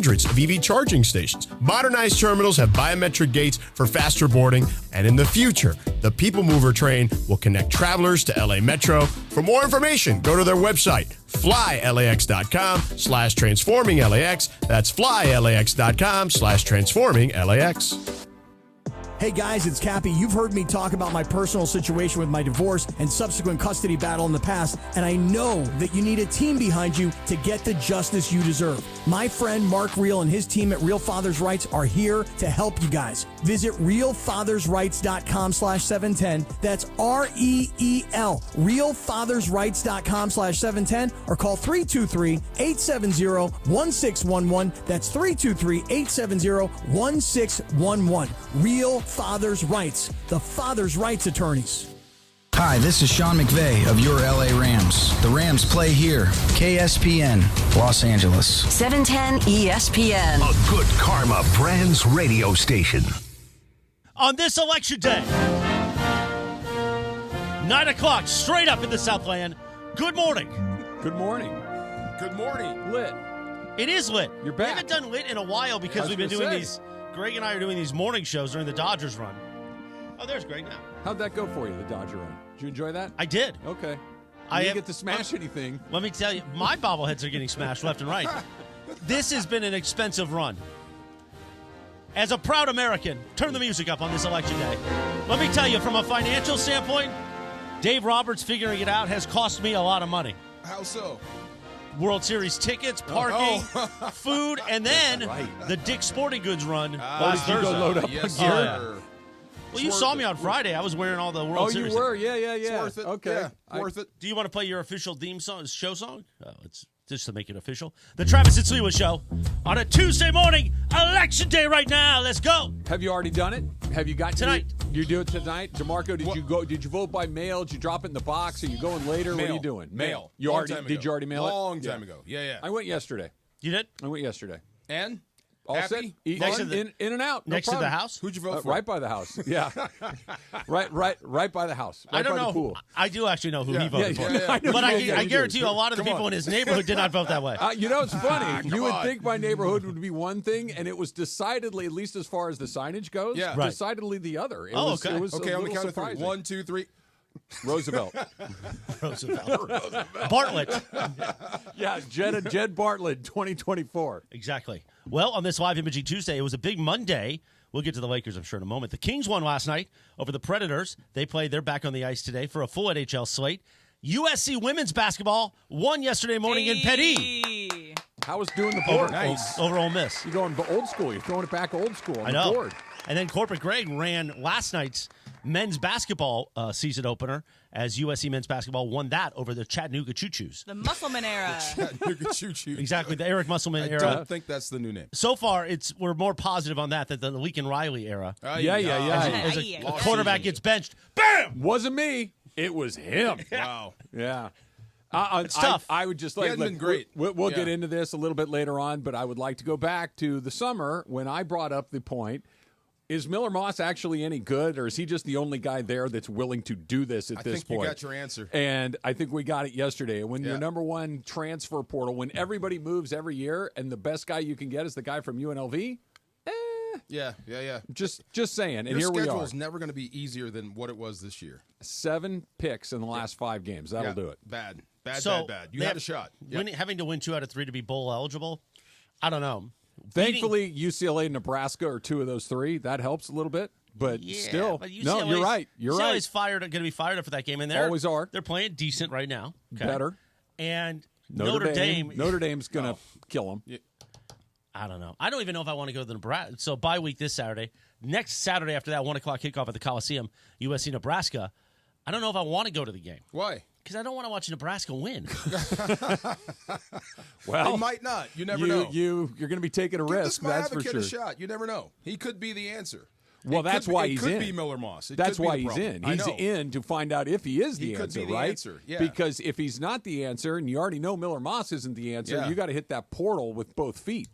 hundreds of EV charging stations. Modernized terminals have biometric gates for faster boarding, and in the future, the People Mover train will connect travelers to LA Metro. For more information, go to their website, flylax.com/transforminglax. That's flylax.com/transforminglax. Hey guys, it's Cappy. You've heard me talk about my personal situation with my divorce and subsequent custody battle in the past, and I know that you need a team behind you to get the justice you deserve. My friend Mark Reel and his team at Real Fathers Rights are here to help you guys. Visit realfathersrights.com/710. That's REEL, realfathersrights.com/710, or call 323-870-1611. That's 323-870-1611. Real Father's Rights, the Father's Rights Attorneys. Hi, this is Sean McVay of your LA Rams. The Rams play here, KSPN, Los Angeles. 710 ESPN. A good karma brands radio station. On this election day, 9 o'clock, straight up in the Southland. Good morning. Good morning. Good morning. Lit. It is lit. You're back. We haven't done lit in a while because we've been doing these. Greg and I are doing these morning shows during the Dodgers run. Oh, there's Greg now. How'd that go for you, the Dodger run? Did you enjoy that? I did. Okay. I didn't get to smash anything. Let me tell you, my bobbleheads are getting smashed left and right. This has been an expensive run. As a proud American, turn the music up on this election day. Let me tell you, from a financial standpoint, Dave Roberts figuring it out has cost me a lot of money. How so? World Series tickets, parking, food, and then the Dick's Sporting Goods run last Thursday. Go load up Yes, gear? sir. Well, you saw me on Friday. I was wearing all the World Series. Oh, you were? Yeah. It's worth it. Okay. Yeah, worth it. Do you want to play your official theme song, show song? Oh, it's just to make it official. The Travis and Sliwa Show on a Tuesday morning, election day right now. Let's go. Have you already done it? Have you got Tonight. You do it tonight, DeMarco. Did you go? Did you vote by mail? Did you drop it in the box? Are you going later? Mail. What are you doing? Mail. You Long already time did? ago. You already mail it? Long time ago. Yeah. I went yesterday. You did? I went yesterday. And? All Happy? set. Next to the- in and out. No Next to the problem. house? Who'd you vote for? Right by the house. Yeah. right by the house. Right I don't by know. the pool. I do actually know who he voted for. I know But you I do. guarantee you a lot of the Come people on. in his neighborhood did not vote that way. You know, it's funny. You would on. think my neighborhood would be one thing, and it was decidedly, at least as far as the signage goes, Yeah. Right. decidedly the other. It Oh, was, okay. It was Okay, a on the little count of three. surprising. 1, 2, 3. Roosevelt. Roosevelt. Bartlett. Yeah, Jed Bartlett, 2024. Exactly. Well, on this Live Imaging Tuesday, it was a big Monday. We'll get to the Lakers, I'm sure, in a moment. The Kings won last night over the Predators. They played. They're back on the ice today for a full NHL slate. USC women's basketball won yesterday morning in Petty. How was doing the board? Over Ole Miss. You're going old school. You're throwing it back old school on I know. the board. And then Corporate Greg ran last night's men's basketball season opener as USC men's basketball won that over the Chattanooga Choo-Choos. The Musselman era. Chattanooga Choo-Choo. Exactly, the Eric Musselman I era. don't think that's the new name. So far, we're more positive on that than the Lincoln Riley era. Yeah. As Aye. a quarterback gets benched, bam! Wasn't me. It was him. Wow. Yeah. It's tough. I would just He like hasn't been great. We'll Yeah. get into this a little bit later on, but I would like to go back to the summer when I brought up the point. Is Miller Moss actually any good, or is he just the only guy there that's willing to do this at this think point? you got your answer. And I think we got it yesterday. When Yeah. your number one transfer portal, when everybody moves every year, and the best guy you can get is the guy from UNLV, Yeah. just saying. And Your here we schedule are. is never going to be easier than what it was this year. 7 picks in the last 5 games. That'll do it. Bad. So You they had have- a shot. Yep. Having to win 2 out of 3 to be bowl eligible, I don't know. Thankfully, UCLA and Nebraska are 2 of those 3. That helps a little bit. But still, but no, you're right. You're right. UCLA's going to be fired up for that game, and Always are. They're playing decent right now. Okay? Better. And Notre Dame. Notre Dame's going to kill them. I don't know. I don't even know if I want to go to the Nebraska. So bye week this Saturday. Next Saturday after that 1 o'clock kickoff at the Coliseum, USC Nebraska. I don't know if I want to go to the game. Why? Because I don't want to watch Nebraska win. Well, They might not. You never know. You're going to be taking a Give risk. this my That's for advocate sure. a shot. You never know. He could be the answer. Well, that's why he's in. It could be Miller Moss. That's why he's in. I He's know. in to find out if he is the He could answer, be the right? answer, yeah. Because if he's not the answer, and you already know Miller Moss isn't the answer, Yeah. you got to hit that portal with both feet.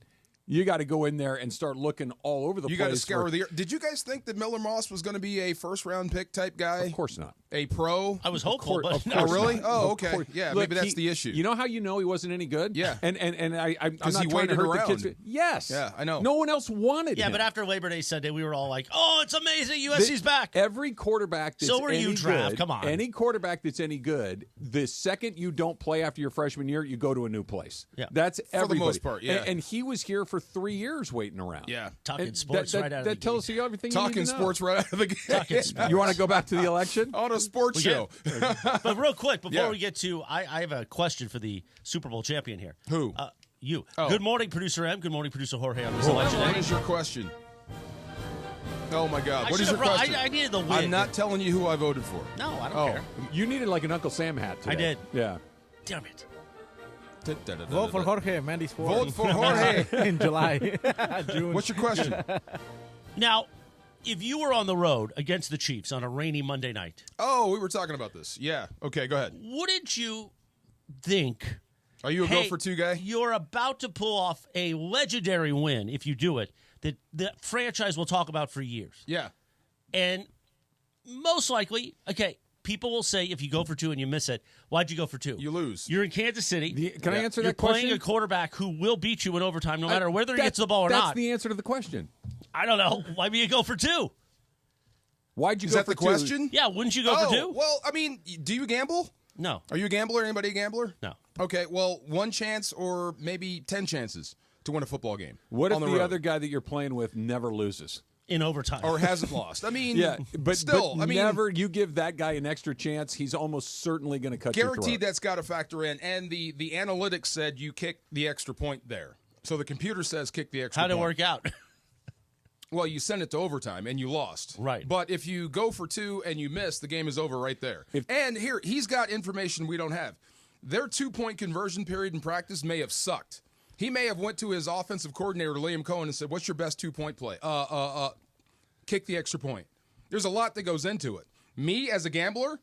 You got to go in there and start looking all over the place. You got to scour the earth. Did you guys think that Miller Moss was going to be a first-round pick type guy? Of course not. A pro? I was hopeful, but Oh, really? Not. Oh, okay. Yeah, Look, maybe that's the issue. You know how you know he wasn't any good? Yeah. And I'm not he trying to waited hurt around. the kids. Yes. Yeah, I know. No one else wanted him. Yeah, but after Labor Day Sunday, we were all like, "Oh, it's amazing! USC's back." Every quarterback that's So were you, any Trav. good, Come on. any quarterback that's any good, the second you don't play after your freshman year, you go to a new place. Yeah. That's For the everybody. most part, yeah. And he was here for 3 years waiting around. Yeah. Talking And sports that, right out of the that tells gate. you everything Talking you need to know. sports right out of the gate. Talking sports. You want to go back to the election? On a sports We show. But real quick, before Yeah. we get to, I have a question for the Super Bowl champion here. Who? You. Oh. Good morning, producer M. Good morning, producer Jorge on this What election day. is your question? Oh, my God. I What is should've your brought- question? I needed the win. I'm not telling you who I voted for. No, I don't Oh. care. You needed like an Uncle Sam hat today. I did. Yeah. Damn it. Vote for Jorge, Mandy Sport. Vote for Jorge. in July, June. What's your question? Now, if you were on the road against the Chiefs on a rainy Monday night, Oh, we were talking about this. Yeah. Okay, go ahead. wouldn't you think, Are you a hey, go for two guy? you're about to pull off a legendary win if you do it that the franchise will talk about for years? Yeah. And most likely, okay, people will say if you go for two and you miss it, why'd you go for two? You lose. You're in Kansas City. Can I answer You're that question? playing a quarterback who will beat you in overtime no matter whether he gets the ball or that's not. the answer to the question. I don't know. Why do you go for two? Why'd you Is go that for the question? Yeah, wouldn't you go for two? Well, I mean, do you gamble? No. Are you a gambler? Anybody a gambler? No. Okay, well, one chance or maybe 10 chances to win a football game. What if on the road. other guy that you're playing with never loses? In overtime. Or hasn't lost? I mean, Yeah, but still, but I mean, never you give that guy an extra chance, he's almost certainly going to cut your guaranteed throat. that's got to factor in. And the analytics said you kick the extra point there. So the computer says kick the extra How'd it point. work out? Well, you sent it to overtime and you lost. Right. But if you go for two and you miss, the game is over right there. And here, he's got information we don't have. Their 2-point conversion period in practice may have sucked. He may have went to his offensive coordinator, Liam Cohen, and said, what's your best 2-point play? Kick the extra point. There's a lot that goes into it. Me, as a gambler,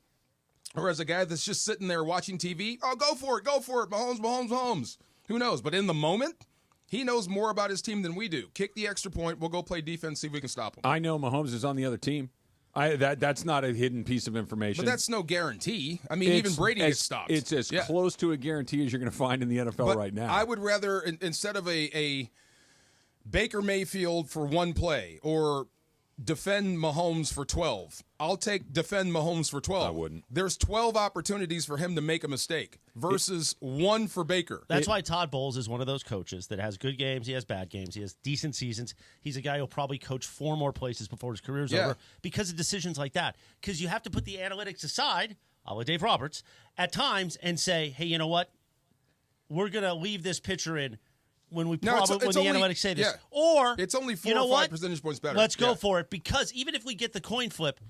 or as a guy that's just sitting there watching TV, oh, go for it, Mahomes. Who knows? But in the moment, he knows more about his team than we do. Kick the extra point. We'll go play defense, see if we can stop him. I know Mahomes is on the other team. That's not a hidden piece of information. But that's no guarantee. I mean, even Brady gets stopped. It's as close to a guarantee as you're going to find in the NFL But right now. I would rather, instead of a Baker Mayfield for one play or defend Mahomes for 12, I'll take defend Mahomes for 12. I wouldn't. There's 12 opportunities for him to make a mistake versus one for Baker. That's why Todd Bowles is one of those coaches that has good games, he has bad games, he has decent seasons. He's a guy who'll probably coach 4 more places before his career's over because of decisions like that. Because you have to put the analytics aside, a la Dave Roberts, at times and say, hey, you know what? We're going to leave this pitcher in when the analytics say this. Yeah. Or it's only 4 you know or 5 what? percentage points better. Let's go for it, because even if we get the coin flip,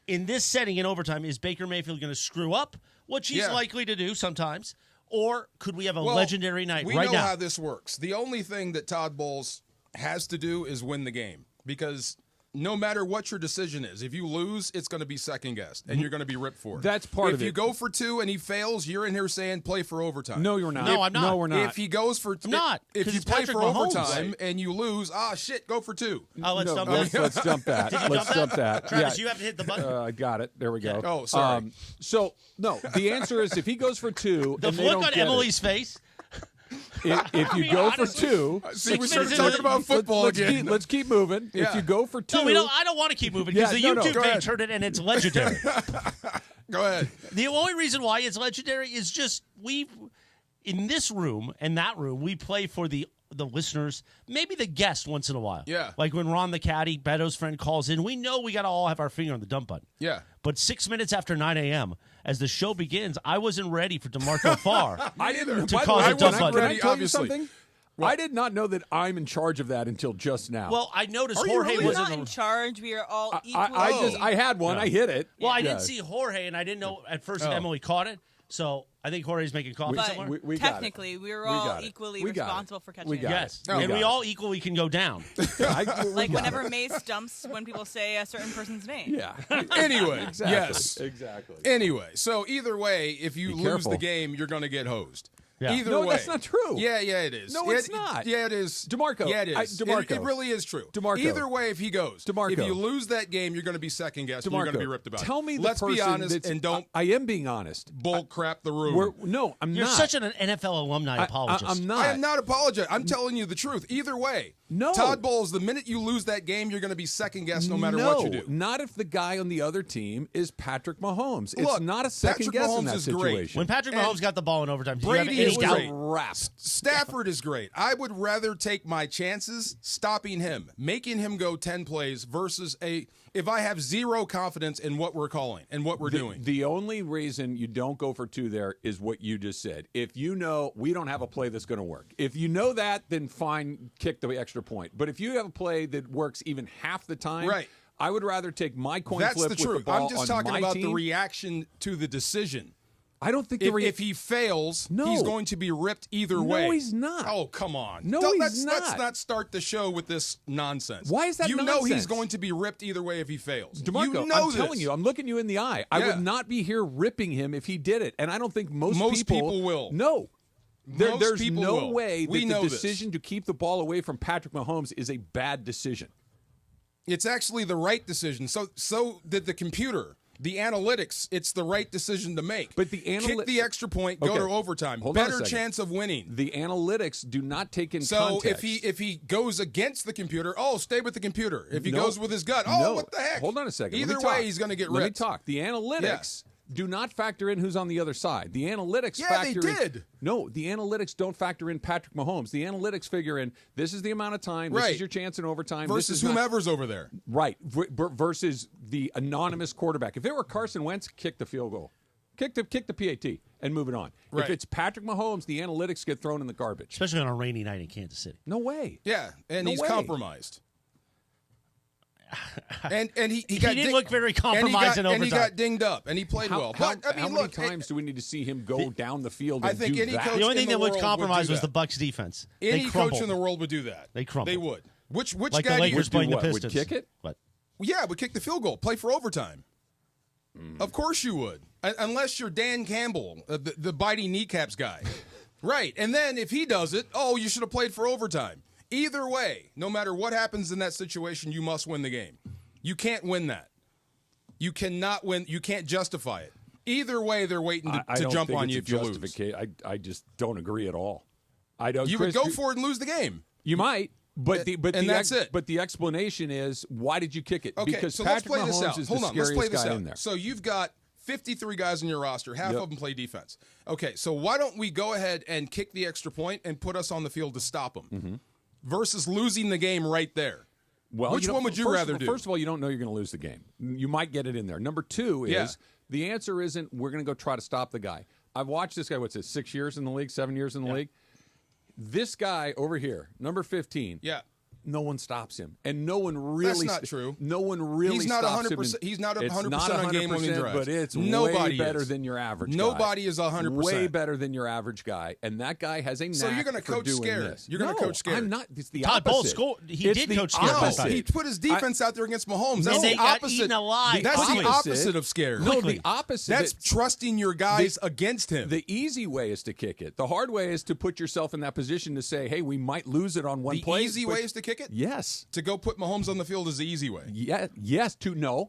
in this setting in overtime, is Baker Mayfield going to screw up, which he's likely to do sometimes, or could we have a legendary night right now? We know how this works. The only thing that Todd Bowles has to do is win the game, because no matter what your decision is, if you lose, it's going to be second-guessed, and you're going to be ripped for it. That's part of it. If you go for 2 and he fails, you're in here saying play for overtime. No, you're not. No, I'm not. No, we're not. If he goes for I'm not, if 'cause you it's play Patrick for Mahomes. overtime and you lose, shit, go for 2. Oh, let's dump that. Let's dump that. Did you Let's dump that. Travis, you haven't hit the button. I got it. There we go. Oh, sorry. No, the answer is if he goes for 2 The and they look don't on get Emily's face. if you mean, go for honestly, 2, See, we 6 started minutes talking into about football let's again. Let's keep moving. Yeah. If you go for 2, No, I don't want to keep moving because the no, YouTube go page ahead. heard it and it's legendary. Go ahead. The only reason why it's legendary is just in this room and that room, we play for the listeners, maybe the guest once in a while. Yeah. Like when Ron the Caddy, Beto's friend, calls in, we know we got to all have our finger on the dump button. Yeah. But 6 minutes after 9 a.m., as the show begins, I wasn't ready for DeMarco Farr I didn't. to by the cause way, a dump wasn't button. Can I ready, tell you obviously. something? I did not know that I'm in charge of that until just now. Well, I noticed Are you Jorge really? We're was not in in the... charge. We are all equal. I had one. I hit it. Well, I Yeah. didn't see Jorge, and I didn't know at first if Emily caught it. So I think Jorge's making coffee But somewhere. we got it. technically, we were We all got it. equally We got it. responsible for catching We it. got Yes, it. and got we it. all equally can go down. We Like got whenever it. Mace dumps when people say a certain person's name. Yeah. Anyway, Exactly. yes. Exactly. Anyway, so either way, if you Be lose careful. the game, you're going to get hosed. Yeah. Either no, way. that's not true. Yeah, it is. No, it's not. Yeah, it is. DeMarco. Yeah, it is. DeMarco. It really is true. DeMarco. Either way, if he goes. DeMarco. If you lose that game, you're going to be second-guessed and you're going to be ripped about Tell it. me the Let's be person honest that's- and don't I am being honest. bull crap the room. No, I'm You're not. such an NFL alumni apologist. I'm not. I am not apologizing. I'm telling you the truth. Either way. No. Todd Bowles, the minute you lose that game, you're going to be second-guessed no matter what you do. Not if the guy on the other team is Patrick Mahomes. It's Look, not a second Patrick guess Mahomes in that is great. situation. When Patrick Mahomes got the ball in overtime, did Brady you have is any doubt? great. Wrap. Stafford is great. I would rather take my chances stopping him, making him go 10 plays versus if I have zero confidence in what we're calling and what we're doing. The only reason you don't go for 2 there is what you just said. If you know we don't have a play that's going to work. If you know that, then fine, kick the extra point. But if you have a play that works even half the time, right. I would rather take my coin That's flip the with truth. the ball I'm just on talking my about team. the reaction to the decision. I don't think if he fails, No. he's going to be ripped either way. No, he's not. Oh, come on. No, let's not. not start the show with this nonsense. Why is that You know he's nonsense? going to be ripped either way if he fails. DeMarco, you know I'm this. telling you, I'm looking you in the eye. I Yeah. would not be here ripping him if he did it, and I don't think most people will. No. Most There's people no will. way that We know the this. decision to keep the ball away from Patrick Mahomes is a bad decision. It's actually the right decision. So did the computer. The analytics, it's the right decision to make. But the kick the extra point, go Okay. to overtime. Hold on a Better second. chance of winning. The analytics do not take in So context. if he goes against the computer, stay with the computer. If he No. goes with his gut, No. what the heck? Hold on a second. Let me Either talk. way, he's going to get Let me ripped. talk. The analytics do not factor in who's on the other side. The analytics Yeah, they factor in. did. No, the analytics don't factor in Patrick Mahomes. The analytics figure in this is the amount of time, this Right. is your chance in overtime. Versus this is not- whomever's over there. Right. Versus the anonymous quarterback. If it were Carson Wentz, kick the field goal. Kick the PAT and move it on. Right. If it's Patrick Mahomes, the analytics get thrown in the garbage. Especially on a rainy night in Kansas City. No way. Yeah, and No he's way. compromised. And he He got didn't look very compromised in and he overtime. got dinged up, and he played well. But I mean, how look, many times do we need to see him go down the field I and think do any that? coach The only in thing the that looked world would compromised do was that. the Bucks defense. any They coach crumbled. in the world would do that. They crumbled. They would. Which Like guy the do Lakers you playing the what, would Pistons. kick it? But Yeah, would kick the field goal, play for overtime. Of course you would, unless you're Dan Campbell, the biting kneecaps guy. Right, and then if he does it, you should have played for overtime. Either way, no matter what happens in that situation, you must win the game. You can't win that. You cannot win. You can't justify it. Either way, they're waiting I to don't jump think on it's you a if you lose. justification. I just don't agree at all. I don't. You Chris, would go for it and lose the game. You might, but that's it. But the explanation is why did you kick it? Okay, Because so Patrick let's play Mahomes this out. is Hold the on, let's scariest play this guy out. in there. So you've got 53 guys in your roster. Half Yep. of them play defense. Okay, so why don't we go ahead and kick the extra point and put us on the field to stop them Mm-hmm. versus losing the game right there? Well, Which one would you rather do? First of all, you don't know you're going to lose the game. You might get it in there. Number two is Yeah. the answer isn't we're going to go try to stop the guy. I've watched this guy, 6 years in the league, 7 years in the league? This guy over here, number 15. Yeah. No one stops him, and no one really. That's not true. No one really. He's not stops him. 100%. He's not It's 100% not on game winning 100%, drives. but it's Nobody way better is. than your average. Nobody guy. is 100%. Way better than your average guy, and that guy has a knack. So you're going to for coach doing scared. This. You're going to No, coach scared. I'm not. It's the Todd Bowles opposite. scored. He It's did the coach scared No, that opposite. time. he put his defense out there against Mahomes. And That's they the got opposite. eaten alive. That's the quickly. opposite of scared. No, Quickly. the opposite. That's trusting your guys against him. The easy way is to kick it. The hard way is to put yourself in that position to say, "Hey, we might lose it on one The play." easy way is to kick it? Yes. To go put Mahomes on the field is the easy way. Yeah, yes,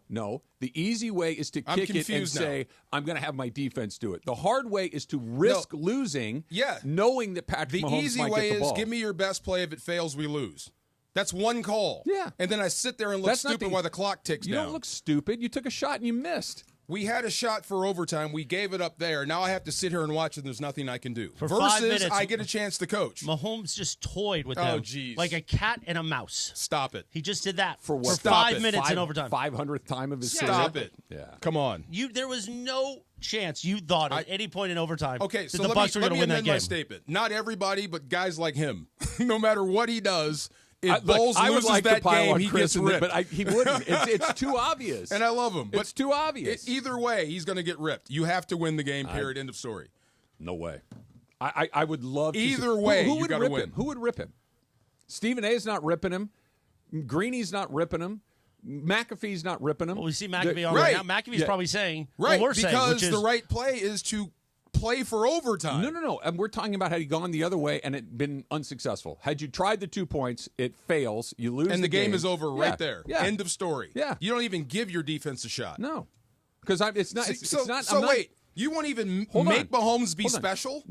no. The easy way is to I'm kick it and confused now. say, I'm going to have my defense do it. The hard way is to risk losing, knowing that Patrick The Mahomes easy might way get the is ball. give me your best play. If it fails, we lose. That's one call. Yeah. And then I sit there and look That's not stupid while the clock ticks You down. don't look stupid. You took a shot and you missed. We had a shot for overtime. We gave it up there. Now I have to sit here and watch, and there's nothing I can do. For Versus 5 minutes, I get a chance to coach. Mahomes just toyed with Oh, them geez. like a cat and a mouse. Stop it. He just did that For what? For 5 it. minutes in overtime. 500th time of his Stop career. it. Yeah. Come on. There was no chance you thought at any point in overtime Okay, that so the Bucks were let going me to win that amend my game. statement. Not everybody, but guys like him. No matter what he does, if Look, Bowles I would loses like that to pile game, on he Chris gets in there, ripped. but he wouldn't. It's too obvious. And I love him. But it's too obvious. Either way, he's going to get ripped. You have to win the game, period. End of story. No way. I would love to. Either way, who you would gotta rip win. him? Who would rip him? Stephen A's not ripping him. Greeny's not ripping him. McAfee's not ripping him. Well, we see McAfee on Right. right now. McAfee's probably saying Right, what we're saying, because which is the right play is to play for overtime. No. And we're talking about had he gone the other way and it been unsuccessful. Had you tried the 2 points, it fails. You lose, and the game is over right there. Yeah. End of story. Yeah. You don't even give your defense a shot. No, because it's not. It's not. So wait, you won't even make Mahomes be special?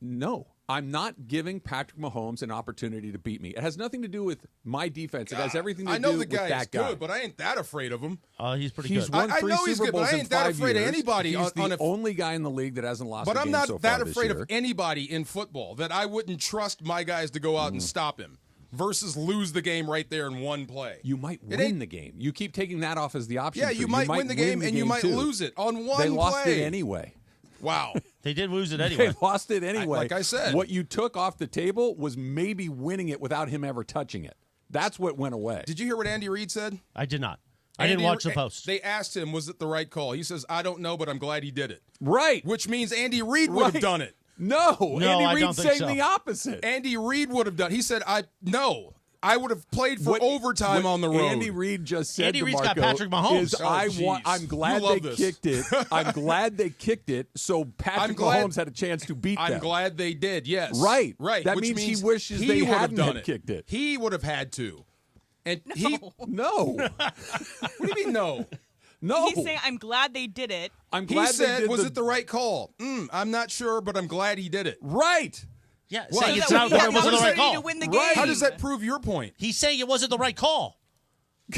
No. I'm not giving Patrick Mahomes an opportunity to beat me. It has nothing to do with my defense. It has everything to do with that guy. I know the guy is good, but I ain't that afraid of him. He's pretty good. I know he's good, but I ain't that afraid of anybody. He's the only guy in the league that hasn't lost a game so far this year. But I'm not that afraid of anybody in football that I wouldn't trust my guys to go out and stop him versus lose the game right there in one play. You might win the game. You keep taking that off as the option. Yeah, you might win the game and you might lose it on one play. They lost it anyway. Wow. They did lose it anyway. They lost it anyway. Like I said. What you took off the table was maybe winning it without him ever touching it. That's what went away. Did you hear what Andy Reid said? I did not. I didn't watch the post. They asked him, was it the right call? He says, I don't know, but I'm glad he did it. Right. Which means Andy Reid would have done it. No, Andy Reid's saying the opposite. Andy Reid would have done. He said, I would have played for overtime on the road. Andy Reid just said Andy to Reid's Marco got Patrick Mahomes. Is I'm glad they kicked it. I'm glad they kicked it so Patrick Mahomes had a chance to beat them. I'm glad they did, yes. Right. That Which means he wishes they hadn't kicked it. He would have had to. And No. What do you mean no? No. He's saying, I'm glad they did it. He said, was it the right call? I'm not sure, but I'm glad he did it. Right. Yeah, So saying that it's not we it have wasn't the right opportunity call. to win the game. How does that prove your point? He's saying it wasn't the right call.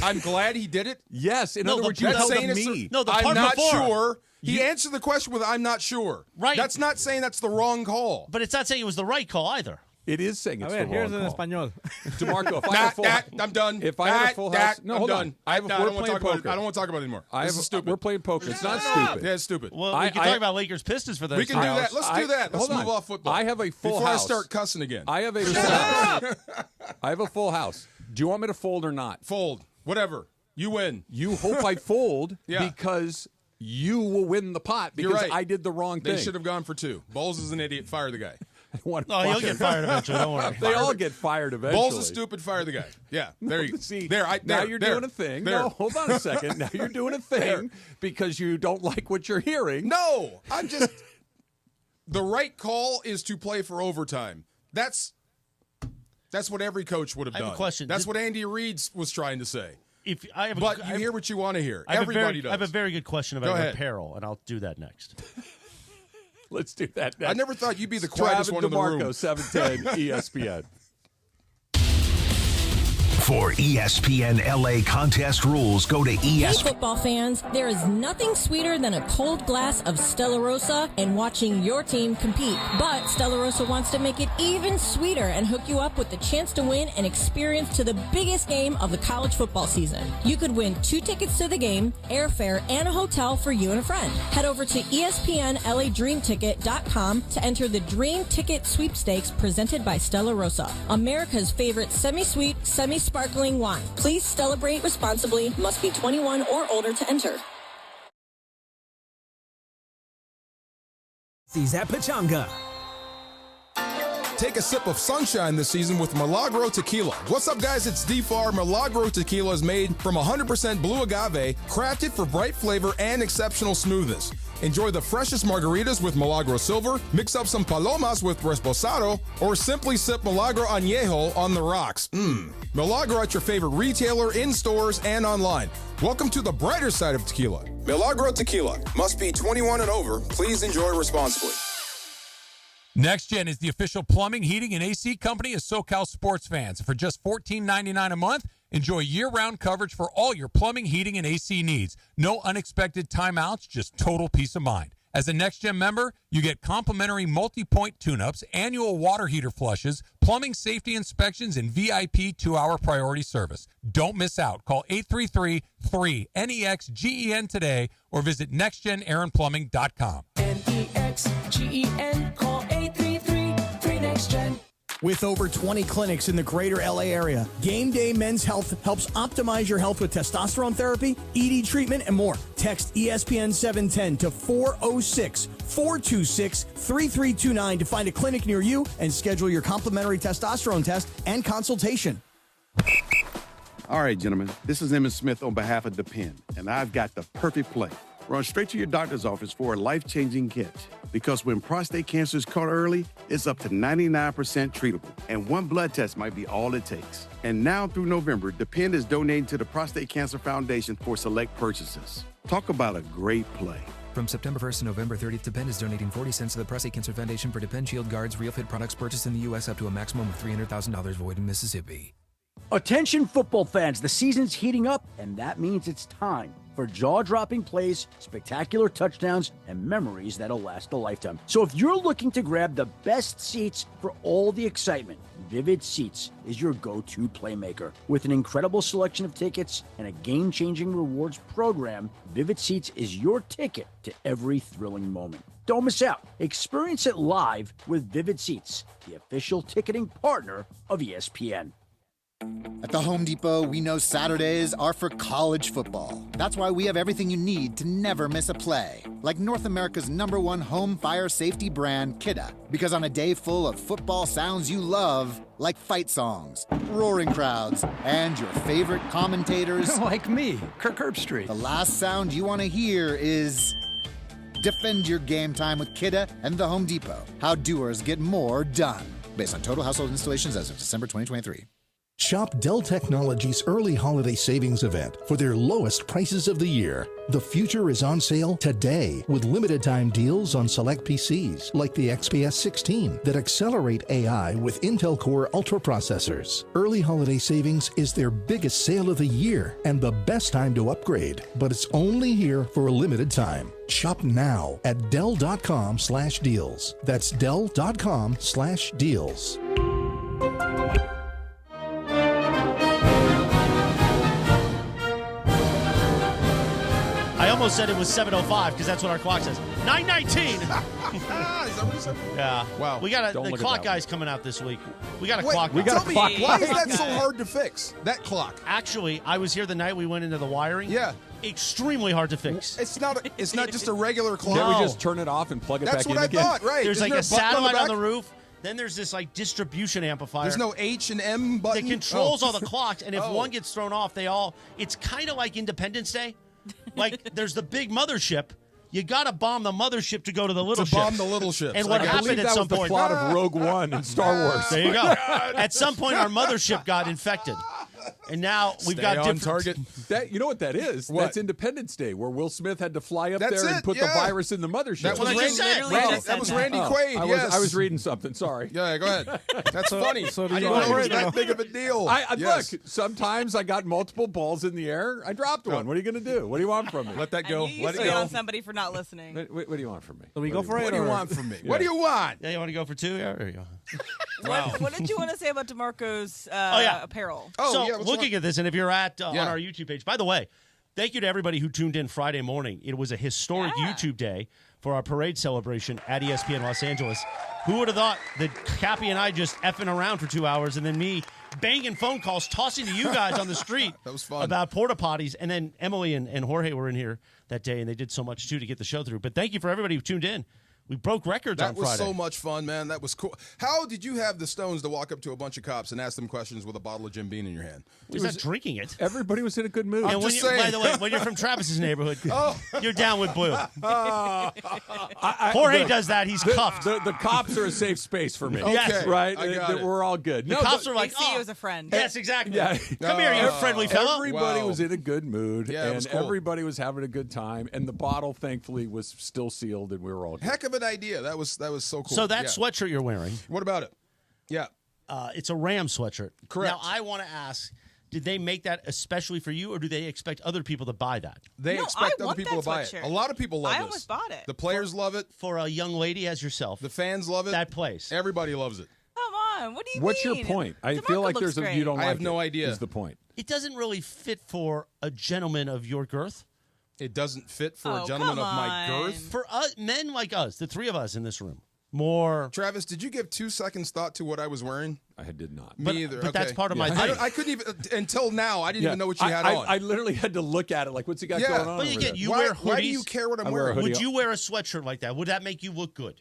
I'm glad he did it? Yes. In other words, you that's tell saying me. No, the I'm part not before. sure. He answered the question with I'm not sure. Right. That's not saying that's the wrong call. But it's not saying it was the right call either. It is saying it's the wrong here's call. en español. DeMarco, if I had a full I'm done. If I had a full house, no, I'm hold done. on. I don't want to talk about it. I don't want to talk about it anymore. This is stupid. We're playing poker. It's not stupid. Yeah, it's stupid. Well, we can talk about Lakers Pistons for the We next can do hour. that. Let's do that. Let's move off football. I have a full Before house. I start cussing again. I have a full house. I have a full house. Do you want me to fold or not? Fold. Whatever. You win. You hope I fold Yeah. because you will win the pot because You're right. I did the wrong thing. They should have gone for two. Bowles is an idiot. Fire the guy. He'll get fired eventually. Don't worry. They all get fired eventually. Bowles is stupid. Fire the guy. Yeah. There you go. See, now you're doing a thing. There. No, hold on a second. Now you're doing a thing because you don't like what you're hearing. No, I'm just. The right call is to play for overtime. That's what every coach would have done. I have a question. That's what Andy Reid was trying to say. But you hear what you want to hear. I have Everybody does. I have a very good question Go about ahead. apparel, and I'll do that next. Let's do that next. I never thought you'd be the quietest one in the room. DeMarco, 710 ESPN. For ESPN LA contest rules, go to Hey, football fans, there is nothing sweeter than a cold glass of Stella Rosa and watching your team compete. But Stella Rosa wants to make it even sweeter and hook you up with the chance to win an experience to the biggest game of the college football season. You could win 2 tickets to the game, airfare, and a hotel for you and a friend. Head over to ESPNLADreamTicket.com to enter the Dream Ticket Sweepstakes presented by Stella Rosa, America's favorite semi-sweet, semi-sparkling wine. Please celebrate responsibly. Must be 21 or older to enter. He's at Pachanga. Take a sip of sunshine this season with Milagro Tequila. What's up, guys? It's D-Far. Milagro Tequila is made from 100% blue agave, crafted for bright flavor and exceptional smoothness. Enjoy the freshest margaritas with Milagro Silver, mix up some palomas with Reposado, or simply sip Milagro Añejo on the rocks. Milagro at your favorite retailer, in stores, and online. Welcome to the brighter side of tequila. Milagro Tequila. Must be 21 and over. Please enjoy responsibly. Next Gen is the official plumbing, heating, and AC company of SoCal sports fans. For just $14.99 a month, enjoy year-round coverage for all your plumbing, heating, and AC needs. No unexpected timeouts, just total peace of mind. As a Next Gen member, you get complimentary multi-point tune-ups, annual water heater flushes, plumbing safety inspections, and VIP 2-hour priority service. Don't miss out. Call 833-3-NEXGEN today or visit nextgenaaronplumbing.com. NEXGEN. Call 833-3NEXTGEN. With over 20 clinics in the greater LA area, Game Day Men's Health helps optimize your health with testosterone therapy, ED treatment, and more. Text ESPN 710 to 406-426-3329 to find a clinic near you and schedule your complimentary testosterone test and consultation. All right, gentlemen, this is Emmitt Smith on behalf of The Pen, and I've got the perfect play. Run straight to your doctor's office for a life-changing kit. Because when prostate cancer is caught early, it's up to 99% treatable. And one blood test might be all it takes. And now through November, Depend is donating to the Prostate Cancer Foundation for select purchases. Talk about a great play. From September 1st to November 30th, Depend is donating 40 cents to the Prostate Cancer Foundation for Depend Shield Guards Real Fit products purchased in the U.S. up to a maximum of $300,000 void in Mississippi. Attention football fans, the season's heating up, and that means it's time for jaw-dropping plays, spectacular touchdowns, and memories that'll last a lifetime. So if you're looking to grab the best seats for all the excitement, Vivid Seats is your go-to playmaker. With an incredible selection of tickets and a game-changing rewards program, Vivid Seats is your ticket to every thrilling moment. Don't miss out. Experience it live with Vivid Seats, the official ticketing partner of ESPN. At the Home Depot, we know Saturdays are for college football. That's why we have everything you need to never miss a play. Like North America's #1 home fire safety brand, Kidda. Because on a day full of football sounds you love, like fight songs, roaring crowds, and your favorite commentators... like me, Kirk Herbstreit. The last sound you want to hear is... Defend your game time with Kidda and the Home Depot. How doers get more done. Based on total household installations as of December 2023. Shop Dell Technologies' early holiday savings event for their lowest prices of the year. The future is on sale today with limited time deals on select PCs like the XPS 16 that accelerate AI with Intel Core Ultra processors. Early holiday savings is their biggest sale of the year and the best time to upgrade, but it's only here for a limited time. Shop now at Dell.com/deals. That's Dell.com/deals. I almost said it was 7:05 because that's what our clock says. 9:19. Is that what you said? Yeah. Wow. We got Don't the look at clock that guy's coming out this week. We got a Wait, clock. we got a clock. Why is that so guy. hard to fix? That clock. Actually, I was here the night we went into the wiring. Yeah. Extremely hard to fix. It's not just a regular clock. Can't we just turn it off and plug it That's back in what I again? thought, right. There's Isn't like there a button satellite on back? the roof. Then there's this like distribution amplifier. There's no H and M button. That controls Oh. all the clocks, and if one gets thrown off, it's kind of like Independence Day. Like there's the big mothership. You got to bomb the mothership to go to the little ship. bomb the little ships. And what happened at some point? The plot of Rogue One in Star Wars. There you go. At some point, our mothership got infected. And now we've got on different target. You know what that is? What? That's Independence Day, where Will Smith had to fly up That's there and it, put the yeah. virus in the mothership. That was Well, Randy, said. that was Randy Quaid. I was reading something. Sorry. Yeah, go ahead. That's funny. So do I you didn't want know it was to- that big of a deal. Yes. Look, sometimes I got multiple balls in the air. I dropped one. What are you going to do? What do you want from me? Let that I go. knew you Let used it to get go. on somebody for not listening. What do you want from me? So we go for it? What do you or- want from me? What do you want? Yeah, you want to go for two? Yeah, there you go. What did you want to say about DeMarco's apparel? So yeah, what's looking at this, and if you're on Yeah. our YouTube page, by the way, thank you to everybody who tuned in Friday morning. It was a historic YouTube day for our parade celebration at ESPN Los Angeles. Who would have thought that Cappy and I just effing around for 2 hours and then me banging phone calls, tossing to you guys on the street That was fun. about porta potties. And then Emily and Jorge were in here that day, and they did so much, too, to get the show through. But thank you for everybody who tuned in. We broke records on That was Friday. so much fun, man. That was cool. How did you have the stones to walk up to a bunch of cops and ask them questions with a bottle of Jim Beam in your hand? He's not drinking it. Everybody was in a good mood. And when just you, saying. by the way, when you're from Travis's neighborhood, you're down with Blue. Jorge Jorge does that. He's cuffed. The cops are a safe space for me. Okay, Right? I got it. We're all good. The cops are They like, see you as a friend. Yes, exactly. Yeah. Come here, you friendly fellow. Everybody Wow. was in a good mood, Yeah, it was and cool. everybody was having a good time, and the bottle, thankfully, was still sealed, and we were all good. Heck of an idea. That was so cool. So that Yeah. sweatshirt you're wearing, What about it? Yeah. it's a Ram sweatshirt. Correct. Now, I want to ask, did they make that especially for you, or do they expect other people to buy that? They No, expect I other want people that to buy sweatshirt. it. A lot of people love I this. almost bought it. The players love it. For a young lady as yourself, The fans love it. that place. Everybody loves it. Come on. What do you What's mean? your point? I DeMarco feel like looks there's a great. you don't I like have no it, idea. is the point. It doesn't really fit for a gentleman of your girth. It doesn't fit for Oh, a gentleman of come my on. girth. For men like us, the three of us in this room, more. Travis, did you give 2 seconds thought to what I was wearing? I did not. Me either. But that's Okay. part of my I, thing. don't- I couldn't even until now. I didn't even know what you had on. I literally had to look at it like, what's he got Yeah, going on But over again, there? you why, wear hoodies. why do you care what I'm I wear a wearing? hoodie. Would you wear a sweatshirt like that? Would that make you look good?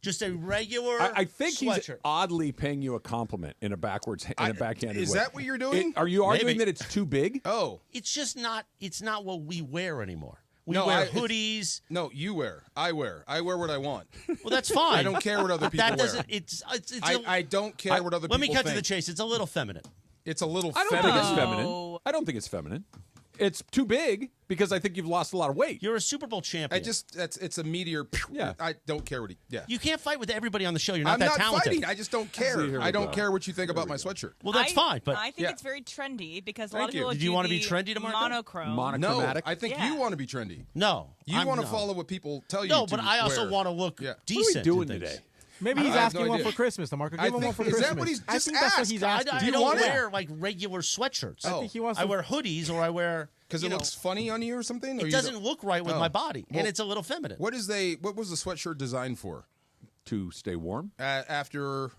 Just a regular I think he's sweatshirt. oddly paying you a compliment in a backhanded Is way. that what you're doing? Are you arguing Maybe. that it's too big? Oh, It's just not. It's not what we wear anymore. We wear hoodies. No, you wear. I wear. I wear what I want. Well, that's fine. I don't care what other people That wear. doesn't. I don't care what other people Let me cut think. to the chase. It's a little feminine. It's a little I don't feminine. think it's feminine. I don't think it's feminine. It's too big because I think you've lost a lot of weight. You're a Super Bowl champion. It's a meteor. Yeah. I don't care what he. Yeah. You can't fight with everybody on the show. You're not I'm that not talented. fighting. I just don't care. I don't care what you think about my sweatshirt. Well, that's fine. But I think it's very trendy because a lot Thank of you. people Did you want to be the trendy tomorrow? monochrome. No, I think you want to be trendy. No, You want to follow what people tell you. No, to but I also wear. want to look Yeah. decent. What are we doing in things. today? Maybe he's I have asking no one idea. for Christmas, DeMarco. Give him one for is Christmas. that what he's I just think that's what asked? he's asking. I Do you don't want it? wear like regular sweatshirts. I think he wants I to- wear hoodies or I wear Because it looks funny on you or something. Or It you doesn't don't- look right with Oh. my body, Well, and it's a little feminine. What was the sweatshirt designed for? To stay warm After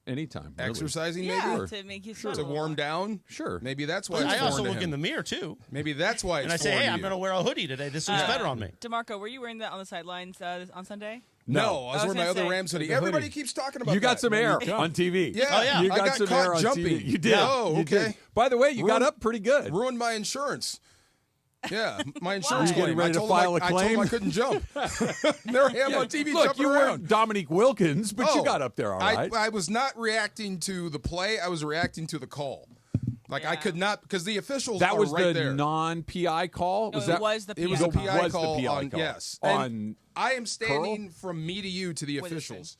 anytime. Really. exercising, Yeah, maybe? to make you sweat To a little warm more. down? Sure. Maybe that's why I it's also foreign to look him. in the mirror too, Maybe that's why it's and I say, foreign "Hey, to I'm you. going to wear a hoodie today. This looks better on me." DeMarco, were you wearing that on the sidelines on Sunday? No, I was I was wearing my gonna other say- Rams hoodie. The Everybody hoodie. keeps talking about You got that. some air on TV. Yeah. Oh, yeah. You I got got some caught air on jumping. TV. You did. Oh, You did. okay. By the way, you got Ruined- up pretty good. Ruined my insurance. Yeah, my insurance You getting claim. ready I to told file him a I told him claim? I couldn't jump. There I am on TV Look, jumping you around. weren't Dominique Wilkins, but you Oh, got up there all right. I was not reacting to the play. I was reacting to the call. Like I could not because the officials that are was right the there. non-PI call. No, Was it that? was the It was PI a PI Was the call PI on call. yes. On And I am standing from me to you to the What is officials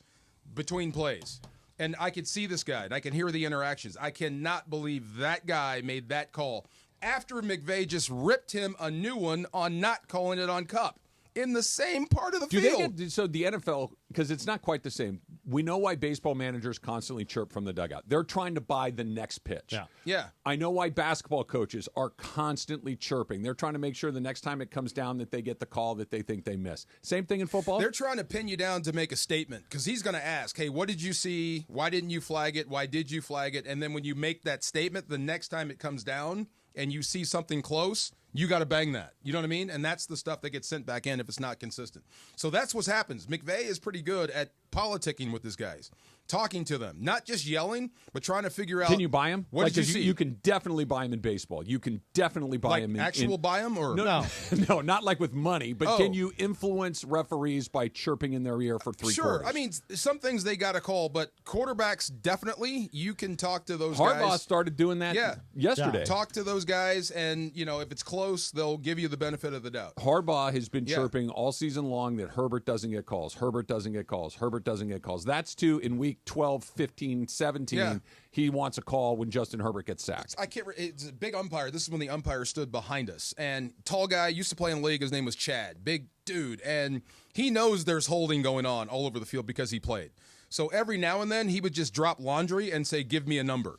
between plays. And I could see this guy and I can hear the interactions. I cannot believe that guy made that call after McVay just ripped him a new one on not calling it on Cup in the same part of the Do field. they get so the NFL, because it's not quite the same. We know why baseball managers constantly chirp from the dugout. They're trying to buy the next pitch. Yeah. I know why basketball coaches are constantly chirping. They're trying to make sure the next time it comes down that they get the call that they think they miss. Same thing in football. They're trying to pin you down to make a statement because he's going to ask, hey, what did you see? Why didn't you flag it? Why did you flag it? And then when you make that statement, the next time it comes down and you see something close, you got to bang that. You know what I mean? And that's the stuff that gets sent back in if it's not consistent. So that's what happens. McVay is pretty good at politicking with his guys, talking to them, not just yelling, but trying to figure out. Can you buy him? What Like, did you 'cause see? You can definitely buy him in baseball. You can definitely buy like him in actual buy him or No, no, not like with money. But Oh. can you influence referees by chirping in their ear for three Sure. quarters? I mean, some things they got to call, but quarterbacks definitely. You can talk to those Harbaugh guys. started doing that yesterday. Talk to those guys, and if it's close, they'll give you the benefit of the doubt. Harbaugh has been Yeah. chirping all season long that Herbert doesn't get calls. Herbert doesn't get calls. Herbert doesn't get calls. That's in week 12, 15, 17. Yeah. He wants a call when Justin Herbert gets sacked. It's a big umpire. This is when the umpire stood behind us. And tall guy, used to play in the league. His name was Chad. Big dude. And he knows there's holding going on all over the field because he played. So every now and then he would just drop laundry and say, give me a number.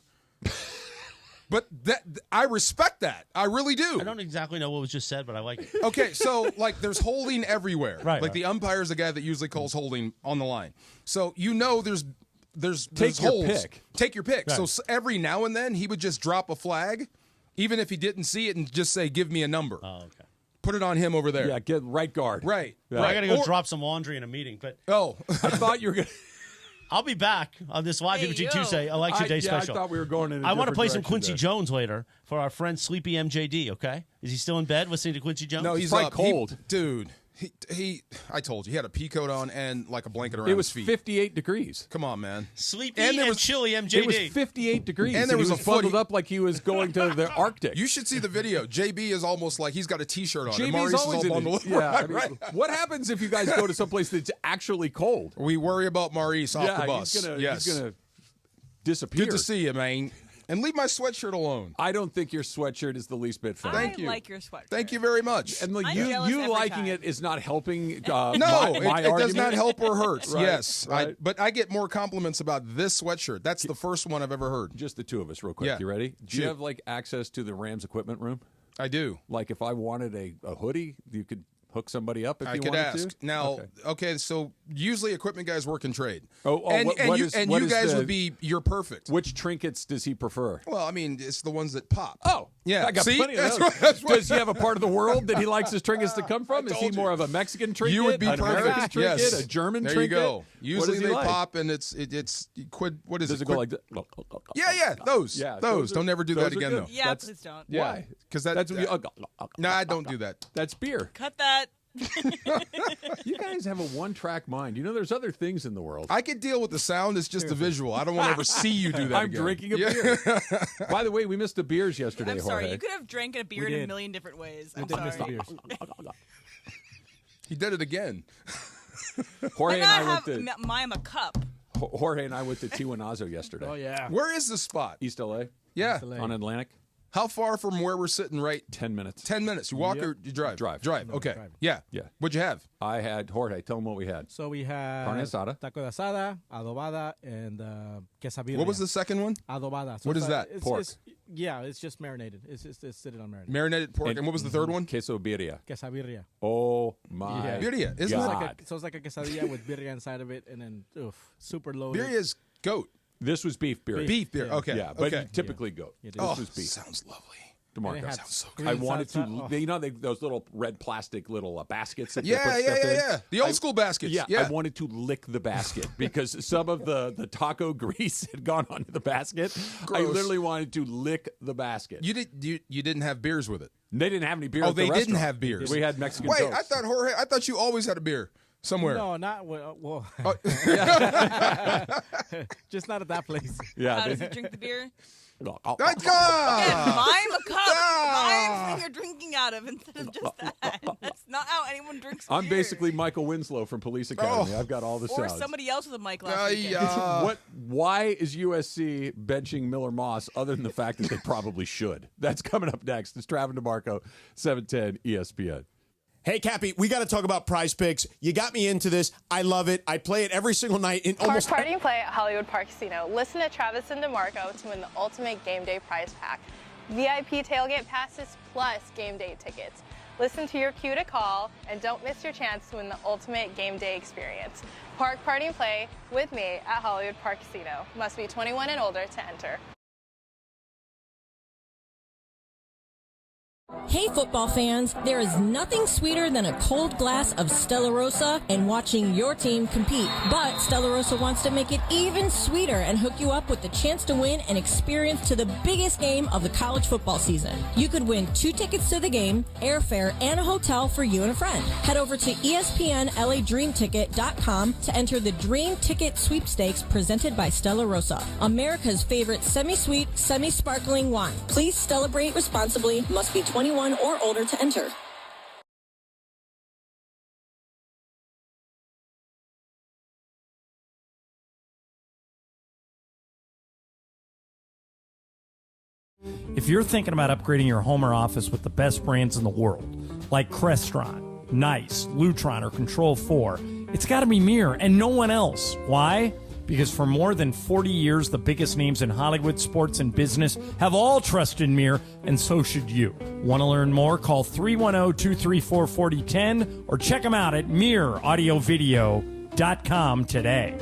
But I respect that. I really do. I don't exactly know what was just said, but I like it. Okay, so there's holding everywhere. Right. The umpire's the guy that usually calls holding on the line. So there's Take your holds. pick. Take your pick. Right. So every now and then he would just drop a flag, even if he didn't see it, and just say, "Give me a number." Oh, okay. Put it on him over there. Yeah, get right guard. Right. Yeah. Well, I got to go Or- drop some laundry in a meeting, but Oh, I thought you were going to. I'll be back on this Live Hey, Between yo. Tuesday Election Day Yeah, I special. thought we were going in a I want to different play some direction Quincy there. Jones later for our friend Sleepy MJD, okay? Is he still in bed listening to Quincy Jones? no, he's probably up. cold. Dude. He. I told you he had a pea coat on and like a blanket around It was his feet. 58 degrees. Come on, man. Sleepy And and, there was- chilly MJD. It was 58 degrees. And there was he a was foot- bundled up like he was going to the Arctic. You should see the video. JB is almost like he's got a T-shirt on. and JB's Maurice is always all in bundled. it. Yeah, I mean, right. What happens if you guys go to someplace that's actually cold? We worry about Maurice off yeah, the bus. he's gonna yes. disappear. Good to see you, man. And leave my sweatshirt alone. I don't think your sweatshirt is the least bit fun. Thank you. I like your sweatshirt. Thank you very much. And look, I'm you jealous every liking time. it is not helping. No, my it argument. does not help or hurt. Right, Yes, right. but I get more compliments about this sweatshirt. That's the first one I've ever heard. Just the two of us, real quick. Yeah. You ready? Do you Shoot. have like access to the Rams equipment room? I do. Like if I wanted a hoodie, you could hook somebody up if I you could wanted ask. to. Now, Okay. so usually equipment guys work in trade. Oh, and what you, is- and what you is guys the- would be, you're perfect. Which trinkets does he prefer? Well, I mean, it's the ones that pop. Oh, yeah. I got See? plenty of That's those. what- that's what- Does he have a part of the world that he likes his trinkets to come from? Is he told you. more of a Mexican trinket? You would be an perfect. American trinket? Yes. A German there trinket? you go. What Usually does he they like? pop, and it's quid. What is Does it? it go Quid- like that? Yeah, those. Yeah, those. are- Don't ever do those that are again, good. though. Yeah, That's- please don't. Yeah. Why? Because That's what you. No, I don't do that. That's beer. Cut that. You guys have a one-track mind. You know, there's other things in the world. I could deal with the sound. It's just a visual. I don't want to ever see you do that I'm again. drinking a beer. By the way, we missed the beers yesterday, I'm sorry. Jorge. You could have drank a beer in a million different ways. I'm sorry. He did it again. Jorge and I went to mine a cup. Jorge and I went to Tijuanazo yesterday. Oh, yeah. Where is this spot? East LA. Yeah. East LA. On Atlantic. How far from where we're sitting right? 10 minutes. 10 minutes. You walk or you drive? Drive. Drive. Okay. drive. Yeah. Yeah. What'd you have? I had Jorge. Tell him what we had. So we had Carne asada. taco de asada, adobada, and quesadilla. What was the second one? Adobada. So What it's is like- that? It's, Pork. It's just marinated. It's sitting on marinated. Marinated pork. And what was the third one? Queso birria. Quesabirria. Oh, my Birria. Isn't God. So it's like a quesadilla with birria inside of it, and then super loaded. Birria is goat. This was beef birria. Beef beer. Yeah. Okay. Yeah, but okay. typically goat. Yeah, it This Oh, was beef. sounds lovely. DeMarco. And it had Sounds so green I wanted to, salsa. you know, those little red plastic little baskets that they Yeah, put yeah, stuff yeah, in? yeah. The old school baskets. Yeah, Yeah. I wanted to lick the basket because some of the taco grease had gone onto the basket. I Gross. literally wanted to lick the basket. You didn't have beers with it. They didn't have any beer. Oh, at the they didn't restaurant. have beers. We had Mexican Wait, Cokes. I thought you always had a beer somewhere. No, not well. Oh. Just not at that place. Yeah, How does he drink the beer? No. Again, mime a cup. Mime thing you're drinking out of instead of just that. That's not how anyone drinks beer. I'm basically Michael Winslow from Police Academy. I've got all the Or sounds. somebody else with a mic last weekend. Why is USC benching Miller Moss other than the fact that they probably should? That's coming up next. It's Travis DeMarco, 710 ESPN. Hey, Cappy, we got to talk about Prize Picks. You got me into this. I love it. I play it every single night. In Park almost Party and Play at Hollywood Park Casino. Listen to Travis and DeMarco to win the ultimate game day prize pack. VIP tailgate passes plus game day tickets. Listen to your cue to call and don't miss your chance to win the ultimate game day experience. Park Party and Play with me at Hollywood Park Casino. Must be 21 and older to enter. Hey football fans, there is nothing sweeter than a cold glass of Stella Rosa and watching your team compete. But Stella Rosa wants to make it even sweeter and hook you up with the chance to win an experience to the biggest game of the college football season. You could win 2 tickets to the game, airfare, and a hotel for you and a friend. Head over to ESPNLADreamTicket.com to enter the Dream Ticket Sweepstakes presented by Stella Rosa, America's favorite semi-sweet, semi-sparkling wine. Please celebrate responsibly. Must be 21 or older to enter. If you're thinking about upgrading your home or office with the best brands in the world, like Crestron, Nice, Lutron, or Control 4, it's got to be Mir and no one else. Why? Because for more than 40 years, the biggest names in Hollywood, sports, and business have all trusted Mir, and so should you. Want to learn more? Call 310-234-4010 or check them out at MirAudioVideo.com today.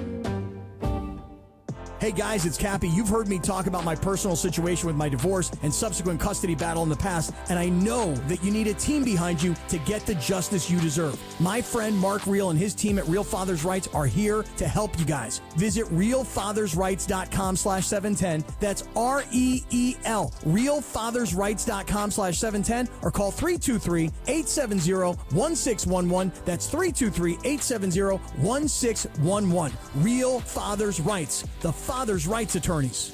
Hey guys, it's Cappy. You've heard me talk about my personal situation with my divorce and subsequent custody battle in the past, and I know that you need a team behind you to get the justice you deserve. My friend Mark Reel and his team at Real Fathers Rights are here to help you guys. Visit realfathersrights.com/710. That's REEL, realfathersrights.com/710, or call 323-870-1611. That's 323-870-1611. Real Fathers Rights, the Father's Rights attorneys.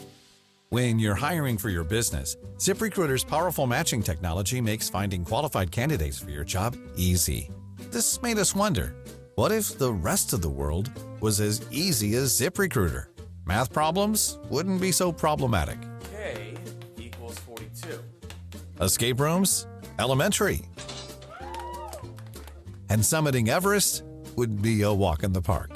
When you're hiring for your business, ZipRecruiter's powerful matching technology makes finding qualified candidates for your job easy. This made us wonder, what if the rest of the world was as easy as ZipRecruiter? Math problems wouldn't be so problematic. K equals 42. Escape rooms? Elementary. And summiting Everest would be a walk in the park.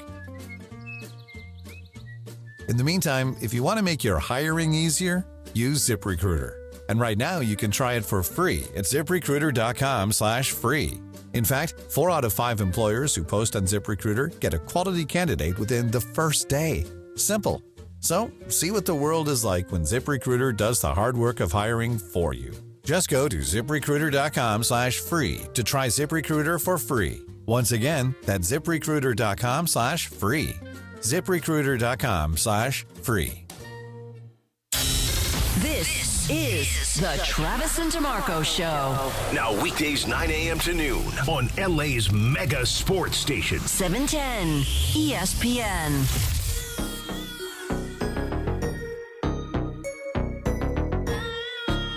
In the meantime, if you want to make your hiring easier, use ZipRecruiter. And right now, you can try it for free at ZipRecruiter.com/free. In fact, 4 out of 5 employers who post on ZipRecruiter get a quality candidate within the first day. Simple. So, see what the world is like when ZipRecruiter does the hard work of hiring for you. Just go to ZipRecruiter.com/free to try ZipRecruiter for free. Once again, that's ZipRecruiter.com/free. ZipRecruiter.com/free. This is the Travis and DeMarco Show. Now weekdays 9 a.m. to noon on LA's mega sports station. 710 ESPN.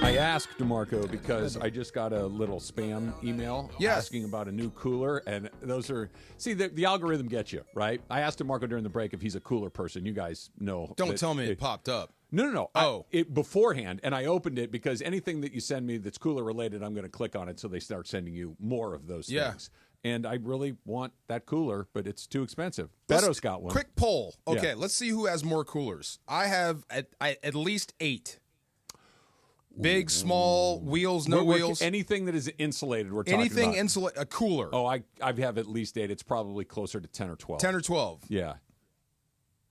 I asked DeMarco because I just got a little spam email asking about a new cooler, and those are the algorithm gets you, right? I asked DeMarco during the break if he's a cooler person. You guys know. Don't tell me it popped up. No. It beforehand, and I opened it because anything that you send me that's cooler related, I'm going to click on it so they start sending you more of those things. And I really want that cooler, but it's too expensive. Beto's got one. Quick poll. Okay, let's see who has more coolers. I have at least 8. Big, small, wheels, no wheels. Anything that is insulated, we're talking anything about. insulated, a cooler. Oh, I have at least 8. It's probably closer to 10 or 12. 10 or 12. Yeah.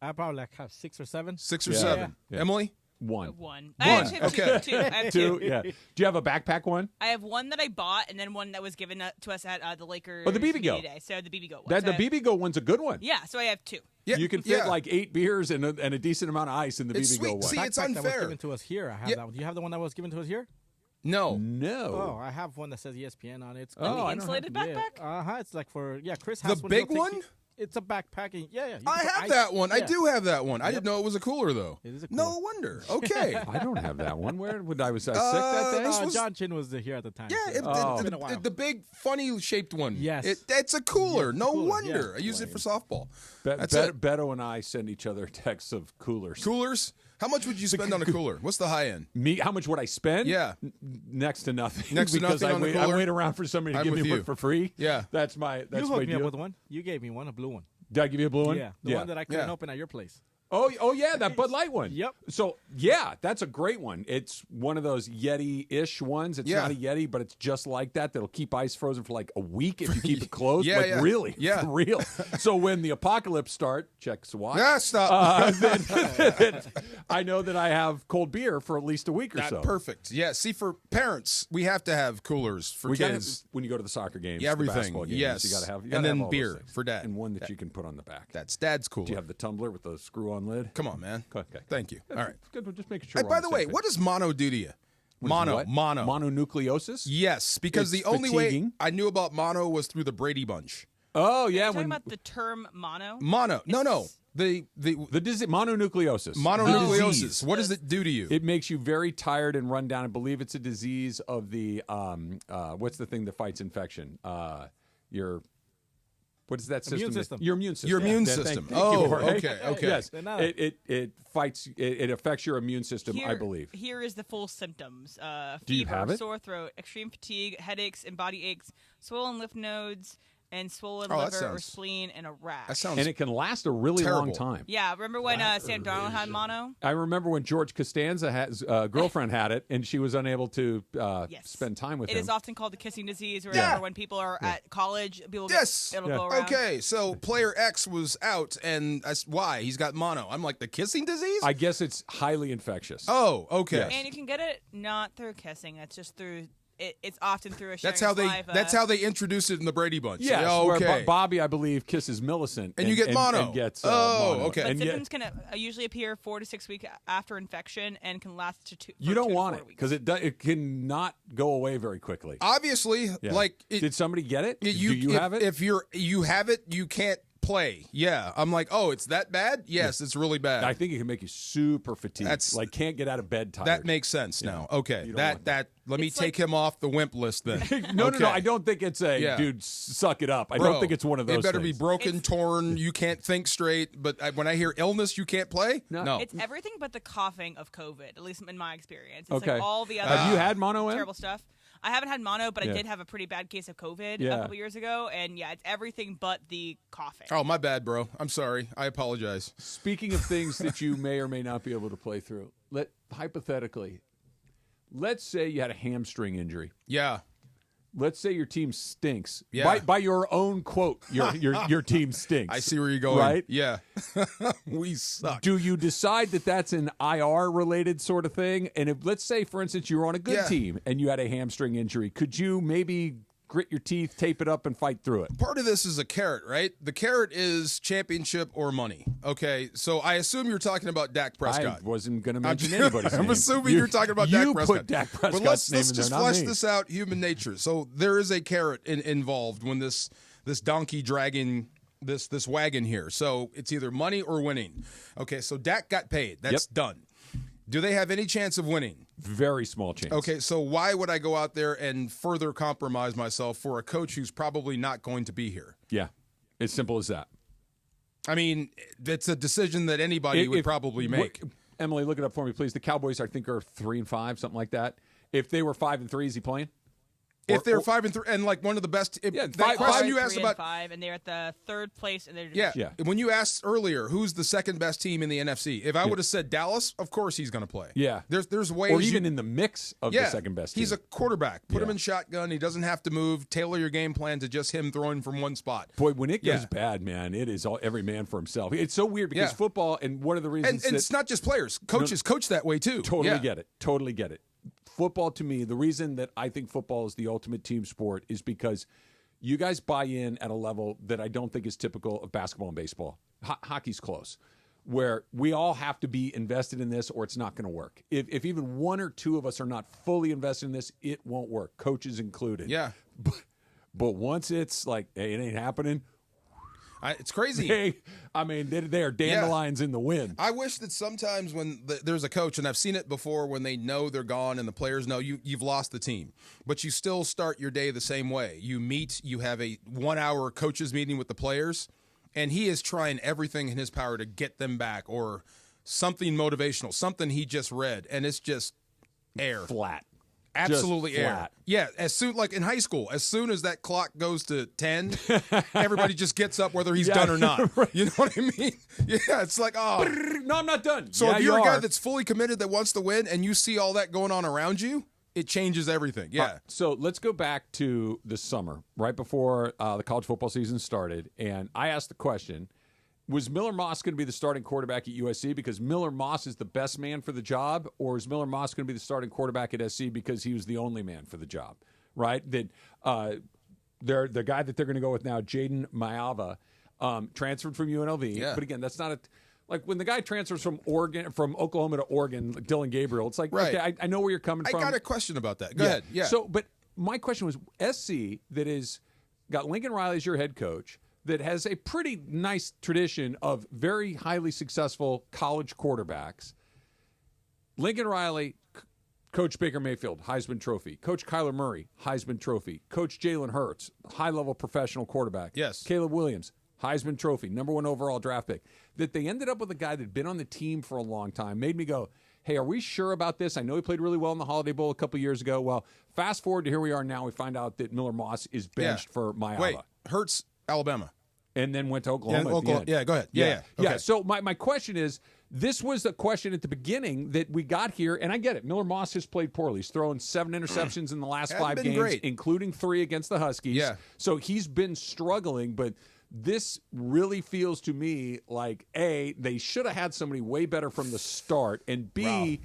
I probably have 6 or 7. 6 or 7. Yeah. Emily? 1. One. I actually have two. I have two. Yeah. Do you have a backpack one? I have one that I bought, and then one that was given to us at the Lakers. Oh, the BB-Go. Day. So the BB-Go one. The BB-Go one's a good one. Yeah, so I have 2. Yeah, you can fit like 8 beers and a decent amount of ice in the BB-Go one. See, it's That unfair. was given to us here. I have that one. Do you have the one that was given to us here? No. Oh, I have one that says ESPN on it. The insulated backpack? Yeah. It's like for Chris has the big one. It's a backpacking. Yeah. I have that one. Yeah. I do have that one. I didn't know it was a cooler though. It is a cooler. No wonder. Okay. I don't have that one. Where would I was sick that day? John Chin was here at the time. Yeah, the big funny shaped one. Yes, it's a cooler. Yeah, no cooler. wonder. Yeah. I use it for softball. That's it. Beto and I send each other texts of coolers. Coolers? How much would you spend on a cooler? What's the high end? Me? How much would I spend? Yeah, next to nothing. Next to because nothing on the cooler. I wait around for somebody to give me one for free. Yeah, that's my. That's you my hooked me deal. up with one. You gave me one, a blue one. Did I give you a blue one? Yeah, the one that I couldn't open at your place. Oh yeah, that Bud Light one. Yep. So yeah, that's a great one. It's one of those Yeti-ish ones. It's not a Yeti, but it's just like that. That'll keep ice frozen for like a week if you keep it closed. Really? Yeah. For real. So when the apocalypse checks the watch. Yeah, stop. Then I know that I have cold beer for at least a week or so. Perfect. Yeah. See, for parents, we have to have coolers for kids. When you go to the soccer games, everything. the basketball games, Yes. you got to have. And then have all beer those things. for dad. And one that you can put on the back. That's dad's cooler. Do you have the tumbler with the screw-on lid? Come on, man. Okay. Thank you. All right. Good. We're just making sure. By the way, what does mono do to you? Mono. Mononucleosis? Yes, because It's the only way fatiguing. I knew about mono was through the Brady Bunch. Oh yeah, Are you talking about the term mono? Mono. No. The disease, mononucleosis. Mononucleosis. What does it do to you? It makes you very tired and run down. I believe it's a disease of the what's the thing that fights infection? What is that system? Immune system. Your immune system. Your immune system. Thank you, Jorge. Okay. Yes, it fights. It affects your immune system. I believe. Here is the full symptoms: Do you fever, have it? sore throat, extreme fatigue, headaches and body aches, swollen lymph nodes, and swollen that liver or sounds- spleen, and a rash. That sounds And it can last a really long terrible. time. Yeah, remember when Sam Darnold had mono? I remember when George Costanza's girlfriend had it, and she was unable to spend time with It him. is often called the kissing disease. Or Yeah. when people are at college, people it'll Yeah. go around. Okay, so player X was out, and that's why he's got mono. I'm like, the kissing disease? I guess it's highly infectious. Oh, okay. Yes. And you can get it not through kissing. It's just through. It's often through a sharing That's how they. saliva. That's how they introduced it in the Brady Bunch. Yes, Oh, where okay. Bobby, I believe, kisses Millicent, And you get mono. And gets, Oh, mono. okay. But And symptoms can usually appear 4 to 6 weeks after infection and can last to two. you for don't 2 to want 4 it weeks. because it cannot go away very quickly. Obviously, Yeah. like did somebody get it? Do You you have it? If you have it, you can't play. Yeah, I'm like, oh, it's that bad? Yes, it's really bad. I think it can make you super fatigued. That's- like can't get out of bed tired. That makes sense now. Okay, You don't want let me take him off the wimp list then. no, Okay. no. I don't think it's a Yeah. dude. Suck it up. I Bro, don't think it's one of those. It better things. be broken, torn. You can't think straight. But when I hear illness, you can't play. No. It's everything but the coughing of COVID, at least in my experience. It's Okay. like all the other Have you had mono in? terrible stuff. I haven't had mono, but Yeah. I did have a pretty bad case of COVID Yeah. a couple years ago. And yeah, it's everything but the coughing. Oh, my bad, bro. I'm sorry. I apologize. Speaking of things that you may or may not be able to play through, let's say you had a hamstring injury. Yeah. Let's say your team stinks. Yeah. By your own quote, your team stinks. I see where you're going. Right? Yeah. We suck. Do you decide that that's an IR related sort of thing? And if let's say, for instance, you were on a good Yeah. team and you had a hamstring injury, could you maybe grit your teeth, tape it up, and fight through it. Part of this is a carrot, right? The carrot is championship or money. Okay, so I assume you're talking about Dak Prescott. I wasn't going to mention anybody's name. I'm assuming you're talking about Dak Prescott. You put Dak Prescott's but let's name in just there, not flesh me. this out, human nature. So there is a carrot involved when this donkey dragging this wagon here. So it's either money or winning. Okay, so Dak got paid. That's done. Do they have any chance of winning? Very small chance. Okay, so why would I go out there and further compromise myself for a coach who's probably not going to be here? Yeah, as simple as that. I mean, it's a decision that anybody would probably make. Emily, look it up for me, please. The Cowboys, I think, are 3-5, something like that. If they were 5-3, is he playing? If they're 5-3 and like one of the best, That question you asked about 5, and they're at the third place, and they're just, When you asked earlier, who's the second best team in the NFC? If I would have said Dallas, of course he's going to play. Yeah, there's ways, or even in the mix of the second best team. He's a quarterback. Put him in shotgun. He doesn't have to move. Tailor your game plan to just him throwing from one spot. Boy, when it goes bad, man, it is every man for himself. It's so weird because football, and one of the reasons, and it's not just players. Coaches coach that way too. Totally get it. Totally get it. Football, to me, the reason that I think football is the ultimate team sport is because you guys buy in at a level that I don't think is typical of basketball and baseball. Hockey's close, where we all have to be invested in this or it's not going to work. If even one or two of us are not fully invested in this, it won't work, coaches included. Yeah. But once it's like, hey, it ain't happening, it's crazy. They are dandelions in the wind. I wish that sometimes when there's a coach, and I've seen it before, when they know they're gone and the players know you've lost the team, but you still start your day the same way. You meet, you have a 1-hour coaches meeting with the players, and he is trying everything in his power to get them back, or something motivational, something he just read, and it's just air. Flat. Absolutely Just air. flat. Yeah, as soon like in high school, as soon as that clock goes to 10, everybody just gets up whether he's done or not. Right. You know what I mean? Yeah, it's like, oh, no, I'm not done. So if you're a guy that's fully committed that wants to win and you see all that going on around you, it changes everything. Yeah. So let's go back to the summer, right before the college football season started, and I asked the question, was Miller Moss going to be the starting quarterback at USC because Miller Moss is the best man for the job, or is Miller Moss going to be the starting quarterback at SC because he was the only man for the job, right? That the guy that they're going to go with now, Jaden Maiava, transferred from UNLV. Yeah. But again, that's not like when the guy transfers from Oklahoma to Oregon, like Dylan Gabriel, it's like, right. okay, I know where you're coming from. I got a question about that. Go ahead. Yeah. So, but my question was SC that is got Lincoln Riley as your head coach, that has a pretty nice tradition of very highly successful college quarterbacks. Lincoln Riley, Coach Baker Mayfield, Heisman Trophy. Coach Kyler Murray, Heisman Trophy. Coach Jalen Hurts, high-level professional quarterback. Yes. Caleb Williams, Heisman Trophy, #1 overall draft pick. That they ended up with a guy that had been on the team for a long time made me go, hey, are we sure about this? I know he played really well in the Holiday Bowl a couple years ago. Well, fast forward to here we are now. We find out that Miller Moss is benched for Maiava. Wait, Hurts, Alabama. And then went to Oklahoma at the end. Yeah, go ahead. Yeah. Okay. So my question is, this was the question at the beginning that we got here, and I get it. Miller Moss has played poorly. He's thrown 7 interceptions in the last 5 games, great. including 3 against the Huskies. Yeah. So he's been struggling, but this really feels to me like, A, they should have had somebody way better from the start, and B,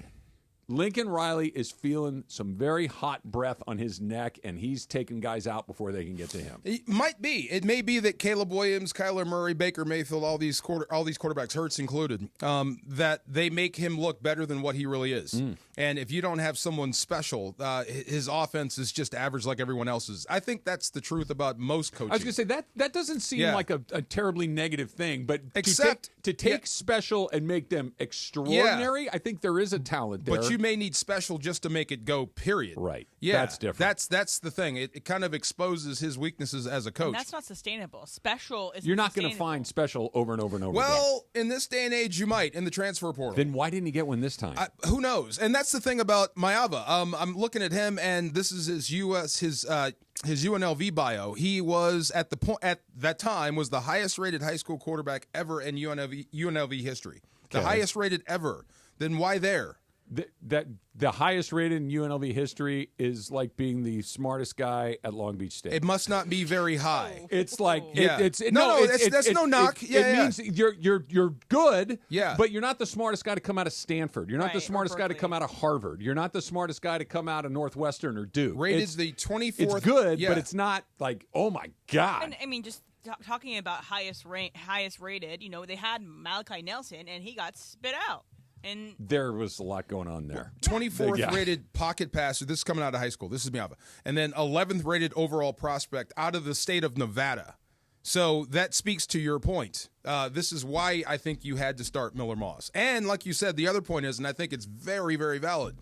Lincoln Riley is feeling some very hot breath on his neck, and he's taking guys out before they can get to him. It might be. It may be that Caleb Williams, Kyler Murray, Baker Mayfield, all these quarterbacks, Hurts included, that they make him look better than what he really is. And if you don't have someone special, his offense is just average like everyone else's. I think that's the truth about most coaching. I was going to say, that doesn't seem like a terribly negative thing, but except to take special and make them extraordinary, I think there is a talent there. But you may need special just to make it go, period. Right. Yeah. That's different. That's the thing. It kind of exposes his weaknesses as a coach. And that's not sustainable. Special is You're not going to find special over and over and over again. Well, in this day and age, you might in the transfer portal. Then why didn't he get one this time? Who knows? And that's the thing about Maiava. I'm looking at him, and this is his UNLV bio. He was at that time was the highest rated high school quarterback ever in UNLV history. The highest rated ever. Then why there? The highest rated in UNLV history is like being the smartest guy at Long Beach State. It must not be very high. It's like Yeah. that's no knock. It means you're good. Yeah. But you're not the smartest guy to come out of Stanford. You're not the Right, or smartest guy to come out of Harvard. You're not the smartest guy to come out of Northwestern or Duke. Rated It's- the 24th. It's good, yeah. but it's not like, oh my God. And I mean, just talking about highest rated, they had Malachi Nelson, and he got spit out. And There was a lot going on there. 24th Yeah. rated pocket passer. This is coming out of high school. This is Miava. And then 11th rated overall prospect out of the state of Nevada. So that speaks to your point. This is why I think you had to start Miller Moss. And like you said, the other point is, and I think it's very, very valid,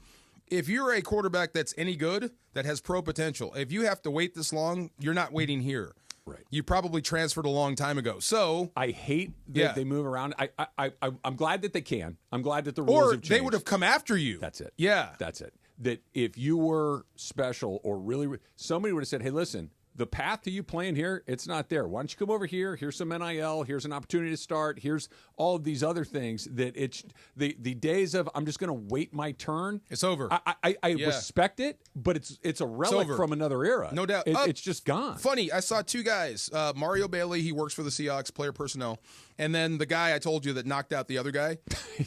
if you're a quarterback that's any good, that has pro potential, if you have to wait this long, you're not waiting here. Right. You probably transferred a long time ago. So I hate that they move around. I'm glad that they can. I'm glad that the rules or have changed. they would have come after you. That's it. Yeah. That's it. That if you were special or really, somebody would have said, hey, listen, the path to you playing here, it's not there. Why don't you come over here? Here's some NIL. Here's an opportunity to start. Here's all of these other things that it's the days of I'm just going to wait my turn. It's over. I respect it, but it's a relic over. from another era. No doubt. It's just gone. Funny, I saw two guys. Mario Bailey, he works for the Seahawks, player personnel. And then the guy I told you that knocked out the other guy.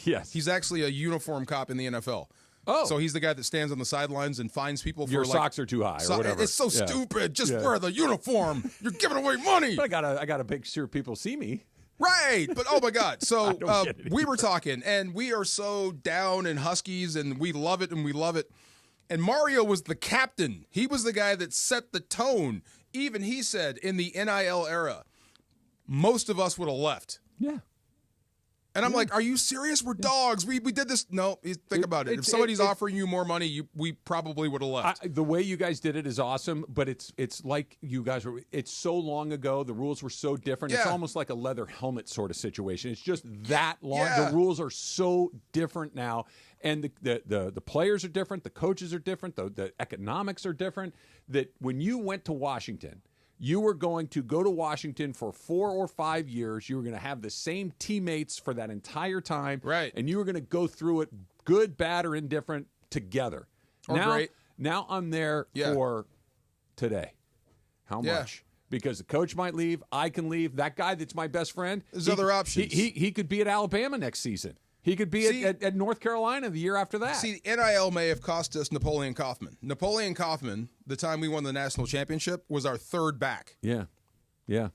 Yes. He's actually a uniform cop in the NFL. Oh. So he's the guy that stands on the sidelines and finds people for Your like, socks are too high or whatever. It's so Yeah. stupid. Just Yeah. wear the uniform. You're giving away money. But I gotta make sure people see me. Right, but oh my God! So don't get it we were talking, and we are so down in Huskies, and we love it, and we love it. And Mario was the captain. He was the guy that set the tone. Even he said in the NIL era, most of us would have left. Yeah. And I'm like, are you serious? We're dogs. We did this. No, think about it. If somebody's offering you more money, we probably would have left. The way you guys did it is awesome, but it's like you guys were. It's so long ago. The rules were so different. It's Yeah. almost like a leather helmet sort of situation. It's just that long. Yeah. The rules are so different now, and the players are different. The coaches are different. The economics are different. That when you went to Washington, you were going to go to Washington for 4 or 5 years. You were going to have the same teammates for that entire time. Right. And you were going to go through it, good, bad, or indifferent, together. Or great. Now I'm there for today. How Yeah. much? Because the coach might leave. I can leave. That guy that's my best friend. There's other options. He could be at Alabama next season. He could be at North Carolina the year after that. See, NIL may have cost us Napoleon Kaufman. Napoleon Kaufman, the time we won the national championship, was our third back. Yeah. Yeah.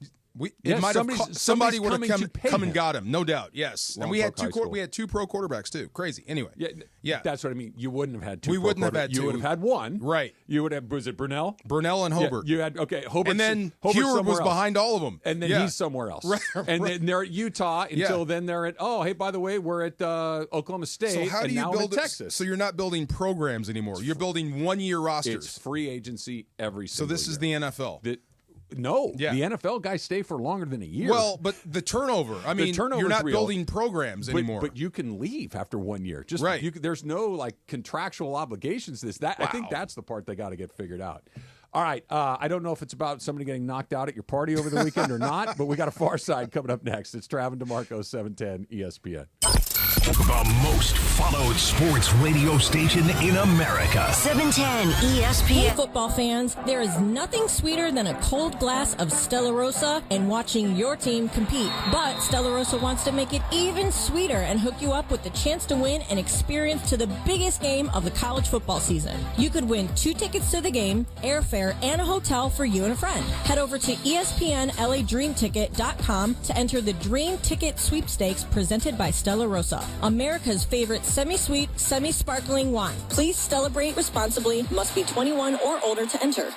It might have somebody would have come and him. got him, no doubt. Yes, and we had Longfellow High School. we had two pro quarterbacks too. Crazy. Anyway, yeah. That's what I mean. You wouldn't have had two. We pro wouldn't have quarter- had You two. would have had one. Right. You would have. Was it Brunell? Brunell and Hobart. Yeah, you had Hobart, and then Hobart's Heward somewhere was else. behind all of them, and then Yeah. he's somewhere else. Right, And right. then they're at Utah until then they're at. Oh, hey, by the way, we're at Oklahoma State. So how and do you now I'm build in it? Texas? So you're not building programs anymore. You're building 1-year rosters. It's free agency every So single this is year. the NFL. No, Yeah. the NFL guys stay for longer than a year. Well, but the turnover. I The mean, turnover's you're not real. building programs anymore. But you can leave after 1 year. Just Right. There's no like contractual obligations to this. I think that's the part they got to get figured out. All right. I don't know if it's about somebody getting knocked out at your party over the weekend or not, but we got a Far Side coming up next. It's Trav and DeMarco, 710 ESPN. The most followed sports radio station in America. 710 Hey, ESPN. football fans, there is nothing sweeter than a cold glass of Stella Rosa and watching your team compete. But Stella Rosa wants to make it even sweeter and hook you up with the chance to win an experience to the biggest game of the college football season. You could win 2 tickets to the game, airfare, and a hotel for you and a friend. Head over to ESPNLADreamTicket.com to enter the Dream Ticket Sweepstakes presented by Stella Rosa, America's favorite semi-sweet, semi-sparkling wine. Please celebrate responsibly. Must be 21 or older to enter.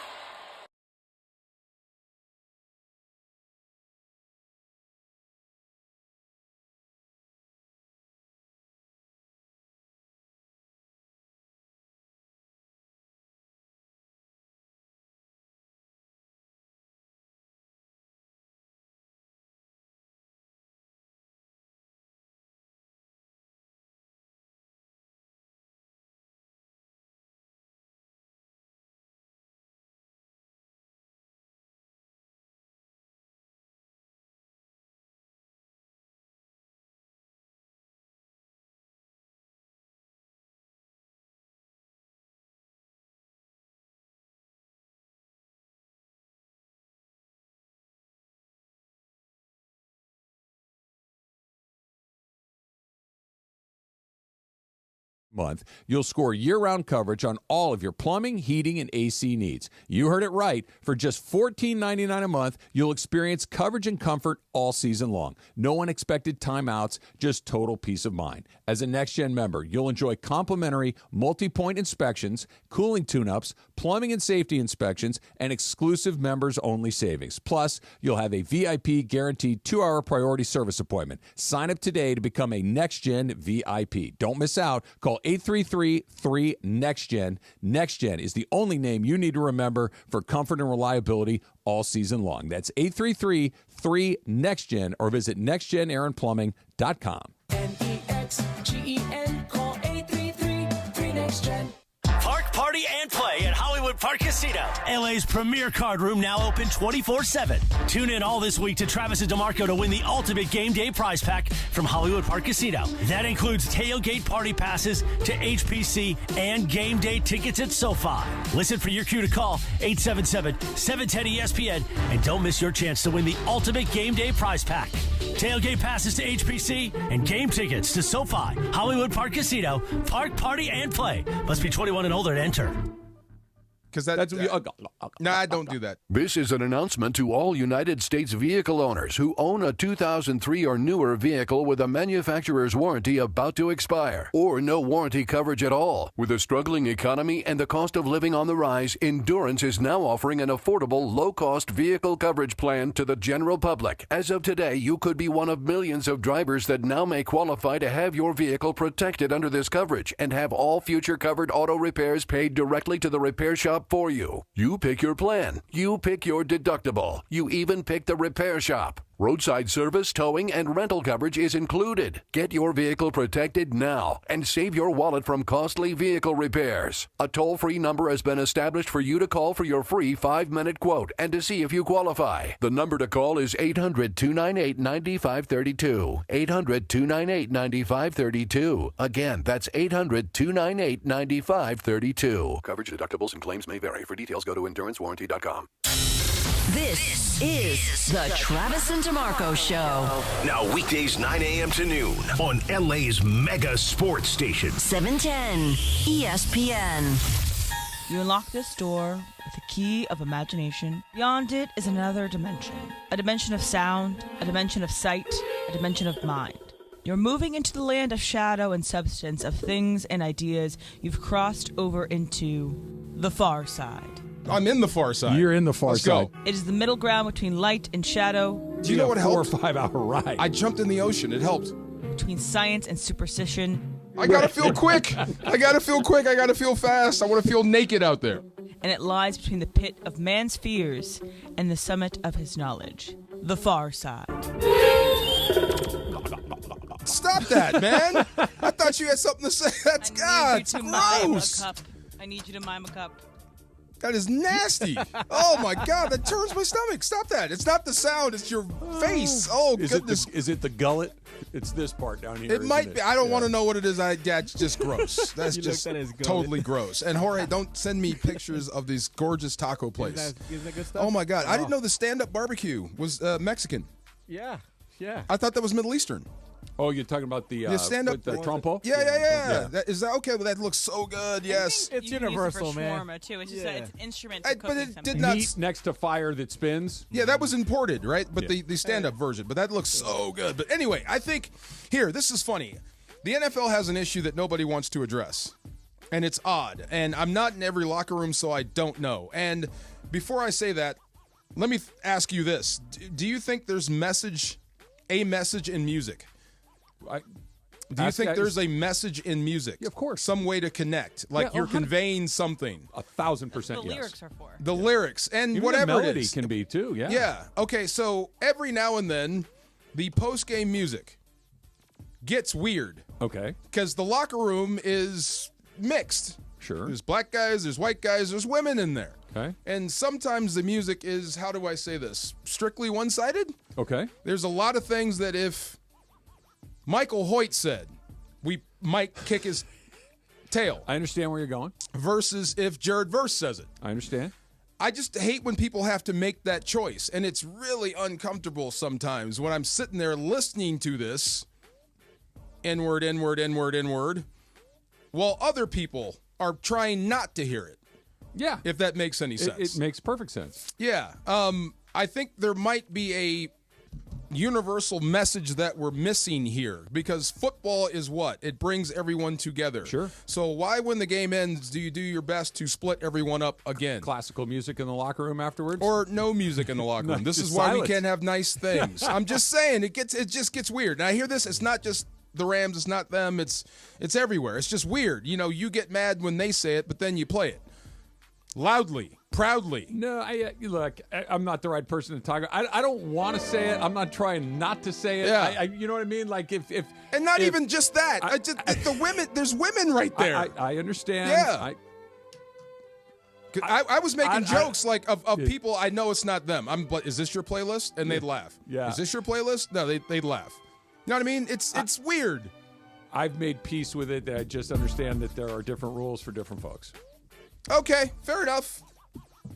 month, you'll score year-round coverage on all of your plumbing, heating, and AC needs. You heard it right. For just $14.99 a month, you'll experience coverage and comfort all season long. No unexpected timeouts, just total peace of mind. As a Next Gen member, you'll enjoy complimentary multi-point inspections, cooling tune-ups, plumbing and safety inspections, and exclusive members-only savings. Plus, you'll have a VIP guaranteed 2-hour priority service appointment. Sign up today to become a Next Gen VIP. Don't miss out. Call 833-3-NEXT-GEN. Next Gen is the only name you need to remember for comfort and reliability all season long. That's 833-3-NEXT-GEN or visit nextgenaironplumbing.com. NEXGEN, call 833-3-NEXT-GEN. Park, party, and play at Hollywood Park Casino. LA's premier card room now open 24/7. Tune in all this week to Travis and DeMarco to win the ultimate game day prize pack from Hollywood Park Casino. That includes tailgate party passes to HPC and game day tickets at SoFi. Listen for your cue to call 877-710-ESPN and don't miss your chance to win the ultimate game day prize pack. Tailgate passes to HPC and game tickets to SoFi. Hollywood Park Casino. Park, party, and play. Must be 21 and older to enter. Because no, I don't do that. This is an announcement to all United States vehicle owners who own a 2003 or newer vehicle with a manufacturer's warranty about to expire, or no warranty coverage at all. With a struggling economy and the cost of living on the rise, Endurance is now offering an affordable, low-cost vehicle coverage plan to the general public. As of today, you could be one of millions of drivers that now may qualify to have your vehicle protected under this coverage and have all future covered auto repairs paid directly to the repair shop for you. You pick your plan. You pick your deductible. You even pick the repair shop. Roadside service, towing, and rental coverage is included. Get your vehicle protected now and save your wallet from costly vehicle repairs. A toll-free number has been established for you to call for your free 5-minute quote and to see if you qualify. The number to call is 800-298-9532. 800-298-9532. Again, that's 800-298-9532. Coverage, deductibles, and claims may vary. For details, go to endurancewarranty.com. This is the Travis and DeMarco Show. Now weekdays 9 a.m. to noon on LA's mega sports station. 710 ESPN. You unlock this door with a key of imagination. Beyond it is another dimension. A dimension of sound, a dimension of sight, a dimension of mind. You're moving into the land of shadow and substance, of things and ideas you've crossed over into the far side. I'm in the far side. You're in the far side. Go. It is the middle ground between light and shadow. Do you know what helped? 4 or 5 hour ride. I jumped in the ocean. It helped. Between science and superstition. I gotta feel quick. I gotta feel quick. I gotta feel fast. I want to feel naked out there. And it lies between the pit of man's fears and the summit of his knowledge. The far side. Stop that, man. I thought you had something to say. That's God. It's gross. I need you to mime a cup. That is nasty. Oh, my God. That turns my stomach. Stop that. It's not the sound. It's your face. Oh, goodness. Is it the gullet? It's this part down here. It might be. I don't want to know what it is. That's just gross. That's just totally gross. And Jorge, don't send me pictures of these gorgeous taco place. Isn't that good stuff? Oh, my God. I didn't know the stand-up barbecue was Mexican. Yeah. I thought that was Middle Eastern. Oh, you're talking about the stand-up with the trompo? Yeah. Is that okay? Well, that looks so good. Yes, it's universal, man. Too. It's just it's an instrument. But it did not not next to fire that spins. Yeah, that was imported, right? But the stand-up version. But that looks so good. But anyway, I think here this is funny. The NFL has an issue that nobody wants to address, and it's odd. And I'm not in every locker room, so I don't know. And before I say that, let me ask you this: do you think there's a message in music? Do you think there's a message in music? Yeah, of course. Some way to connect, like you're conveying something. 1,000%. The lyrics are for. The lyrics and even whatever the melody it is. can be too. Yeah. Yeah. Okay. So every now and then, the post-game music gets weird. Okay. Because the locker room is mixed. Sure. There's black guys, there's white guys, there's women in there. Okay. And sometimes the music is, how do I say this, strictly one-sided. Okay. There's a lot of things that if Michael Hoyt said, we might kick his tail. I understand where you're going. Versus if Jared Verse says it. I understand. I just hate when people have to make that choice. And it's really uncomfortable sometimes when I'm sitting there listening to this N-word, N-word, N-word, N-word, while other people are trying not to hear it. Yeah. If that makes any sense. It makes perfect sense. Yeah. I think there might be a universal message that we're missing here because football is what? It brings everyone together. Sure. So why, when the game ends, do you do your best to split everyone up again? Classical music in the locker room afterwards? Or no music in the locker room. This is why we can't have nice things. I'm just saying, it just gets weird. And I hear this, it's not just the Rams, it's not them, it's everywhere. It's just weird. You know, you get mad when they say it, but then you play it. Loudly, proudly. No, look, I'm not the right person to talk about. I don't want to say it. I'm not trying not to say it. Yeah. You know what I mean? Like if and not if, even just that. The women. There's women right there. I understand. Yeah. I was making jokes of people I know it's not them. But is this your playlist? And they'd laugh. Yeah. Is this your playlist? No, they'd laugh. You know what I mean? It's weird. I've made peace with it. I just understand that there are different rules for different folks. Okay, fair enough.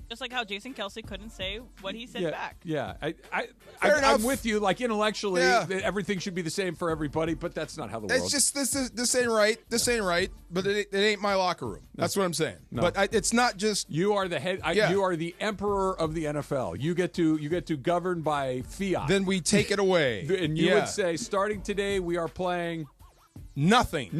Just like how Jason Kelsey couldn't say what he said back. Yeah, Fair enough. I'm with you. Like intellectually, everything should be the same for everybody, but that's not how the world. It's just this ain't right. This ain't right. But it ain't my locker room. That's what I'm saying. No. But it's not just you are the head. You are the emperor of the NFL. You get to govern by fiat. Then we take it away. And you would say, starting today, we are playing. Nothing.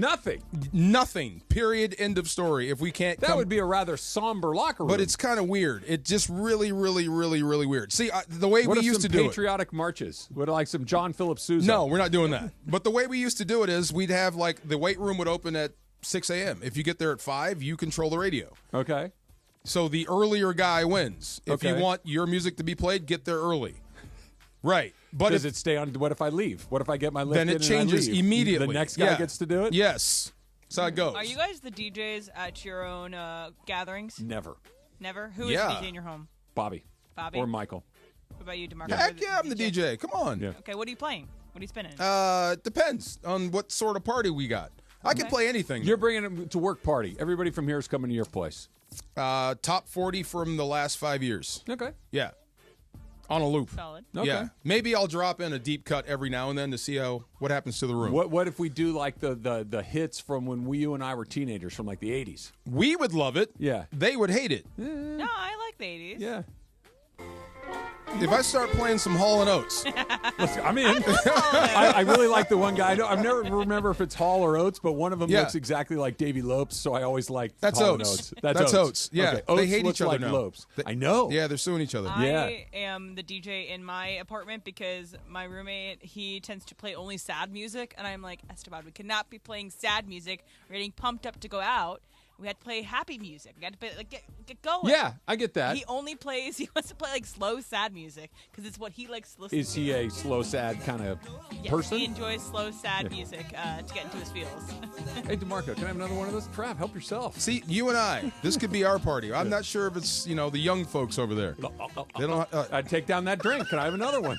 Period. End of story. If we can't, that would be a rather somber locker room. But it's kind of weird. It's just really, really, really, really weird. See, the way what we used to do patriotic marches. What like some John Philip Sousa? No, we're not doing that. But the way we used to do it is we'd have like the weight room would open at 6 a.m. If you get there at 5, you control the radio. Okay. So the earlier guy wins. If you want your music to be played, get there early. Right. But does it stay on? What if I leave? What if I get my lift then in it changes and I leave? immediately. The next guy gets to do it? Yes. That's how it goes. Are you guys the DJs at your own gatherings? Never. Never? Who is the DJ in your home? Bobby. Bobby? Or Michael. What about you, DeMarco? Heck yeah, I'm the DJ. Come on. Yeah. Okay, what are you playing? What are you spinning? It depends on what sort of party we got. I can play anything. You're bringing them to work party. Everybody from here is coming to your place. Top 40 from the last 5 years. Okay. Yeah. On a loop. Solid. Okay. Yeah. Maybe I'll drop in a deep cut every now and then to see what happens to the room. What if we do like the hits from when you and I were teenagers from like the 80s? We would love it. Yeah. They would hate it. No, I like the 80s. Yeah. If I start playing some Hall & Oates. I'm in. I really like the one guy. I never remember if it's Hall or Oates, but one of them looks exactly like Davy Lopes, so I always like Hall Oates. And Oates. That's Oates. Yeah. Okay. They Oates hate looks each other like now. Lopes. I know. Yeah, they're suing each other. I am the DJ in my apartment because my roommate, he tends to play only sad music, and I'm like, Esteban, we cannot be playing sad music. We're getting pumped up to go out. We had to play happy music. We had to play, get going. Yeah, I get that. He wants to play like slow, sad music because it's what he likes to listen to. Is he a slow, sad kind of person? He enjoys slow, sad music to get into his feels. Hey, DeMarco, can I have another one of those? Trav, help yourself. See, you and I, this could be our party. I'm not sure if it's, the young folks over there. They don't. I'd take down that drink. Can I have another one?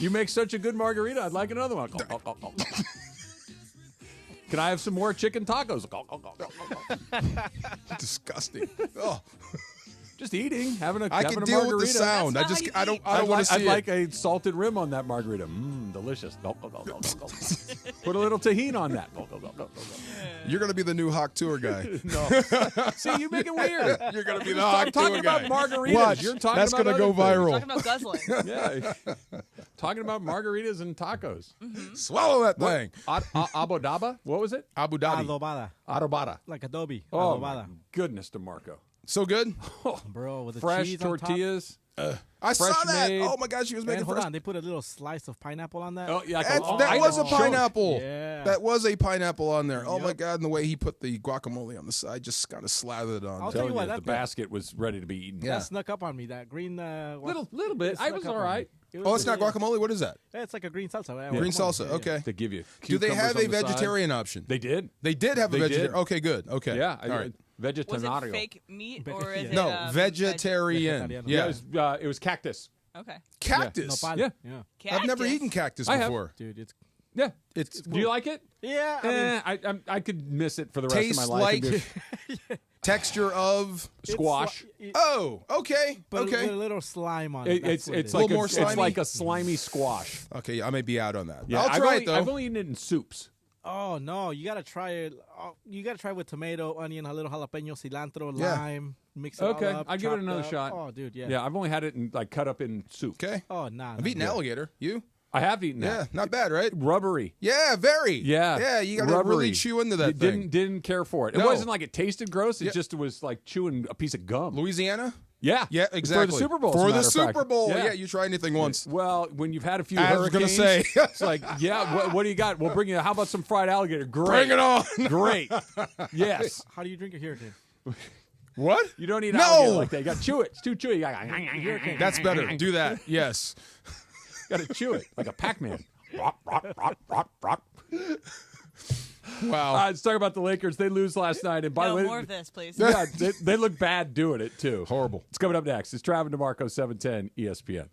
You make such a good margarita. I'd like another one. Can I have some more chicken tacos? Disgusting. Oh. Just eating, having a I can deal margarita. with the sound. I don't want to see I'd it. like a salted rim on that margarita. Delicious. Put a little tahini on that. You're going to be the new Hawk Tour guy. No. See, you make it weird. You're going to be the Hawk Tour guy. I'm talking about margaritas. Watch. You're talking That's about going to go viral. Talking about guzzling. Yeah. Talking about margaritas and tacos. Mm-hmm. Swallow that thing. Abu Dhabi? What was it? Abu Dhabi. Adobada. Like Adobe. Oh, Adobada. my goodness, DeMarco. So good? Bro, with the Fresh cheese tortillas. I saw that. made. Oh, my God. She was making And hold fresh. on, they put a little slice of pineapple on that. Oh, yeah. That was a pineapple. Yeah. That was a pineapple on there. Oh, my God. And the way he put the guacamole on the side, just kind of slathered it on. I'll there. tell you what, the basket was ready to be eaten. That snuck up on me. That green. Little bit. I was all right. Oh, it's not guacamole? What is that? Yeah, it's like a green salsa. Yeah, Green come on. salsa. Yeah, Okay. They give you. Do they have cucumbers a on the side. vegetarian option? They did. They did have a They vegetarian. did. Okay, good. Okay. Yeah. All right. Was Vegetariano. it fake meat or is it No, vegetarian. vegetarian. Yeah. It was cactus. Okay. Cactus. Nopal. Yeah. Yeah. I've never eaten cactus I have. before. Dude, it's Yeah. It's Do you like it? yeah. I mean, I could miss it for the rest of my tastes life. like texture of squash. Oh, okay. But okay. with a little slime on it. It's like more it's slimy? like a slimy squash. Okay, I may be out on that. Yeah, I'll try it though. I've only eaten it in soups. Oh no, you gotta try it. You gotta try it with tomato, onion, a little jalapeno, cilantro, Yeah. lime. Mix it Okay, all up. I'll give it chop another up. shot. Oh, dude, yeah. Yeah, I've only had it in cut up in soup. Okay. Oh, nah. I've eaten alligator. You? I have eaten that. Yeah, not bad, right? Rubbery. Yeah, very. Yeah. Yeah, you got to Rubbery. really chew into that thing. Didn't care for it. It No. wasn't like it tasted gross. It just was like chewing a piece of gum. Louisiana? Yeah. Yeah, exactly. For the Super Bowl. For as a the matter of fact. Super Bowl. Yeah, you try anything once. Well, when you've had a few I hurricanes, was gonna say. it's like, yeah, what do you got? We'll bring you, how about some fried alligator? Great. Bring it on. Great. Yes. How do you drink it here, dude? What? You don't eat No. alligator like that. You got to chew it. It's too chewy. You gotta, That's better. Do that. Yes. got to chew it like a Pac-Man. Rock, rock, rock, rock, rock. Wow. Let's talk about the Lakers. They lose last night. And by the way, more of this, please. Yeah, they look bad doing it, too. Horrible. It's coming up next. It's Travis DeMarco, 710 ESPN.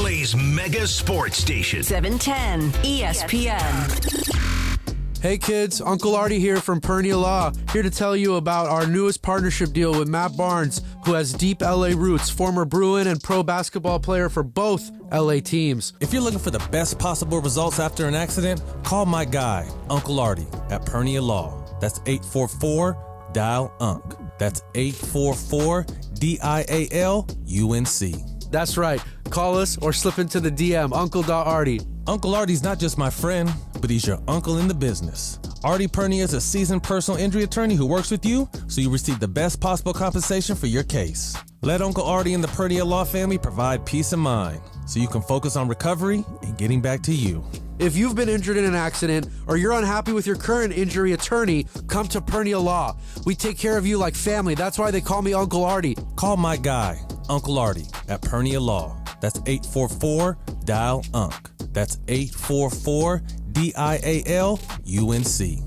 LA's mega sports station. 710 ESPN. Hey kids, Uncle Artie here from Pernia Law, here to tell you about our newest partnership deal with Matt Barnes, who has deep LA roots, former Bruin and pro basketball player for both LA teams. If you're looking for the best possible results after an accident, call my guy, Uncle Artie, at Pernia Law. That's 844-DIAL-UNC. That's 844-DIAL-UNC. That's right. Call us or slip into the DM, Uncle.Artie. Uncle Artie's not just my friend, but he's your uncle in the business. Artie Pernia is a seasoned personal injury attorney who works with you, so you receive the best possible compensation for your case. Let Uncle Artie and the Pernia Law family provide peace of mind, so you can focus on recovery and getting back to you. If you've been injured in an accident or you're unhappy with your current injury attorney, come to Pernia Law. We take care of you like family. That's why they call me Uncle Artie. Call my guy, Uncle Artie, at Pernia Law. That's 844-DIAL-UNC. That's 844-DIAL-UNC.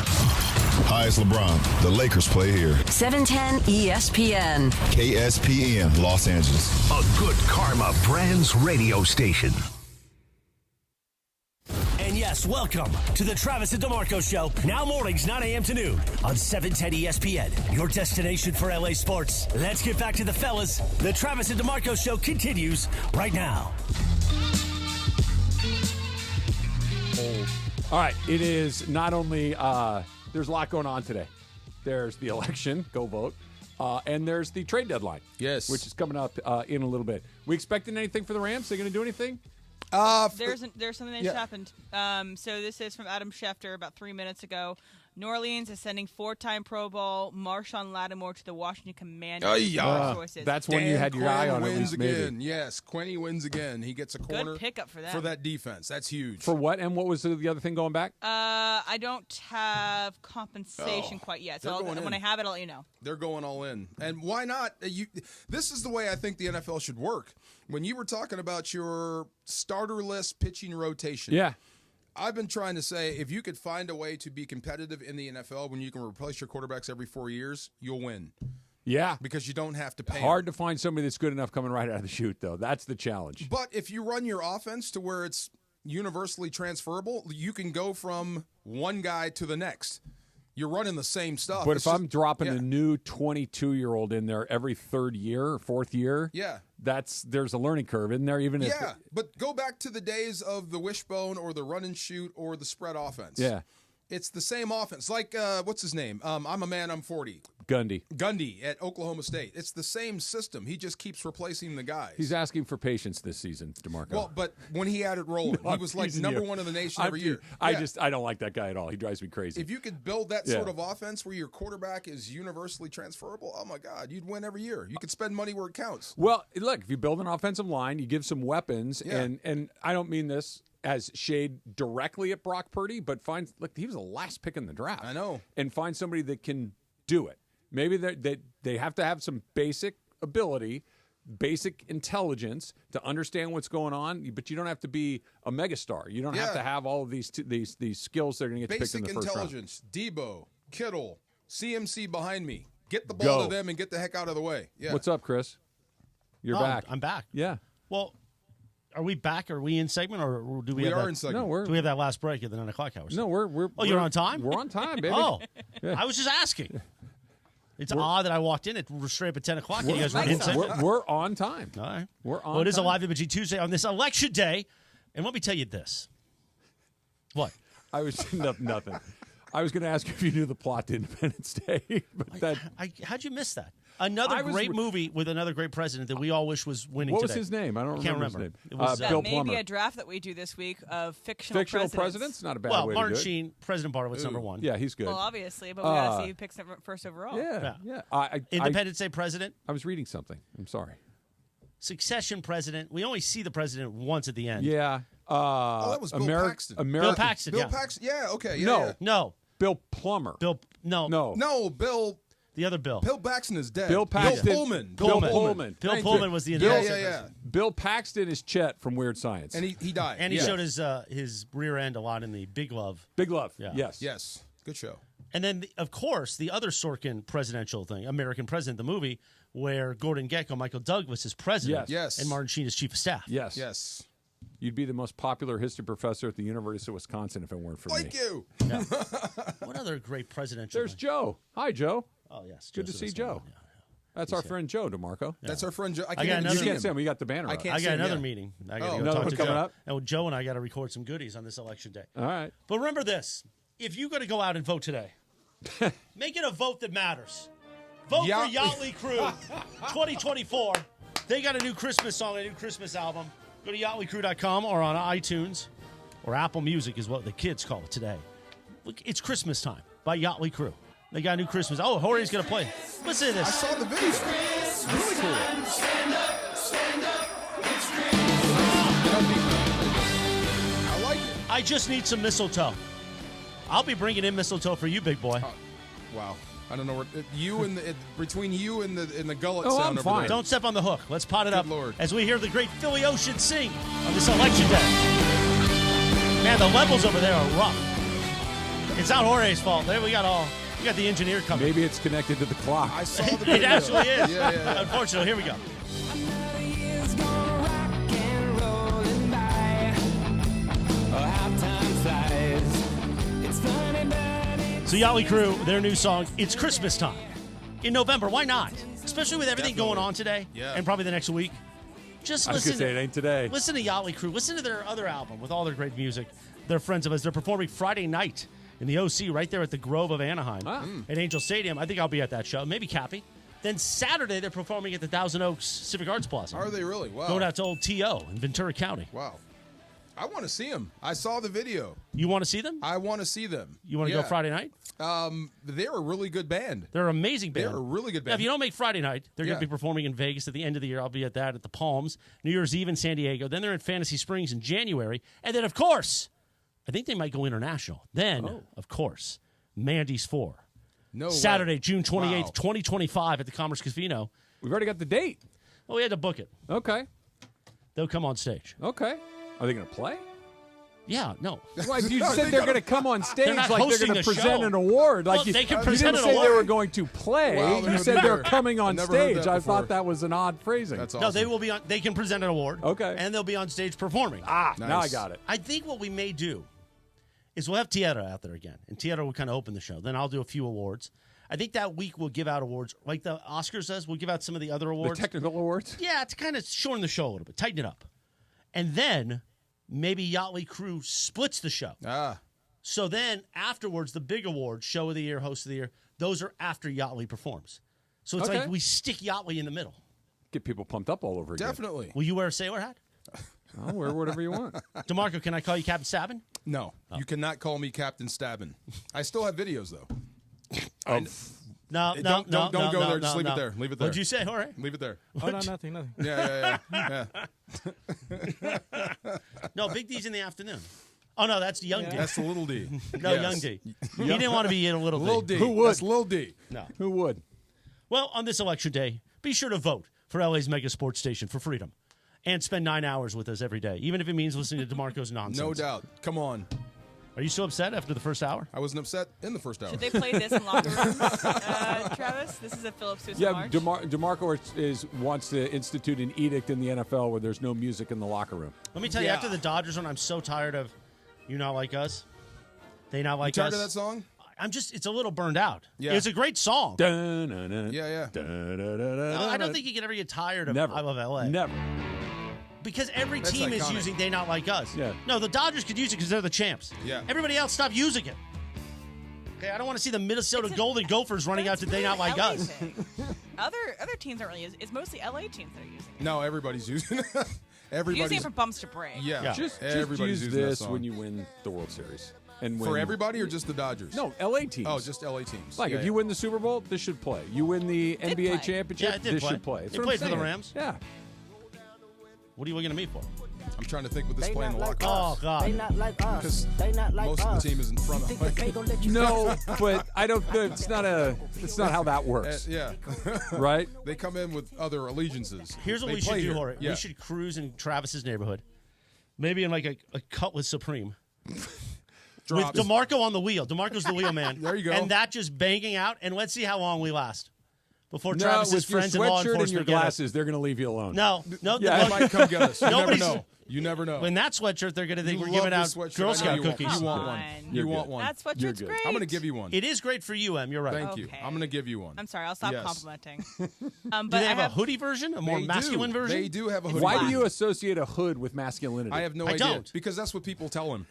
Hi, it's LeBron. The Lakers play here. 710 ESPN. KSPN, Los Angeles. A Good Karma Brands radio station. And yes, welcome to the Travis and DeMarco Show. Now mornings, 9 a.m. to noon on 710 ESPN, your destination for LA sports. Let's get back to the fellas. The Travis and DeMarco Show continues right now. All right, it is not only, there's a lot going on today. There's the election, go vote, and there's the trade deadline. Yes. Which is coming up in a little bit. We expecting anything for the Rams? They going to do anything? There's something that just happened. So this is from Adam Schefter about 3 minutes ago. New Orleans is sending 4-time Pro Bowl Marshawn Lattimore to the Washington Commanders. Choices. That's when you had your eye on it. Wins again. Maybe. Yes, Quenny wins again. He gets a corner. Good pickup for them. For that defense. That's huge. For what? And what was the other thing going back? I don't have compensation quite yet. So when I have it, I'll let you know. They're going all in. And why not? This is the way I think the NFL should work. When you were talking about your starter-less pitching rotation. Yeah. I've been trying to say, if you could find a way to be competitive in the NFL when you can replace your quarterbacks every 4 years, you'll win. Yeah. Because you don't have to pay Hard them. to find somebody that's good enough coming right out of the chute, though. That's the challenge. But if you run your offense to where it's universally transferable, you can go from one guy to the next. You're running the same stuff. But if I'm dropping a new 22-year-old in there every third year or fourth year, there's a learning curve in there. Even but go back to the days of the wishbone or the run and shoot or the spread offense. Yeah. It's the same offense. Like, what's his name? I'm a man, I'm 40. Gundy at Oklahoma State. It's the same system. He just keeps replacing the guys. He's asking for patience this season, DeMarco. Well, but when he had it rolling, he was like number one in the nation every year. I don't like that guy at all. He drives me crazy. If you could build that sort of offense where your quarterback is universally transferable, oh my God, you'd win every year. You could spend money where it counts. Well, look, if you build an offensive line, you give some weapons, and I don't mean this as shade directly at Brock Purdy, but he was the last pick in the draft. I know. And find somebody that can do it. Maybe they have to have some basic ability, basic intelligence to understand what's going on, but you don't have to be a megastar. You don't have to have all of these skills that are going to get picked in the first round. Basic intelligence, Debo, Kittle, CMC behind me. Get the ball to them and get the heck out of the way. Yeah. What's up, Chris? You're back. I'm back. Yeah. Well, are we back? Are we in segment, or do we? We have are that, in segment. No, do we have that last break at the 9 o'clock hour? No, we're. Oh, you're on time. We're on time, baby. Oh, I was just asking. It's odd that I walked in at straight up at 10 o'clock and you guys weren't in. We're on time. All right. We're on Well, it is a time. live imaging Tuesday on this election day. And let me tell you this. What? I was nothing. I was going to ask you if you knew the plot to Independence Day. But how'd you miss that? Another great movie with another great president that we all wish was winning What today. was his name? I don't remember his name. It was Bill Maybe Plummer. a draft that we do this week of fictional presidents? Not a bad well, way Martin to do it. Sheen, President Bartlett's number one. Yeah, he's good. Well, obviously, but we got to see who picks first overall. Yeah. Independence Day president. I was reading something. I'm sorry. Succession president. We only see the president once at the end. Yeah. that was Bill Paxton. Bill Paxton. Bill Paxton. Yeah. Okay. Yeah. No. yeah. No. Bill Plummer. No. No. Bill. The other Bill. Bill Paxton is dead. Bill Paxton. Bill Pullman. Bill Pullman was the Bill, individual. Bill Paxton is Chet from Weird Science. And he died. And he showed his rear end a lot in the Big Love. Big Love. Yeah. Yes. Good show. And then, of course, the other Sorkin presidential thing, American President, the movie, where Gordon Gekko, Michael Douglas, is president. Yes. And Martin Sheen is chief of staff. Yes. You'd be the most popular history professor at the University of Wisconsin if it weren't for me. Thank you. Yeah. What other great presidential There's thing? Joe. Hi, Joe. Oh, yes. Good to Joe's see this Joe. one. Yeah. That's our friend Joe DeMarco. That's our friend Joe. I got another You can't see him. We got the banner up. I got another meeting. I got to go another talk one to coming Joe. up? And Joe and I got to record some goodies on this election day. All right. But remember this. If you're going to go out and vote today, make it a vote that matters. Vote for Yachtly Crew 2024. They got a new Christmas song, a new Christmas album. Go to yachtlycrew.com or on iTunes or Apple Music is what the kids call it today. Look, it's Christmas time by Yachtly Crew. They got a new Christmas. Oh, Jorge's going to play. Listen to this. I saw the video. Really cool. I like it. I just need some mistletoe. I'll be bringing in mistletoe for you, big boy. Wow. I don't know where you and between you and the gullet Oh, sound I'm over fine. there. Don't step on the hook. Let's pot it Good up Lord. as we hear the great Philly Ocean sing on this election day. Man, the levels over there are rough. It's not Jorge's fault. There we got the engineer coming. Maybe it's connected to the clock. I saw the It video. actually is. Yeah. Unfortunately, here we go. So Yachtly Crew, their new song, It's Christmas Time. In November, why not? Especially with everything going on today and probably the next week. Just I was listen. going to say, it ain't today. Listen to Yachtly Crew. Listen to their other album with all their great music. They're friends of us. They're performing Friday night in the OC right there at the Grove of Anaheim at Angel Stadium. I think I'll be at that show. Maybe Cappy. Then Saturday, they're performing at the Thousand Oaks Civic Arts Plaza. Are they really? Wow. Going out to old T.O. in Ventura County. Wow. I want to see them. I saw the video. You want to see them? I want to see them. You want to go Friday night? They're a really good band. They're an amazing band. They're a really good band. Now, if you don't make Friday night, they're going to be performing in Vegas at the end of the year. I'll be at that at the Palms. New Year's Eve in San Diego. Then they're in Fantasy Springs in January. And then, of course, I think they might go international. Then, of course, Mandy's 4. No Saturday, way. June 28th, Wow. 2025 at the Commerce Casino. We've already got the date. Well, we had to book it. Okay. They'll come on stage. Okay. Are they going to play? Yeah, no. Why, you said they're going to come on stage They're not like they're hosting going to the present show. an award. Like Well, they can you present didn't an say they were award. going to play. Well, you said they're coming on I've never heard stage. that I before. thought that was an odd phrasing. That's awesome. No, they will be on. They can present an award. Okay. And they'll be on stage performing. Now I Nice. got it. I think what we may do is we'll have Tierra out there again, and Tierra will kind of open the show. Then I'll do a few awards. I think that week we'll give out awards like the Oscars does. We'll give out some of the other The awards. technical awards? Yeah, to kind of shorten the show a little bit, tighten it up. And then maybe Yachtly Crew splits the show. So then afterwards, the big awards, show of the year, host of the year, those are after Yachtly performs. So it's Okay. like we stick Yachtly in the middle. Get people pumped up all over again. Definitely. Will you wear a sailor hat? I'll wear whatever you want. DeMarco, can I call you Captain Sabin? No, you cannot call me Captain Stabbin. I still have videos though. No, Don't go there. Just leave no. it there. Leave it there. What'd you say, Jorge? Leave it there. Oh, no, nothing. Yeah. No, Big D's in the afternoon. Oh, no, that's Young D. That's the little D. No, Yes. Young D. He didn't want to be in a little D. Little D. Who would? That's Lil D. No. Who would? Well, on this election day, be sure to vote for LA's mega sports station for freedom and spend 9 hours with us every day, even if it means listening to DeMarco's nonsense. No doubt. Come on. Are you so upset after the first hour? I wasn't upset in the first hour. Should they play this in locker rooms, Travis? This is a Philip Sousa Yeah, march. DeMarco wants to institute an edict in the NFL where there's no music in the locker room. Let me tell you, after the Dodgers one, I'm so tired of You Not Like Us. They Not Like You tired Us. of that song? it's a little burned out. Yeah. It's a great song. Yeah. I don't think you can ever get tired of Never. I Love LA. Never. Because every That's team is iconic. using They Not Like Us. Yeah. No, the Dodgers could use it because they're the champs. Yeah. Everybody else stop using it. Okay, I don't want to see the Minnesota Golden Gophers running out to They Not Like LA Us. thing. Other teams aren't really using it. It's mostly LA teams that are using it. No, everybody's using it. They're Everybody's using it for bumps to break. Yeah. Just everybody's use using that this song. when you win the World Series. And For when, everybody or just the Dodgers? No, LA teams. Oh, just LA teams. Like, if you win the Super Bowl, this should play. You win the NBA play. championship, Yeah, it did this play. should play. That's It what I'm played for the saying. Rams. Yeah. What are you looking at me for? I'm trying to think what this play in the locker. Oh, God. Because most of the team is in front of them. No, but I don't. It's not how that works. Yeah. Right? They come in with other allegiances. Here's what They we should play do, here. Jorge. Yeah. We should cruise in Travis's neighborhood. Maybe in like a Cutlass Supreme. Drops. With DeMarco on the wheel. DeMarco's the wheel man. There you go. And that just banging out. And let's see how long we last. Before No, Travis's with your friends and law sweatshirt and enforcement your get us. glasses, they're going to leave you alone. No. Yeah. They might come get us. You never Nobody's- know. You never know. In that sweatshirt, they're going to think You we're love giving out this sweatshirt. Girl I know Scout you want cookies. one. You want one. Come You on. want one. That sweatshirt's You're good. great. I'm going to give you one. It is great for you, Em. You're right. Thank you. Okay. I'm going to give you one. I'm sorry. I'll stop Yes. complimenting. Do But they I have a hoodie version? A more They masculine do. version? They do have a hoodie. Why do version. you associate a hood with masculinity? I have no I idea. don't. Because that's what people tell him.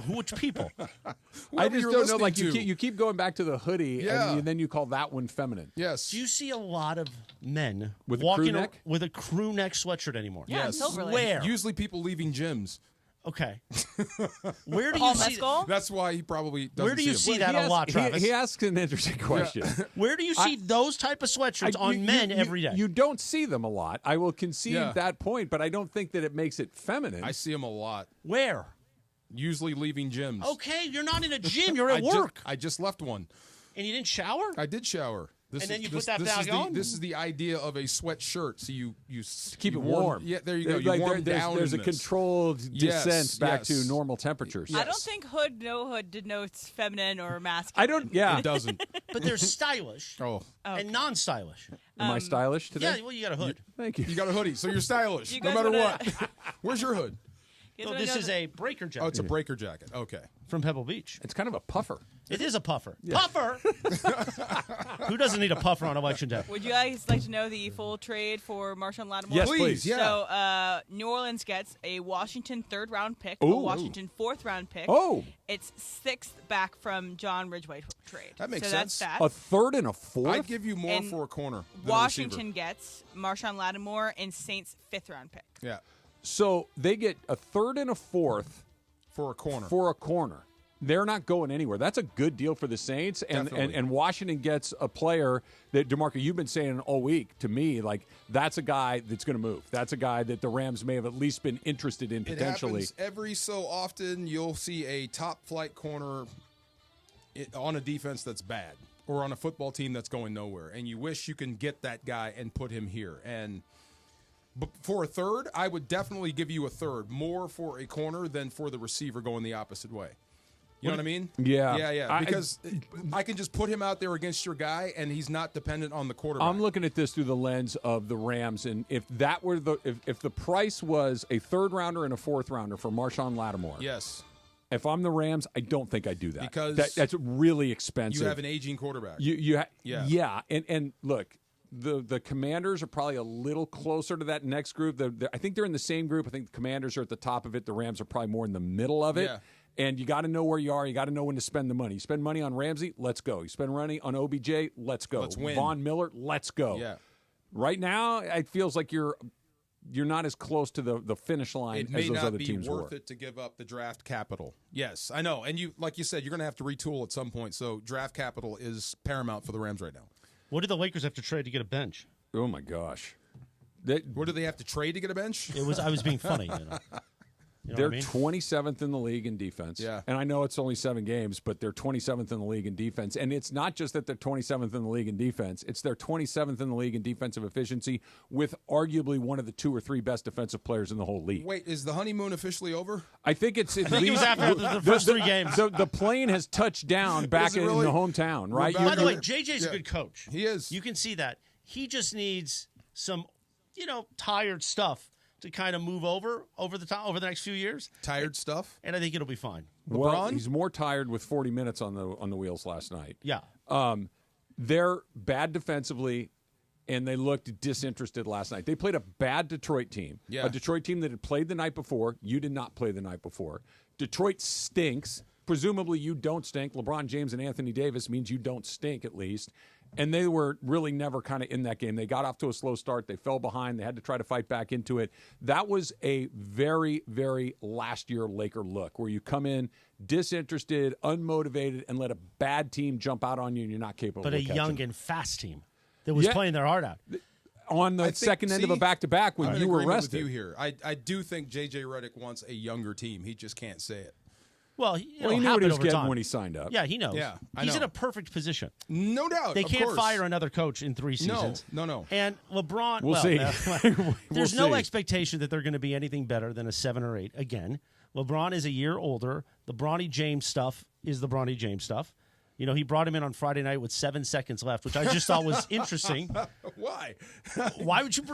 Which people? I Whoever just you're don't know. listening Like, to. you keep going back to the hoodie, Yeah. and then you call that one feminine. Yes. Do you see a lot of men With a walking crew neck? with a crew neck sweatshirt anymore? Yeah, Yes. Silver Lake. Where? Usually people leaving gyms. Okay. Where do Paul you see? Mescal? That's why he probably doesn't Where do you see see him. that a lot, Travis? He asks an interesting question. Where do you see those type of sweatshirts on men every day? You don't see them a lot. I will concede Yeah. that point, but I don't think that it makes it feminine. I see him a lot. Where? Usually leaving gyms. Okay, you're not in a gym. You're at work. I just left one. And you didn't shower? I did shower. And then you put this that is back on? This is the idea of a sweatshirt. So you keep you it warm. Yeah, there you go. You Like, warm there's down. there's a in this. controlled descent back yes. to normal temperatures. I don't think hood, no hood denotes feminine or masculine. I don't. Yeah. It doesn't. But they're stylish Oh, and non-stylish. Am I stylish today? Yeah, well, you got a hood. Thank you. you got a hoodie, so you're stylish You no guys matter wanna- what. Where's your hood? You So guys this wanna is know a breaker jacket Oh, it's a breaker jacket. Okay. from Pebble Beach. It's kind of a puffer. It is a puffer. Puffer! Who doesn't need a puffer on Election Day? Would you guys like to know the full trade for Marshawn Lattimore? Yes, Please, please. yeah. So New Orleans gets a Washington 3rd round pick, a Ooh. Washington 4th round pick. Oh. It's 6th back from John Ridgeway trade. That makes so sense. That's A that. third and a fourth. I'd give you more And for a corner. Than Washington A gets Marshawn Lattimore and Saints 5th round pick. receiver. Yeah. So they get a third and a fourth For a corner. for a corner. They're not going anywhere. That's a good deal for the Saints, Definitely. and Washington gets a player that DeMarco, you've been saying all week to me, like that's a guy that's going to move. That's a guy that the Rams may have at least been interested in potentially. It happens every so often. You'll see a top flight corner on a defense that's bad or on a football team that's going nowhere, and you wish you can get that guy and put him here. And but for a third, I would definitely give you a third, more for a corner than for the receiver going the opposite way. You know what I mean? Yeah. Yeah. Because I can just put him out there against your guy, and he's not dependent on the quarterback. I'm looking at this through the lens of the Rams, and if that were if the price was a third rounder and a fourth rounder for Marshawn Lattimore, Yes. if I'm the Rams, I don't think I'd do that Because that's really expensive. You have an aging quarterback. Yeah, and look. The Commanders are probably a little closer to that next group. I think they're in the same group. I think the Commanders are at the top of it. The Rams are probably more in the middle of it. Yeah. And you got to know where you are. You got to know when to spend the money. You spend money on Ramsey, let's go. You spend money on OBJ, let's go. Let's win. Von Miller, let's go. Yeah. Right now, it feels like you're not as close to the finish line It as may those not other be teams worth were. it to give up the draft capital. Yes, I know. And you, like you said, you're going to have to retool at some point. So draft capital is paramount for the Rams right now. What did the Lakers have to trade to get a bench? Oh my gosh. What do they have to trade to get a bench? I was being funny. You know? You know They're what I mean? 27th in the league in defense. Yeah. And I know it's only 7 games, but they're 27th in the league in defense. And it's not just that they're 27th in the league in defense. It's they're 27th in the league in defensive efficiency with arguably one of the 2 or 3 best defensive players in the whole league. Wait, is the honeymoon officially over? I think it's at I think it was least after the first 3 games. The plane has touched down back Is it in really? the hometown, right? We're back By the on way, the- JJ's Yeah. a good coach. He is. You can see that. He just needs some, tired stuff to kind of move over the top over the next few years. Tired stuff? And I think it'll be fine. Well, he's more tired with 40 minutes on the wheels last night. Yeah. They're bad defensively, and they looked disinterested last night. They played a bad Detroit team, a Detroit team that had played the night before. You did not play the night before. Detroit stinks. Presumably you don't stink. LeBron James and Anthony Davis means you don't stink at least. And they were really never kind of in that game. They got off to a slow start. They fell behind. They had to try to fight back into it. That was a very, very last year Laker look where you come in disinterested, unmotivated, and let a bad team jump out on you and you're not capable but of a catching young them. and fast team that was playing their heart out. On the second end of a back-to-back when you were rested. With you here. I do think JJ Redick wants a younger team. He just can't say it. Well, he knew what he was getting when he signed up. Yeah, he knows. Yeah, he's in a perfect position. No doubt. They of can't course. fire another coach in 3 seasons. No. And LeBron, We'll see. There's We'll no see. expectation that they're going to be anything better than a 7 or 8. Again, LeBron is a year older. The Bronny James stuff is the Bronny James stuff. You know, he brought him in on Friday night with 7 seconds left, which I just thought was interesting. Why? Why would you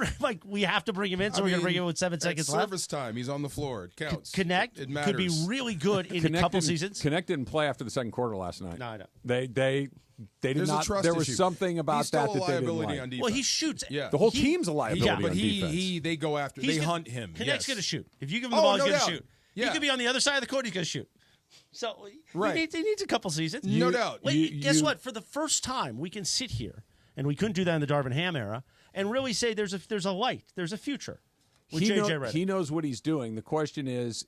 we have to bring him in, so we're going to bring him with 7 seconds left? Service time. He's on the floor. It counts. Connect It matters. could be really good in a couple seasons. Connect didn't play after the second quarter last night. No, I know. They did There's not. a trust there was issue. something about He's still that a they didn't liability like. on defense. Well, he shoots. Yeah. The whole team's a liability Yeah, but on defense. they go after. They hunt him. Connect's yes. going to shoot. If you give him the ball, he's no going to doubt. shoot. Yeah. He could be on the other side of the court. He's going to shoot. So Right. he needs a couple seasons. No doubt. Guess what? For the first time, we can sit here, and we couldn't do that in the Darvin Ham era, and really say there's a light, there's a future with JJ Redick. He knows what he's doing. The question is,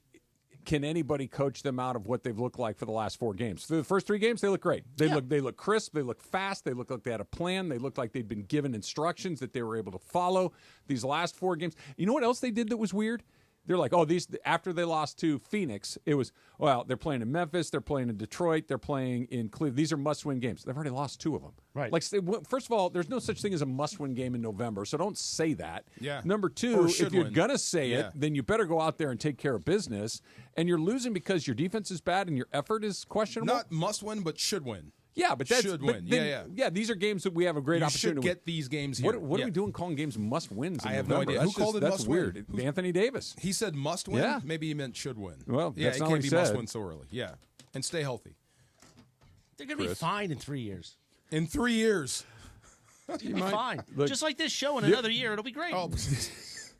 can anybody coach them out of what they've looked like for the last 4 games? For the first 3 games, they look great. They look crisp. They look fast. They look like they had a plan. They looked like they'd been given instructions that they were able to follow. These last 4 games, you know what else they did that was weird? They're like, these after they lost to Phoenix, it was, they're playing in Memphis, they're playing in Detroit, they're playing in Cleveland. These are must-win games. They've already lost 2 of them. Right. Like, first of all, there's no such thing as a must-win game in November, so don't say that. Yeah. Number 2, Or if should you're win. going to say Yeah. it, then you better go out there and take care of business. And you're losing because your defense is bad and your effort is questionable. Not must win, but should win. Yeah, but that's should but win. then- Yeah. These are games that we have a great You opportunity. should to win. get these games here. What Yeah. are we doing calling games must wins? I have no idea. That's Who called it that's must weird. win? Anthony Davis. He said must win. Yeah. Maybe he meant should win. Well, yeah, that's it not can't what be he must said. win so early. Yeah, and stay healthy. They're going to be Chris. fine in 3 years. In 3 years, They'll be fine. look, Just like this show in another year, it'll be great.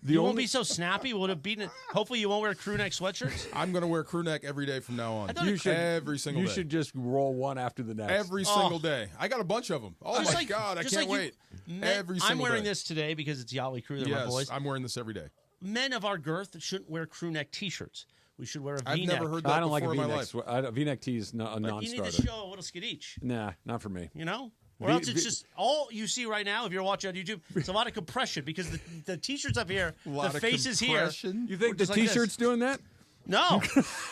You won't be so snappy. Will it be? Hopefully, you won't wear crew neck sweatshirts. I'm going to wear crew neck every day from now on. You should every single You day. should just roll one after the next. Every single day. I got a bunch of them. Oh Just my like- God, I just can't like you- wait. Men- Every single I'm wearing day. this today because it's Yahweh Crew. They're Yes, my boys. I'm wearing this every day. Men of our girth shouldn't wear crew neck T-shirts. We should wear a I've V-neck. never heard that I don't like a before in my V-neck. life. A V-neck tee is a But you need non-starter. to show a little skid each. Nah, not for me. You know? Or V- else it's V- just all you see right now. If you're watching on YouTube, it's a lot of compression because the T-shirts up here, the face is here. You think the just like this. T-shirt's doing that? No,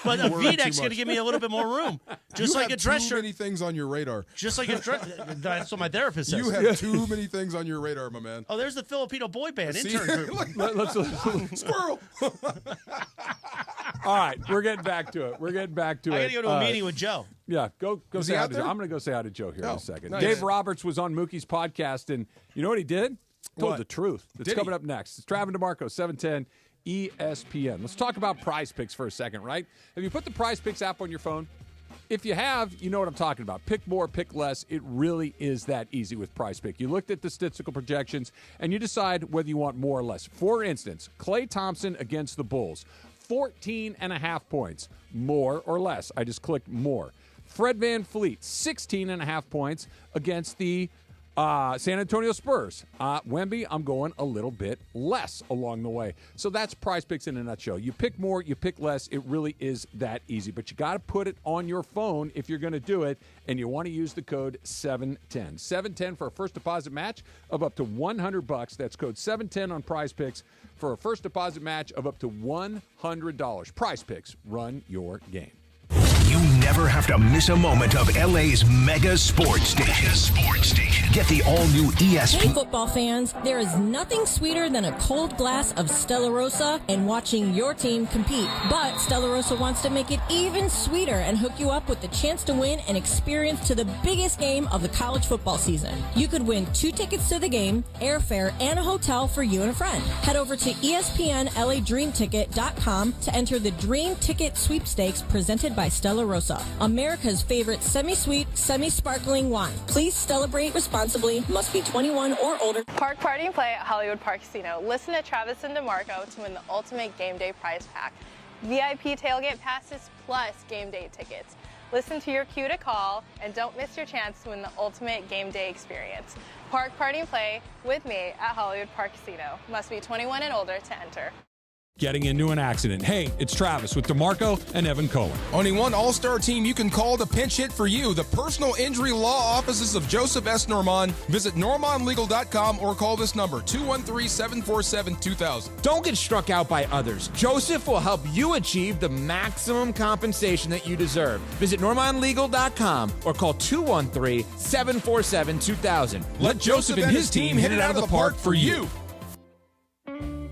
but a Worry too V-neck's going to much. give me a little bit more room, just you like have a dress too shirt. many things on your radar. Just like a dress. That's what my therapist says. You have too many things on your radar, my man. Oh, there's the Filipino boy band See? intern group. Squirrel. All right, we're getting back to it. I I got to go to a meeting with Joe. Yeah, go Was say he hi out to there? Joe. I'm going to go say hi to Joe here in Oh, a second. nice. Dave Roberts was on Mookie's podcast, and you know what he did? Told What? the truth. It's Did he? coming up next. It's Travis DeMarco, 710 ESPN. Let's talk about Prize Picks for a second, right? Have you put the Prize Picks app on your phone? If you have, you know what I'm talking about. Pick more, pick less. It really is that easy with Prize Pick. You looked at the statistical projections, and you decide whether you want more or less. For instance, Klay Thompson against the Bulls, 14.5 points. More or less. I just clicked more. Fred VanVleet, 16.5 points against the San Antonio Spurs. Wemby, I'm going a little bit less along the way. So that's Prize Picks in a nutshell. You pick more, you pick less. It really is that easy. But you got to put it on your phone if you're going to do it, and you want to use the code 710. 710 for a first deposit match of up to $100. That's code 710 on Prize Picks for a first deposit match of up to $100. Prize Picks, run your game. You never have to miss a moment of LA's mega sports station. Get the all-new ESPN. Hey, football fans, there is nothing sweeter than a cold glass of Stella Rosa and watching your team compete. But Stella Rosa wants to make it even sweeter and hook you up with the chance to win an experience to the biggest game of the college football season. You could win 2 tickets to the game, airfare, and a hotel for you and a friend. Head over to ESPNLADreamTicket.com to enter the Dream Ticket Sweepstakes presented by Stella Rosa, America's favorite semi-sweet, semi-sparkling wine. Please celebrate responsibly. Must be 21 or older. Park Party and Play at Hollywood Park Casino. Listen to Travis and DeMarco to win the ultimate game day prize pack. VIP tailgate passes plus game day tickets. Listen to your cue to call and don't miss your chance to win the ultimate game day experience. Park Party and Play with me at Hollywood Park Casino. Must be 21 and older to enter. Getting into an accident. Hey, it's Travis with DeMarco and Evan Cohen. Only one all-star team you can call to pinch hit for you. The personal injury law offices of Joseph S. Normand. Visit normandlegal.com or call this number, 213-747-2000. Don't get struck out by others. Joseph will help you achieve the maximum compensation that you deserve. Visit normandlegal.com or call 213-747-2000. Let Joseph and his team hit it out of the park for you.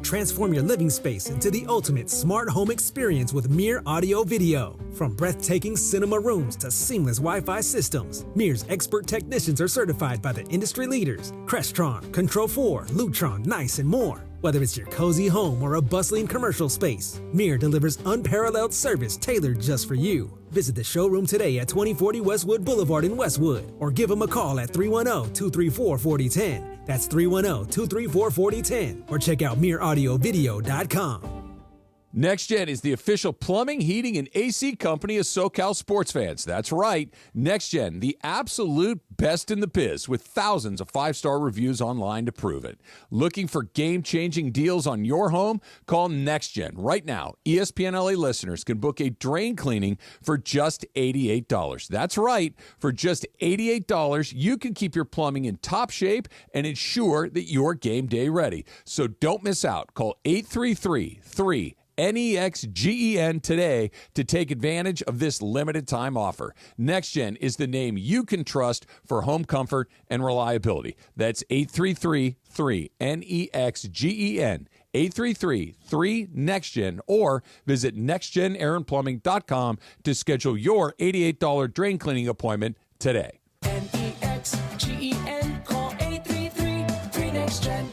Transform your living space into the ultimate smart home experience with Mir Audio Video. From breathtaking cinema rooms to seamless Wi-Fi systems, Mir's expert technicians are certified by the industry leaders, Crestron, Control4, Lutron, Nice, and more. Whether it's your cozy home or a bustling commercial space, Mir delivers unparalleled service tailored just for you. Visit the showroom today at 2040 Westwood Boulevard in Westwood or give them a call at 310-234-4010. That's 310-234-4010 or check out MirAudioVideo.com. Next Gen is the official plumbing, heating, and AC company of SoCal sports fans. That's right. Next Gen, the absolute best in the biz with thousands of 5-star reviews online to prove it. Looking for game-changing deals on your home? Call Next Gen. Right now, ESPN LA listeners can book a drain cleaning for just $88. That's right. For just $88, you can keep your plumbing in top shape and ensure that you're game day ready. So don't miss out. Call 833-3 NEXGEN today to take advantage of this limited time offer. NextGen is the name you can trust for home comfort and reliability. That's 833-3-NEXGEN. 833-3-NEXTGEN or visit nextgenairandplumbing.com to schedule your $88 drain cleaning appointment today. NEXGEN, call 833-3-NEXTGEN.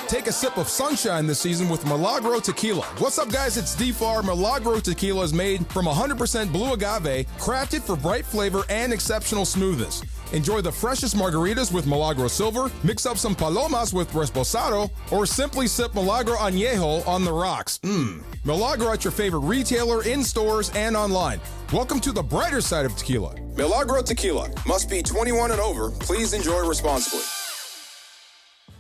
Take a sip of sunshine this season with Milagro Tequila. What's up, guys? It's D-Far. Milagro Tequila is made from 100% blue agave, crafted for bright flavor and exceptional smoothness. Enjoy the freshest margaritas with Milagro Silver, mix up some palomas with Reposado, or simply sip Milagro Añejo on the rocks. Milagro at your favorite retailer, in stores, and online. Welcome to the brighter side of tequila. Milagro Tequila. Must be 21 and over. Please enjoy responsibly.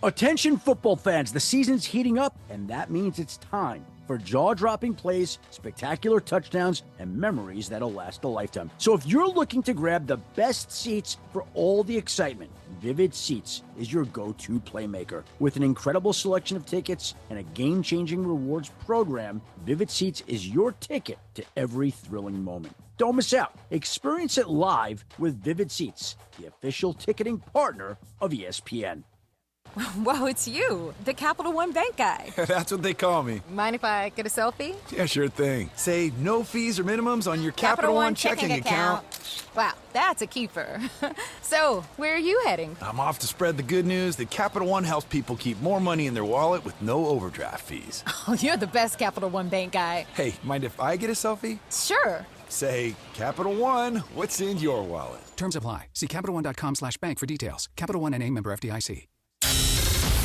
Attention football fans, the season's heating up, and that means it's time for jaw-dropping plays, spectacular touchdowns, and memories that'll last a lifetime. So if you're looking to grab the best seats for all the excitement, Vivid Seats is your go-to playmaker. With an incredible selection of tickets and a game-changing rewards program, Vivid Seats is your ticket to every thrilling moment. Don't miss out. Experience it live with Vivid Seats, the official ticketing partner of ESPN. Whoa, it's you, the Capital One Bank guy. That's what they call me. Mind if I get a selfie? Yeah, sure thing. Say no fees or minimums on your Capital One checking account. Wow, that's a keeper. So, where are you heading? I'm off to spread the good news that Capital One helps people keep more money in their wallet with no overdraft fees. Oh, you're the best Capital One Bank guy. Hey, mind if I get a selfie? Sure. Say, Capital One, what's in your wallet? Terms apply. See CapitalOne.com/bank for details. Capital One NA, member FDIC.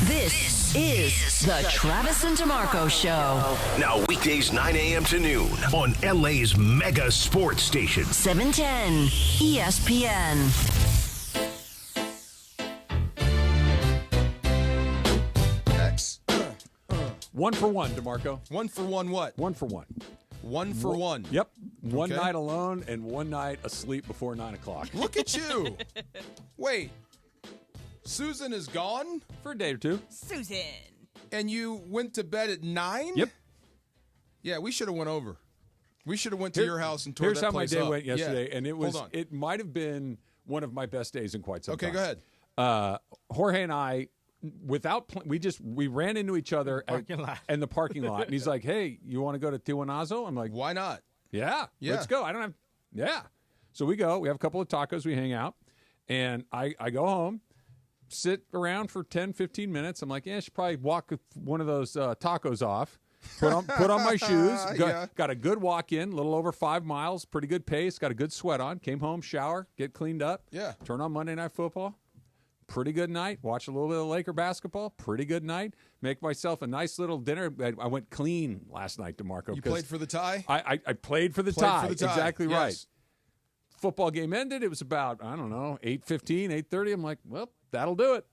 This is the Travis and DeMarco Show. Now weekdays 9 a.m. to noon on LA's mega sports station. 710 ESPN. X. 1 for 1, DeMarco. 1 for 1 what? 1 for 1. 1 for 1. Yep. One Okay. night alone and one night asleep before 9 o'clock. Look at you. Wait. Susan is gone? For a day or two. Susan. And you went to bed at 9? Yep. Yeah, we should have went over. We should have went to your house and tore Here's that how my place day up. went yesterday, Yeah. and Hold on. it might have been one of my best days in quite some time. Okay, go ahead. Jorge and I, we ran into each other in the parking lot, and he's like, "Hey, you want to go to Tijuanazo?" I'm like, "Why not? Yeah, let's go. I don't have. Yeah." So we go. We have a couple of tacos. We hang out, and I go home, sit around for 10, 15 minutes. I'm like, I should probably walk one of those tacos off. Put on my shoes. Got a good walk in, a little over 5 miles. Pretty good pace. Got a good sweat on. Came home, shower, get cleaned up. Yeah. Turn on Monday Night Football. Pretty good night. Watch a little bit of Laker basketball. Pretty good night. Make myself a nice little dinner. I went clean last night, DeMarco. You played for the tie? I played for the tie. Exactly yes. right. Football game ended. It was about, 8:15, 8:30. I'm like, well, that'll do it.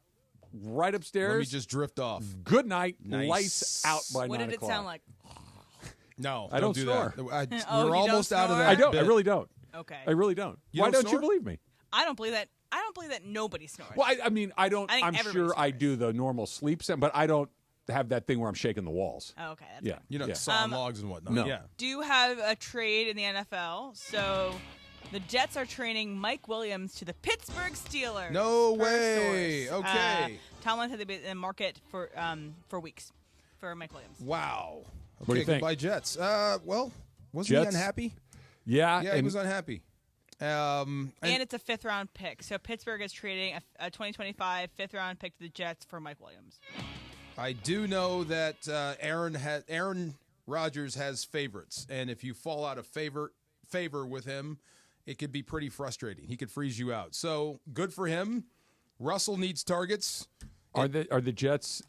Right upstairs. Let me just drift off. Good night. Nice. Lights out by 9 o'clock. What did it sound like? No, I don't do snore. that. Oh, we're you almost don't out of snore? that. I don't. bit. I really don't. Okay. I really don't. You Why don't don't you snore? believe me? I don't believe that. I don't believe that nobody snores. Well, I mean, I don't. I think I'm everybody sure I do the normal sleep sound, but I don't have that thing where I'm shaking the walls. Oh, okay. That's Yeah. You know, yeah. sawing logs and whatnot. No. Yeah. Do you have a trade in the NFL? So the Jets are trading Mike Williams to the Pittsburgh Steelers. No per way. source. Okay. Tomlin said they'd be in the market for weeks for Mike Williams. Wow. Okay, What do you think? goodbye, Jets. Well, wasn't Jets? he unhappy? Yeah. Yeah, he was unhappy. And it's a 5th-round pick. So Pittsburgh is trading a 2025 5th-round pick to the Jets for Mike Williams. I do know that Aaron Rodgers has favorites, and if you fall out of favor with him, it could be pretty frustrating. He could freeze you out. So good for him. Russell needs targets. Are the Jets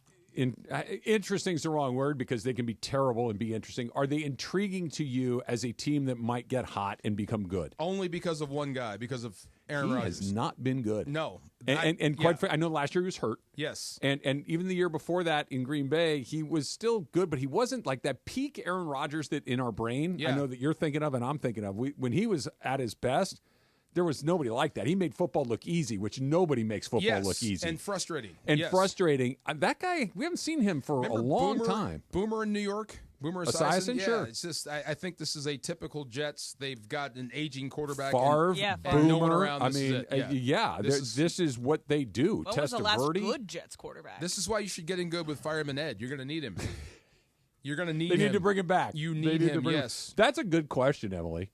interesting is the wrong word because they can be terrible and be interesting. Are they intriguing to you as a team that might get hot and become good? Only because of one guy, because of Aaron He Rodgers. has not been good. No. And quite frankly, I know last year he was hurt. Yes. And even the year before that in Green Bay, he was still good, but he wasn't like that peak Aaron Rodgers that in our brain, I know that you're thinking of and I'm thinking of. When he was at his best, there was nobody like that. He made football look easy, which nobody makes football look easy. And frustrating. Frustrating. That guy, we haven't seen him for a long time. Boomer in New York. Boomer Esiason, yeah, sure. It's just, I think this is a typical Jets. They've got an aging quarterback. Favre, and no one Boomer. around. I This mean, is it. this is what they do. What was the last Testaverde. good Jets quarterback? This is why you should get in good with Fireman Ed. You're going to need him. You're going to need They him. need to bring him back. You They need to him, bring yes. That's a good question, Emily.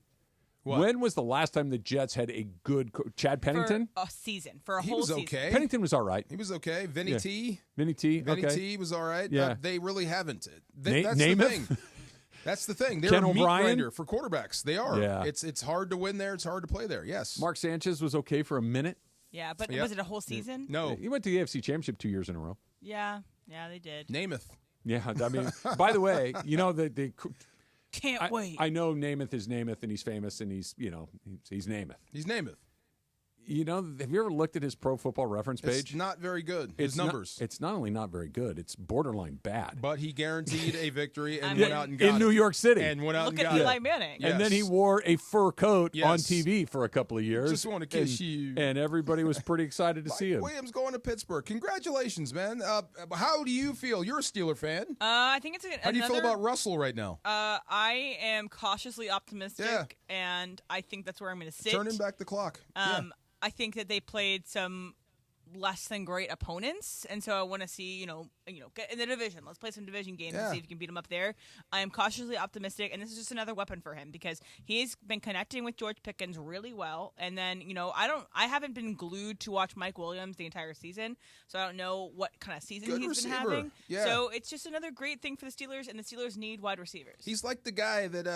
What? When was the last time the Jets had a good Chad Pennington? For a season. For a He whole was season. okay. Pennington was all right. He was okay. Vinny Yeah. T. Vinny T. Vinny Okay. T was all right. Yeah. They really haven't. That's Namath? the thing. That's the thing. They're Ken a meat O'Brien? grinder for quarterbacks. They are. Yeah. It's hard to win there. It's hard to play there. Yes. Mark Sanchez was okay for a minute. Yeah, but Yep. was it a whole season? No. He went to the AFC Championship 2 years in a row. Yeah, they did. Namath. Yeah, I mean, by the way, you know the Can't wait. I know Namath is Namath, and he's famous, and he's he's Namath. He's Namath. You know, have you ever looked at his Pro Football Reference page? It's not very good. His numbers. It's not only not very good; it's borderline bad. But he guaranteed a victory and mean, went out and got in it. New York City, And went out Look and at got Eli it. Manning. Yes. and then he wore a fur coat Yes. on TV for a couple of years. Just want to kiss you. And everybody was pretty excited to see him. Williams going to Pittsburgh. Congratulations, man. How do you feel? You're a Steeler fan. I think it's How do you feel about Russell right now? I am cautiously optimistic, Yeah. and I think that's where I'm going to sit. Turning back the clock. Yeah. I think that they played some less than great opponents, and so I want to see, get in the division. Let's play some division games and see if you can beat them up there. I am cautiously optimistic, and this is just another weapon for him because he's been connecting with George Pickens really well. And then, I haven't been glued to watch Mike Williams the entire season, so I don't know what kind of season Good he's been receiver. having. Yeah. So it's just another great thing for the Steelers, and the Steelers need wide receivers. He's like the guy that,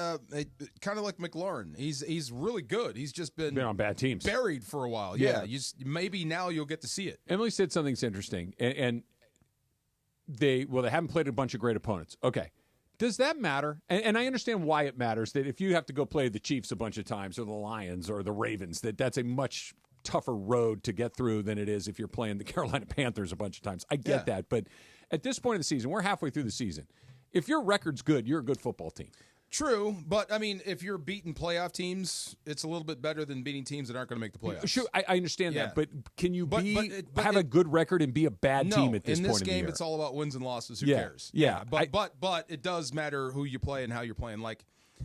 kind of like McLaurin. He's really good. He's just been on bad teams, buried for a while. Yeah. Maybe now you'll get to see it. Emily said something's interesting, and they haven't played a bunch of great opponents. Okay. Does that matter? And I understand why it matters, that if you have to go play the Chiefs a bunch of times or the Lions or the Ravens, that's a much tougher road to get through than it is if you're playing the Carolina Panthers a bunch of times. I get that. But at this point of the season, we're halfway through the season. If your record's good, you're a good football team. True, but I mean, if you're beating playoff teams, it's a little bit better than beating teams that aren't going to make the playoffs. Sure, I understand Yeah. that, but can you But have a good record and be a bad team at this in point this in the game, year? it's all about wins and losses. Who Yeah, cares? yeah. But it does matter who you play and how you're playing. Like,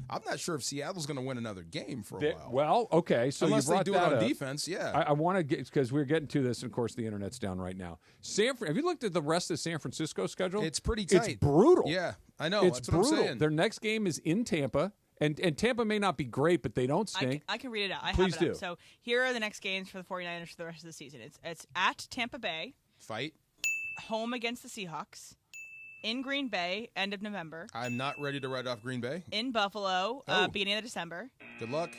I'm not sure if Seattle's going to win another game for a while. Well, okay, so unless you brought they do that it on up. defense, yeah. I want to get, because we're getting to this, and of course the internet's down right now. Have you looked at the rest of San Francisco's schedule? It's pretty tight. It's brutal. Yeah, I know. It's That's brutal. what I'm saying. Their next game is in Tampa, and Tampa may not be great, but they don't stink. I can read it out. I Please have it do. up. So here are the next games for the 49ers for the rest of the season. It's at Tampa Bay. Fight. Home against the Seahawks. In Green Bay, end of November. I'm not ready to write off Green Bay. In Buffalo, beginning of December. Good luck.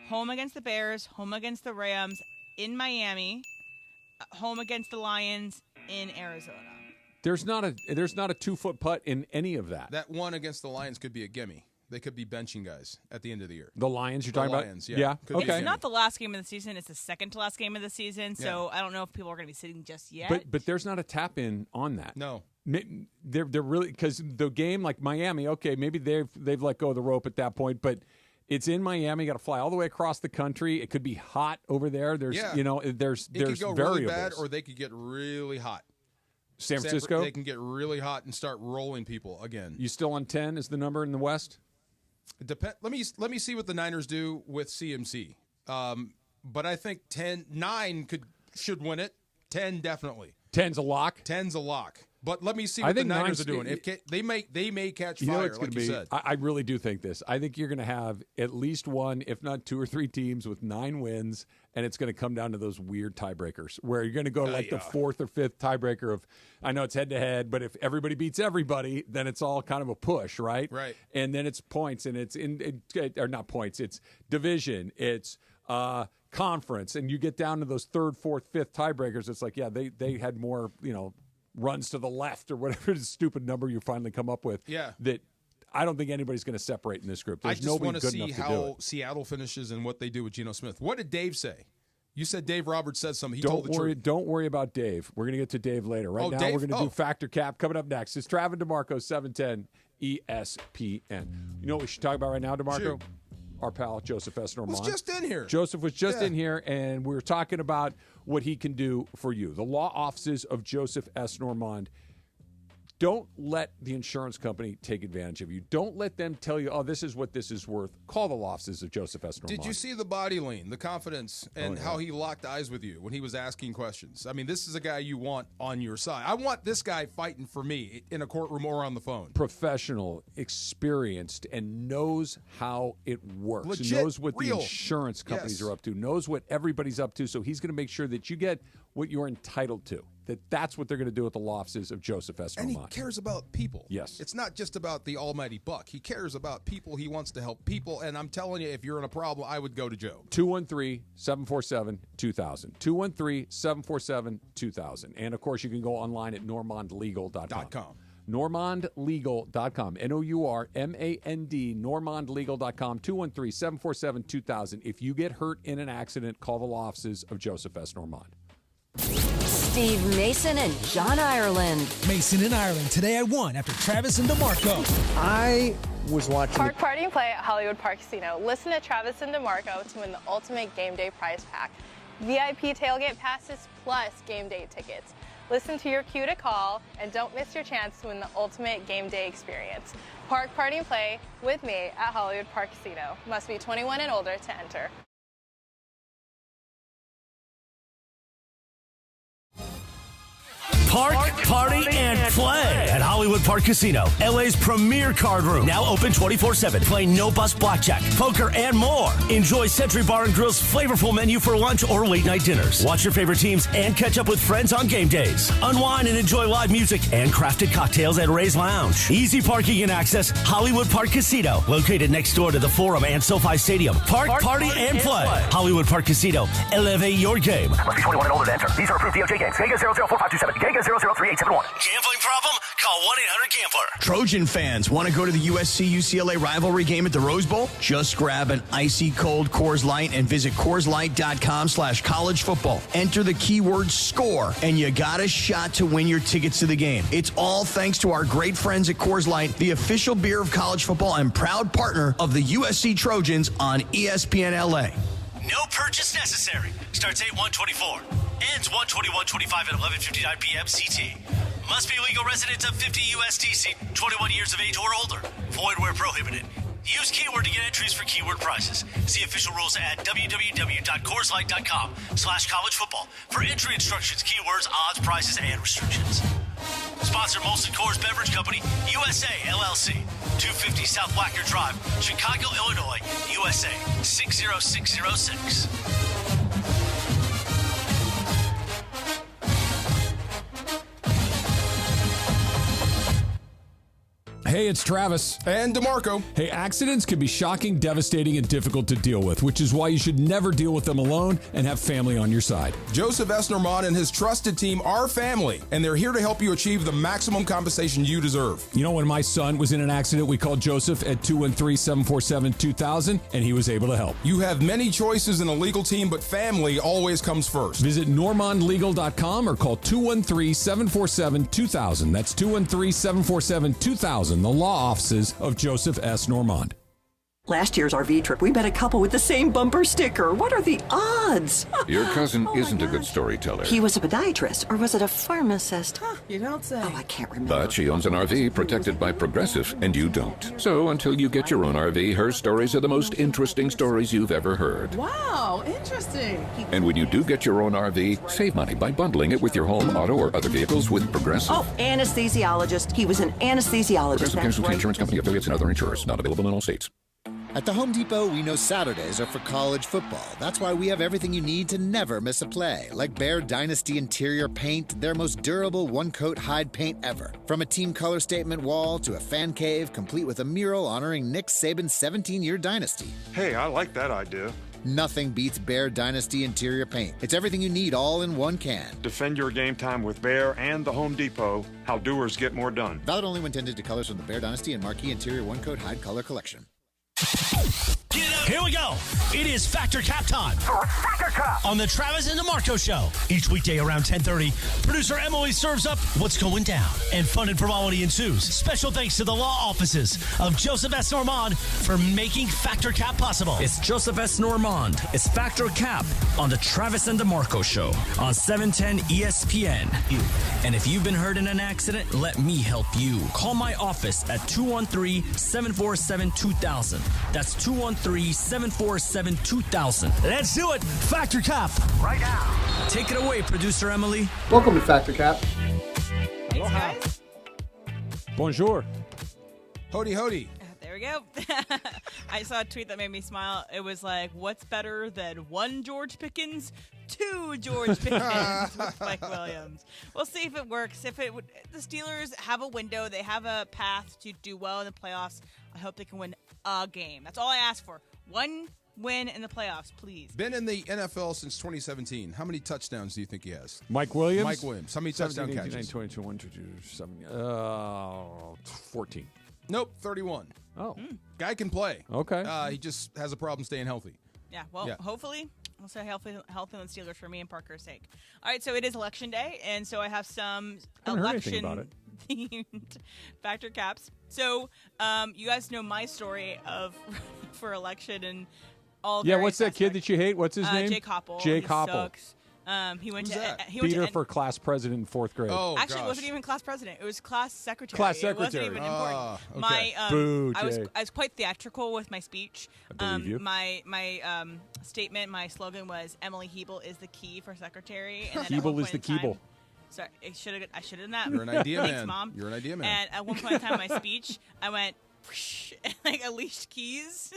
Home against the Bears. Home against the Rams. In Miami. Home against the Lions. In Arizona. There's not a 2-foot putt in any of that. That one against the Lions could be a gimme. They could be benching guys at the end of the year. The Lions you're talking Lions, about? Yeah. Okay. It's not the last game of the season. It's the second to last game of the season. So I don't know if people are going to be sitting just yet. But there's not a tap in on that. No. They're really, because the game like Miami, okay, maybe they've let go of the rope at that point, but it's in Miami. You got to fly all the way across the country. It could be hot over there. There's Yeah. there's It could go variables. really bad, or they could get really hot. San Francisco, they can get really hot and start rolling people again. You still on 10 is the number in the West? Let me see what the Niners do with CMC. But I think 9 should win it. 10 definitely. 10's a lock. 10's a lock. But let me see what the Niners are doing. If they may catch fire, like you said. I really do think this. I think you're going to have at least one, if not 2 or 3 teams with 9 wins, and it's going to come down to those weird tiebreakers where you're going to go the 4th or 5th tiebreaker of, I know it's head-to-head, but if everybody beats everybody, then it's all kind of a push, right? Right. And then it's points, and it's or not points, it's division, it's conference, and you get down to those 3rd, 4th, 5th tiebreakers. It's like, yeah, they had more, runs to the left or whatever stupid number you finally come up with. Yeah. That I don't think anybody's going to separate in this group. There's I just nobody want to good see enough to do how it. Seattle finishes and what they do with Geno Smith. What did Dave say? You said Dave Roberts said something. He told the truth. Don't worry about Dave. We're going to get to Dave later. Right now, Dave? we're going to do Factor Cap coming up next. It's Travis DeMarco, 710 ESPN. You know what we should talk about right now, DeMarco? Shoot. Our pal Joseph S. Normand. Was just in here. Joseph was just in here, and we were talking about what he can do for you. The law offices of Joseph S. Normand. Don't let the insurance company take advantage of you. Don't let them tell you, oh, this is what this is worth. Call the law offices of Joseph S. Normand. Did you see the body lean, the confidence, and how he locked eyes with you when he was asking questions? I mean, this is a guy you want on your side. I want this guy fighting for me in a courtroom or on the phone. Professional, experienced, and knows how it works. Legit, knows what real. the insurance companies Yes. are up to. Knows what everybody's up to. So he's going to make sure that you get what you're entitled to. That's what they're going to do at the law offices of Joseph S. And Normand. he cares about people. Yes. It's not just about the almighty buck. He cares about people. He wants to help people. And I'm telling you, if you're in a problem, I would go to Joe. 213-747-2000. 213-747-2000. And, of course, you can go online at normandlegal.com. normandlegal.com. Nourmand, normandlegal.com. 213-747-2000. If you get hurt in an accident, call the law offices of Joseph S. Normand. Steve Mason and John Ireland. Mason and Ireland today at 1 after Travis and DeMarco. I was watching. Park Party and Play at Hollywood Park Casino. Listen to Travis and DeMarco to win the ultimate game day prize pack. VIP tailgate passes plus game day tickets. Listen to your cue to call and don't miss your chance to win the ultimate game day experience. Park Party and Play with me at Hollywood Park Casino. Must be 21 and older to enter. Park, party, and play at Hollywood Park Casino, LA's premier card room. Now open 24/7. Play no-bust blackjack, poker, and more. Enjoy Century Bar and Grill's flavorful menu for lunch or late-night dinners. Watch your favorite teams and catch up with friends on game days. Unwind and enjoy live music and crafted cocktails at Ray's Lounge. Easy parking and access, Hollywood Park Casino. Located next door to the Forum and SoFi Stadium. Park, party, and play. Hollywood Park Casino. Elevate your game. Must be 21 and older to enter. These are approved DOJ games. Geico 004527. Geico 003871. Gambling problem? Call 1-800-GAMBLER. Trojan fans, want to go to the USC-UCLA rivalry game at the Rose Bowl? Just grab an icy cold Coors Light and visit CoorsLight.com/college football. Enter the keyword SCORE, and you got a shot to win your tickets to the game. It's all thanks to our great friends at Coors Light, the official beer of college football and proud partner of the USC Trojans on ESPN LA. No purchase necessary. Starts 8/1/24. Ends 1/21/25 at 11:59 p.m. CT. Must be legal residents of 50 USDC, 21 years of age or older. Void where prohibited. Use keyword to get entries for keyword prizes. See official rules at www.CoorsLight.com/collegefootball for entry instructions, keywords, odds, prizes, and restrictions. Sponsor Molson Coors Beverage Company, USA, LLC. 250 South Wacker Drive, Chicago, Illinois, USA, 60606. Hey, it's Travis. And DeMarco. Hey, accidents can be shocking, devastating, and difficult to deal with, which is why you should never deal with them alone and have family on your side. Joseph S. Normand and his trusted team are family, and they're here to help you achieve the maximum compensation you deserve. You know, when my son was in an accident, we called Joseph at 213-747-2000, and he was able to help. You have many choices in a legal team, but family always comes first. Visit normandlegal.com or call 213-747-2000. That's 213-747-2000. The law offices of Joseph S. Normand. Last year's RV trip, we met a couple with the same bumper sticker. What are the odds? Your cousin isn't a good storyteller. He was a podiatrist, or was it a pharmacist? You don't say. Oh, I can't remember. But she owns an RV protected by Progressive, and you don't. So until you get your own RV, her stories are the most interesting stories you've ever heard. Wow, interesting. And when you do get your own RV, save money by bundling it with your home, auto, or other vehicles with Progressive. Oh, anesthesiologist. He was an anesthesiologist. Progressive Casualty Insurance Company, affiliates, and other insurers. Not available in all states. At the Home Depot, we know Saturdays are for college football. That's why we have everything you need to never miss a play. Like Bear Dynasty interior paint, their most durable one-coat hide paint ever. From a team color statement wall to a fan cave, complete with a mural honoring Nick Saban's 17-year dynasty. Hey, I like that idea. Nothing beats Bear Dynasty interior paint. It's everything you need all in one can. Defend your game time with Bear and the Home Depot. How doers get more done. Valid only when tended to colors from the Bear Dynasty and Marquee Interior One-Coat Hide Color Collection. Here we go. It is Factor Cap time. Factor Cap on the Travis and DeMarco Show. Each weekday around 10:30, producer Emily serves up what's going down, and fun and frivolity ensues. Special thanks to the law offices of Joseph S. Normand for making Factor Cap possible. It's Joseph S. Normand. It's Factor Cap on the Travis and DeMarco Show on 710 ESPN. And if you've been hurt in an accident, let me help you. Call my office at 213-747-2000. That's 213-747-2000. Let's do it. Factor Cap. Right now. Take it away, producer Emily. Welcome to Factor Cap. Thanks, guys. Bonjour. Hody, hody. There we go. I saw a tweet that made me smile. It was like, what's better than one George Pickens? Two George Pickens with Mike Williams. We'll see if it works. If it would, the Steelers have a window. They have a path to do well in the playoffs. I hope they can win a game. That's all I ask for. One win in the playoffs, please. Been in the NFL since 2017. How many touchdowns do you think he has? Mike Williams? Mike Williams. How many touchdown catches? 22, 1, 2, 7, 14. Nope, 31. Oh. Guy can play. Okay. He just has a problem staying healthy. Yeah, well, hopefully we'll say healthy and Steelers for me and Parker's sake. All right, so it is election day, and so I have some election-themed Factor Caps. So you guys know my story of for election and all. Yeah, what's that kid that you hate? What's his name? Jake Hoppel. Jake He Hoppel. sucks. He went Who's to that? he went Peter to, for class president in 4th grade. Oh, actually, gosh. it wasn't even class president. It was class secretary. Class It secretary. wasn't even important. Okay. Boo, I Jay. was quite theatrical with my speech. I believe you. My statement, my slogan was Emily Hebel is the key for secretary. And then at Hebel one is the point in time- Keeble. Sorry, I should have done that. You're an idea Thanks, man. Mom. You're an idea man. And at one point in time in my speech, I went like Alicia Keys.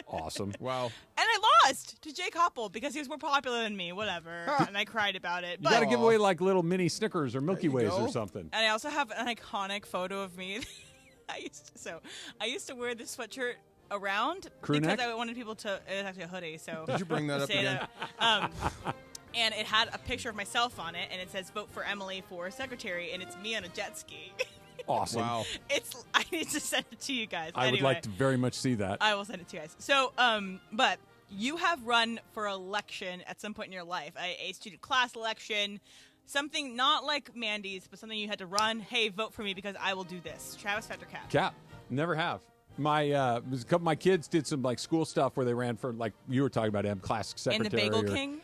Awesome. Wow. And I lost to Jake Hoppel because he was more popular than me, whatever. And I cried about it. You But got to give away like little mini Snickers or Milky Ways go. or something. And I also have an iconic photo of me. I used to wear this sweatshirt around Crew because neck? I wanted people to. It was actually a hoodie. So Did you bring that up say again? that. And it had a picture of myself on it, and it says "Vote for Emily for secretary," and it's me on a jet ski. Awesome. Wow. I need to send it to you guys. I would Anyway, like to very much see that. I will send it to you guys. So, but you have run for election at some point in your life, a student class election, something not like Mandy's, but something you had to run. Hey, vote for me because I will do this. Travis Factor Cap. Cap. Never have. My kids did some like school stuff where they ran for, like you were talking about, class secretary. And the Bagel King?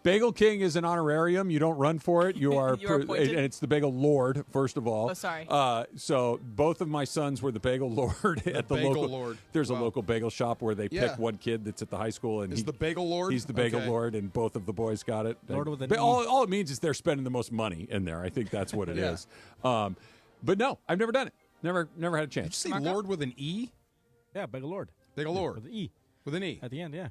Bagel King is an honorarium. You don't run for it. You are appointed? and it's the Bagel Lord, first of all. Oh, sorry. So both of my sons were the Bagel Lord at the Bagel local. Lord. There's a local bagel shop where they pick one kid that's at the high school, and Is the Bagel Lord? He's the Bagel Lord, and both of the boys got it. Lord with an But E. all it means is they're spending the most money in there. I think that's what it is. But no, I've never done it. Never had a chance. Did you say Lord with an E? Yeah, Bagel Lord. Bagel Lord. With an E. With an E. At the end, yeah.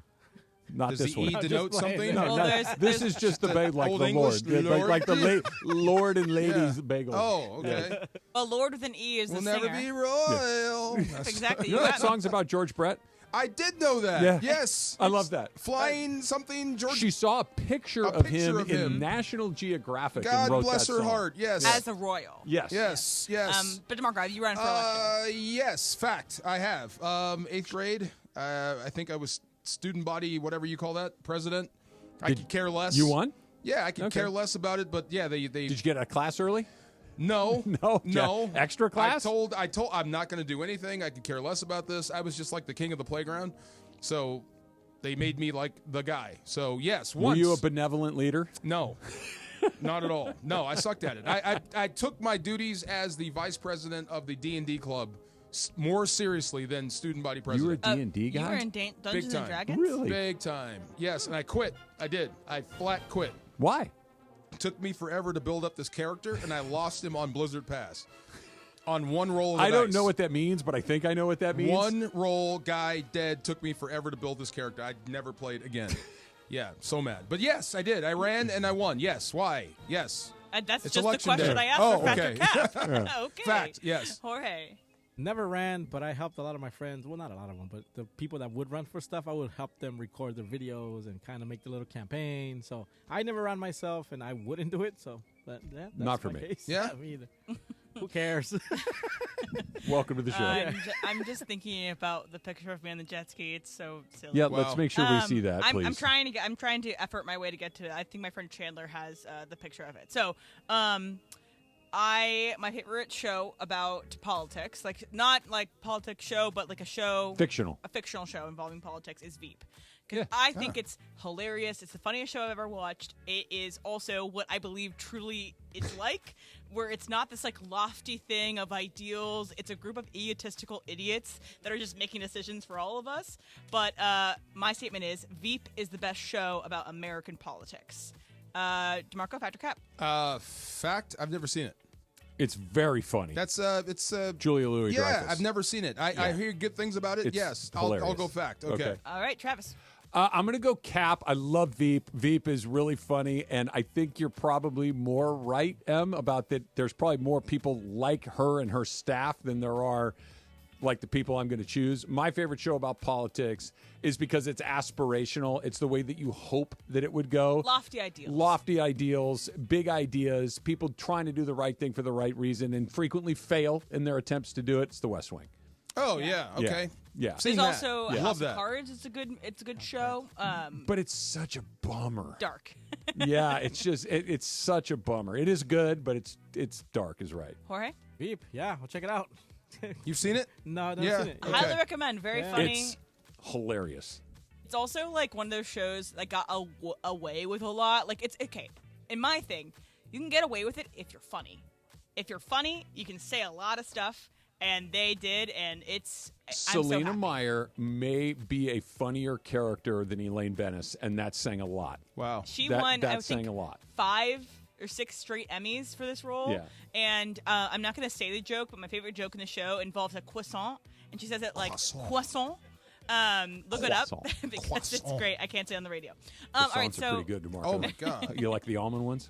Not Does this the one. E denote something? No, this is just the bagel, like Old the English Lord. Like the Lord and ladies bagel. Oh, okay. Yeah. Well, Lord with an E is We'll the never singer. be royal. Exactly. You know that song's about George Brett? I did know that. Yeah. Yes. I love that. Flying something George. She saw a picture of him in National Geographic. God and wrote bless that her song. heart. Yes. As a royal. Yes. Yes. But DeMarco, have you run for election? Yes. Fact. I have. 8th grade. I think I was student body, whatever you call that, president. I could care less. You won? Yeah, I could care less about it, but yeah, they. Did you get out of class early? No. No. Extra class? I told I'm not going to do anything. I could care less about this. I was just like the king of the playground. So they made me like the guy. So yes, once. Were you a benevolent leader? No. Not at all. No, I sucked at it. I took my duties as the vice president of the D&D club more seriously than student body president. You were a D&D guy? You were in Dungeons and Dragons? Really? Big time. Yes, and I quit. I did. I flat quit. Why? It took me forever to build up this character, and I lost him on Blizzard Pass. On one roll of the I don't dice. know what that means, but I think I know what that means. One roll, guy dead, took me forever to build this character. I never played again. Yeah, so mad. But yes, I did. I ran and I won. Yes. Why? Yes. That's It's just the election question day. I asked Oh, for Patrick okay. Cap. Yeah. Okay. Fact, yes. Jorge. Never ran, but I helped a lot of my friends. Well, not a lot of them, but the people that would run for stuff, I would help them record their videos and kind of make the little campaign. So I never ran myself, and I wouldn't do it. So, but yeah, that's Not for my me. Case. Yeah? Me either. Who cares? Welcome to the show. I'm just thinking about the picture of me on the jet ski. It's so silly. Yeah, let's make sure we see that, please. I'm trying to effort my way to get to it. I think my friend Chandler has the picture of it. So, my favorite show about politics, like not like politics show, but like a fictional show involving politics is Veep. Because I think it's hilarious. It's the funniest show I've ever watched. It is also what I believe truly it's like, where it's not this like lofty thing of ideals. It's a group of egotistical idiots that are just making decisions for all of us. But my statement is Veep is the best show about American politics. DeMarco, fact or cap? Fact, I've never seen it. It's very funny. It's Julia Louis-Dreyfus. Yeah, I've never seen it. I hear good things about it. It's yes, hilarious. I'll go fact. Okay. All right, Travis. I'm going to go cap. I love Veep. Veep is really funny, and I think you're probably more right, Em, about that there's probably more people like her and her staff than there are like the people I'm going to choose. My favorite show about politics is because it's aspirational. It's the way that you hope that it would go. Lofty ideals. Lofty ideals, big ideas, people trying to do the right thing for the right reason and frequently fail in their attempts to do it. It's The West Wing. Oh, yeah. Okay. Yeah. There's also Yeah. House Love of that. Cards. It's a good show. But it's such a bummer. Dark. Yeah, it's just it's such a bummer. It is good, but it's dark is right. Jorge? Veep. Yeah, I'll check it out. You've seen it? No, I've never seen it. Highly recommend. Very funny. It's hilarious. It's also like one of those shows that got away with a lot. Like it's okay. In my thing, you can get away with it if you're funny. If you're funny, you can say a lot of stuff, and they did, and it's. Selena Meyer may be a funnier character than Elaine Bennis, and that's saying a lot. Wow. She won, I That's saying think, a lot. 5 or 6 straight Emmys for this role. Yeah. And I'm not going to say the joke, but my favorite joke in the show involves a croissant, and she says it like croissant. Look it up because it's great. I can't say it on the radio. All right, Croissants so are pretty good, DeMarco. Oh my God. You like the almond ones?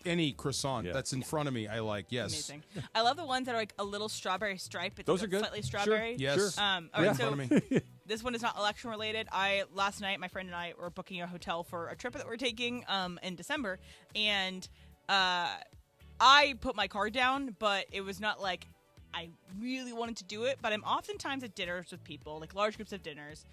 Any croissant that's in front of me, I like. Yes. Amazing. I love the ones that are like a little strawberry stripe. It's Those like are good. Slightly strawberry. Sure. Yes. All Yeah. right, so In front of me. this one is not election related. Last night my friend and I were booking a hotel for a trip that we're taking in December, and I put my card down, but it was not like I really wanted to do it. But I'm oftentimes at dinners with people, like large groups of dinners.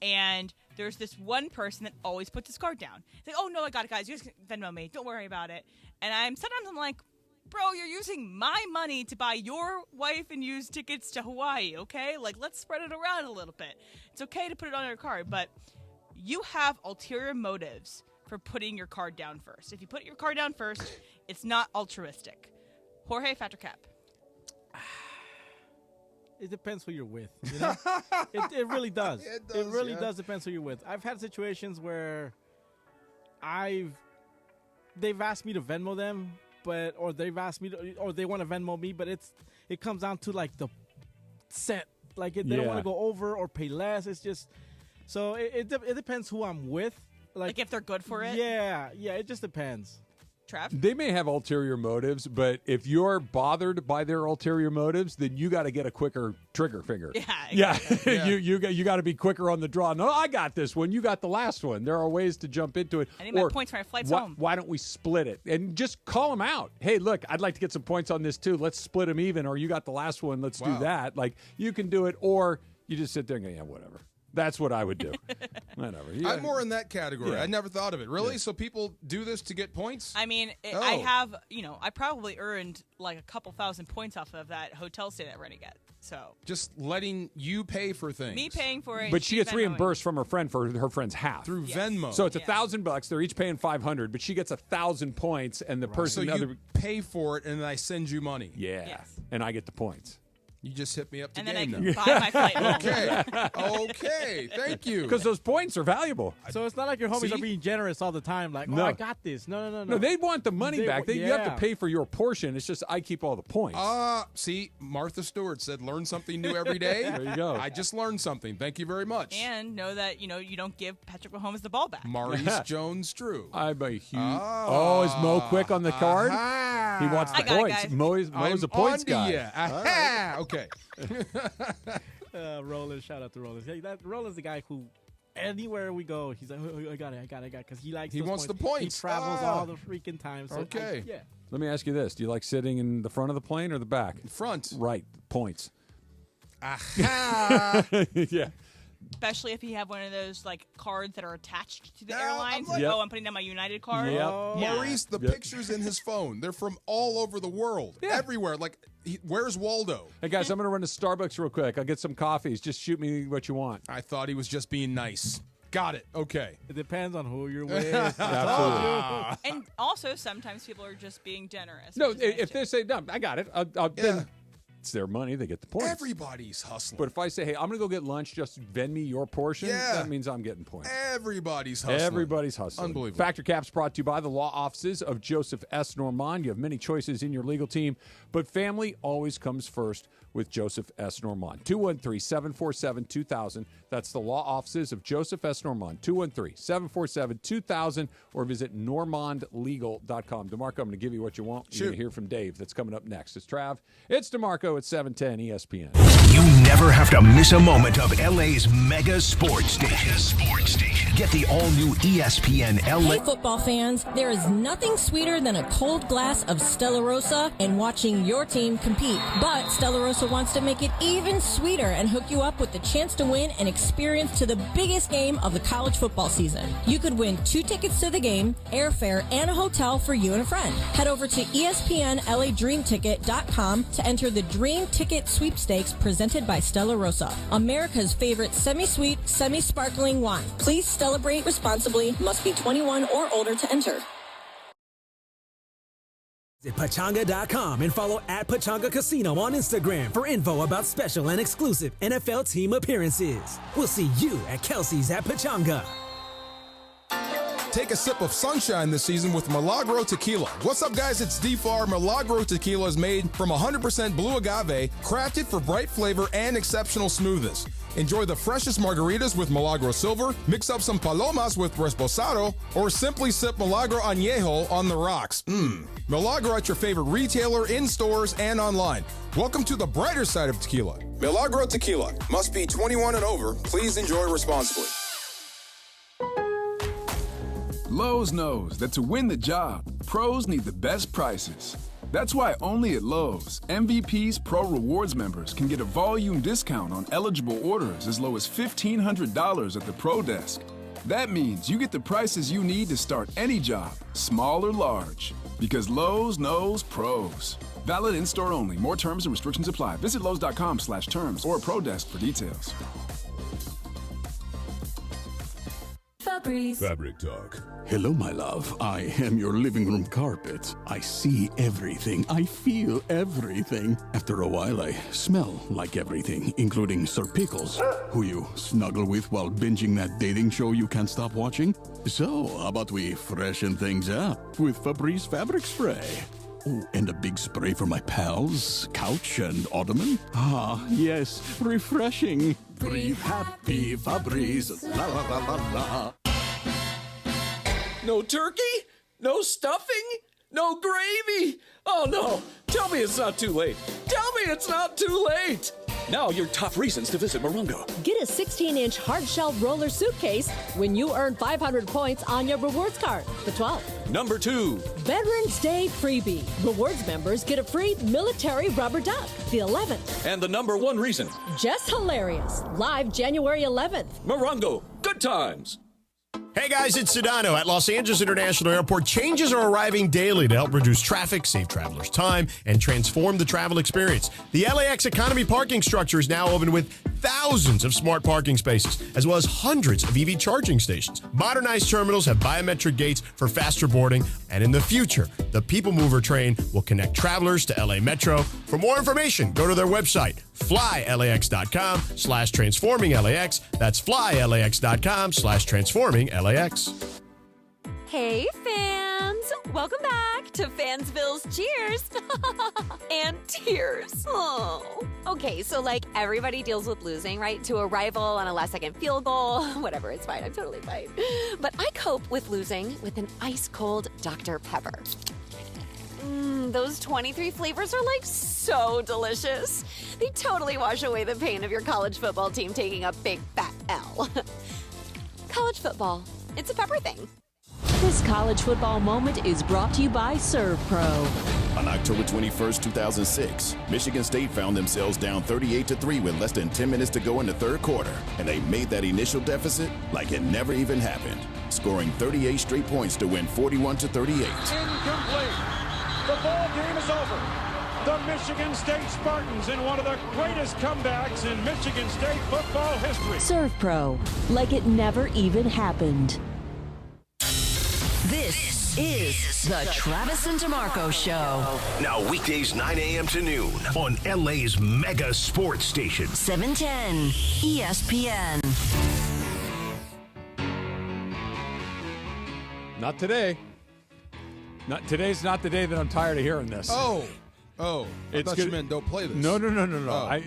And there's this one person that always puts his card down. It's like, oh, no, I got it, guys. You guys can Venmo me. Don't worry about it. And sometimes I'm like, bro, you're using my money to buy your wife and use tickets to Hawaii, okay? Like, let's spread it around a little bit. It's okay to put it on your card, but you have ulterior motives for putting your card down first. If you put your card down first, it's not altruistic. Jorge, Factor Cap. It depends who you're with, you know? It really does. It really does depend who you're with. I've had situations where they've asked me to Venmo them, or they've asked me to, or they want to Venmo me, but it comes down to like the set. Like they don't want to go over or pay less. It's just so it depends who I'm with. Like if they're good for it. Yeah, it just depends. They may have ulterior motives, but if you're bothered by their ulterior motives, then you got to get a quicker trigger finger. Yeah. you got to be quicker on the draw. No, I got this one. You got the last one. There are ways to jump into it. I need my points for my flights home. Why don't we split it and just call them out? Hey, look, I'd like to get some points on this too. Let's split them even. Or you got the last one. Let's do that. Like you can do it, or you just sit there and go, yeah, whatever. That's what I would do. Whatever. I'm more in that category. I never thought of it. Really? So people do this to get points? I mean, I have, I probably earned like a couple thousand points off of that hotel stay that we're going to get. So just letting you pay for things. Me paying for it. But she gets reimbursed from her friend for her friend's half. Through Venmo. So it's $1,000. They're each paying $500, but she gets 1,000 points, and the person. So you pay for it, and then I send you money. Yeah. Yes. And I get the points. You just hit me up to and then game I can them. buy my flight home. Okay, thank you. Because those points are valuable. So it's not like your homies are being generous all the time. Like, I got this. No. No, they want the money back. You have to pay for your portion. It's just I keep all the points. See, Martha Stewart said, learn something new every day. There you go. I just learned something. Thank you very much. And know that, you don't give Patrick Mahomes the ball back. Maurice Jones-Drew. I'm a huge. Is Mo quick on the card? He wants the points. Mo's a points guy. Okay. Roland, shout out to Roland. Roland's the guy who, anywhere we go, he's like, I got it, because he likes. He wants the points. He travels all the freaking time. So okay. Let me ask you this: do you like sitting in the front of the plane or the back? Front. Right. Points. Yeah. Especially if you have one of those like cards that are attached to the airline. Like, I'm putting down my United card. Yep. Maurice, the pictures in his phone, they're from all over the world. Everywhere. Like, where's Waldo? Hey, guys, I'm going to run to Starbucks real quick. I'll get some coffees. Just shoot me what you want. I thought he was just being nice. Got it. Okay. It depends on who you're with. Absolutely. And also, sometimes people are just being generous. No, if they say, no, I got it. Then it's their money. They get the points. Everybody's hustling. But if I say, hey, I'm going to go get lunch, just Vend me your portion, that means I'm getting points. Everybody's hustling. Everybody's hustling. Unbelievable. Factor Cap's brought to you by the law offices of Joseph S. Normand. You have many choices in your legal team, but family always comes first with Joseph S. Normand. 213-747-2000. That's the law offices of Joseph S. Normand. 213-747-2000 or visit normandlegal.com. DeMarco, I'm going to give you what you want. You're going to hear from Dave. That's coming up next. It's Trav. It's DeMarco at 710 ESPN. You never have to miss a moment of LA's mega sports station. Get the all-new ESPN LA. Hey, football fans, there is nothing sweeter than a cold glass of Stella Rosa and watching your team compete. But Stella Rosa wants to make it even sweeter and hook you up with the chance to win an experience to the biggest game of the college football season. You could win 2 tickets to the game, airfare, and a hotel for you and a friend. Head over to ESPNLADreamTicket.com to enter the Dream Ticket Sweepstakes presented by Stella Rosa, America's favorite semi-sweet, semi-sparkling wine. Please celebrate responsibly. Must be 21 or older to enter. Visit Pachanga.com and follow @Pachanga Casino on Instagram for info about special and exclusive NFL team appearances. We'll see you at Kelsey's at Pachanga. Take a sip of sunshine this season with Milagro Tequila. What's up, guys? It's D-Far. Milagro Tequila is made from 100% blue agave, crafted for bright flavor and exceptional smoothness. Enjoy the freshest margaritas with Milagro Silver, mix up some palomas with Reposado, or simply sip Milagro Añejo on the rocks. Milagro at your favorite retailer, in stores, and online. Welcome to the brighter side of tequila. Milagro Tequila. Must be 21 and over. Please enjoy responsibly. Lowe's knows that to win the job, pros need the best prices. That's why only at Lowe's, MVP's Pro Rewards members can get a volume discount on eligible orders as low as $1,500 at the Pro Desk. That means you get the prices you need to start any job, small or large. Because Lowe's knows pros. Valid in-store only. More terms and restrictions apply. Visit Lowe's.com/terms or Pro Desk for details. Fabric Talk. Hello, my love. I am your living room carpet. I see everything. I feel everything. After a while, I smell like everything, including Sir Pickles, who you snuggle with while binging that dating show you can't stop watching. So, how about we freshen things up with Febreze Fabric Spray? Oh, and a big spray for my pals, couch and ottoman. Ah, yes, refreshing. Breathe happy, Febreze. La la la la la. No turkey? No stuffing? No gravy? Oh no! Tell me it's not too late. Tell me it's not too late. Now your top reasons to visit Morongo. Get a 16-inch hard-shell roller suitcase when you earn 500 points on your rewards card. The 12th. Number 2. Veterans Day freebie. Rewards members get a free military rubber duck. The 11th. And the number 1 reason. Just hilarious. Live January 11th. Morongo. Good times. Hey guys, it's Sedano. At Los Angeles International Airport, changes are arriving daily to help reduce traffic, save travelers time, and transform the travel experience. The LAX Economy parking structure is now open with thousands of smart parking spaces, as well as hundreds of EV charging stations. Modernized terminals have biometric gates for faster boarding, and in the future, the People Mover train will connect travelers to LA Metro. For more information, go to their website, flylax.com/transforming-LAX. That's flylax.com/transforming-LAX. Hey, fans! Welcome back to Fansville's Cheers and Tears. Oh. Okay, so like everybody deals with losing, right? To a rival on a last-second field goal. Whatever, it's fine. I'm totally fine. But I cope with losing with an ice-cold Dr. Pepper. Those 23 flavors are like so delicious. They totally wash away the pain of your college football team taking a big fat L. College football, it's a pepper thing. This college football moment is brought to you by Serve Pro. On October 21st, 2006, Michigan State found themselves down 38-3 with less than 10 minutes to go in the third quarter, and they made that initial deficit like it never even happened, scoring 38 straight points to win 41-38. Incomplete. The ball game is over. The Michigan State Spartans in one of the greatest comebacks in Michigan State football history. Serve Pro, like it never even happened. This is the Travis and DeMarco Show. Now weekdays 9 a.m. to noon on LA's mega sports station. 710 ESPN. Not today. Today's not the day that I'm tired of hearing this. I thought you meant don't play this. No. Oh. I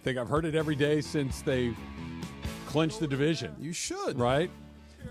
think I've heard it every day since they clinched the division. You should. Right?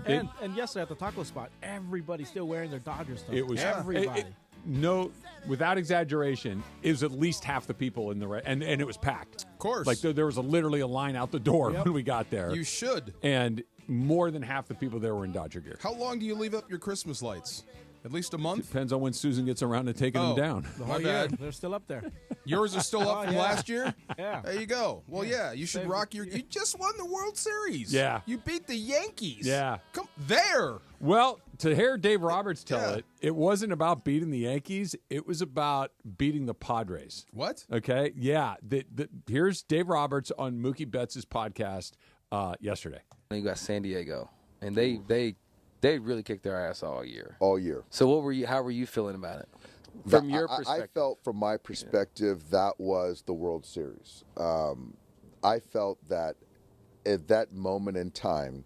And yesterday at the taco spot, everybody's still wearing their Dodgers stuff. It was everybody. No, without exaggeration, it was at least half the people in the and it was packed. Of course. Like there was literally a line out the door when we got there. You should. And more than half the people there were in Dodger gear. How long do you leave up your Christmas lights? At least a month? Depends on when Susan gets around to taking them down. The whole year, they're still up there. Yours are still up from last year? Yeah. There you go. Well, yeah, you should rock your... You just won the World Series. Yeah. You beat the Yankees. Yeah. Come there. Well, to hear Dave Roberts tell it wasn't about beating the Yankees. It was about beating the Padres. What? Okay. Yeah. Here's Dave Roberts on Mookie Betts' podcast yesterday. You got San Diego, and they really kicked their ass all year. All year. So how were you feeling about it? From your perspective? I felt from my perspective that was the World Series. I felt that at that moment in time,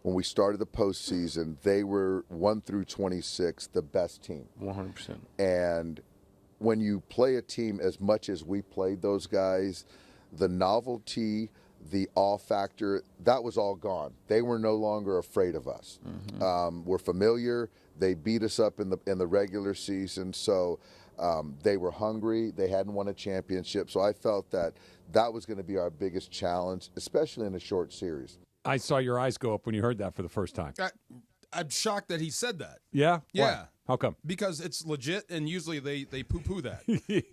when we started the postseason, they were 1 through 26, the best team. 100%. And when you play a team as much as we played those guys, the novelty, the awe factor, that was all gone. They were no longer afraid of us. Mm-hmm. We're familiar. They beat us up in the regular season, so they were hungry. They hadn't won a championship, so I felt that was going to be our biggest challenge, especially in a short series. I saw your eyes go up when you heard that for the first time. I'm shocked that he said that. Yeah? Yeah. How come? Because it's legit, and usually they poo-poo that.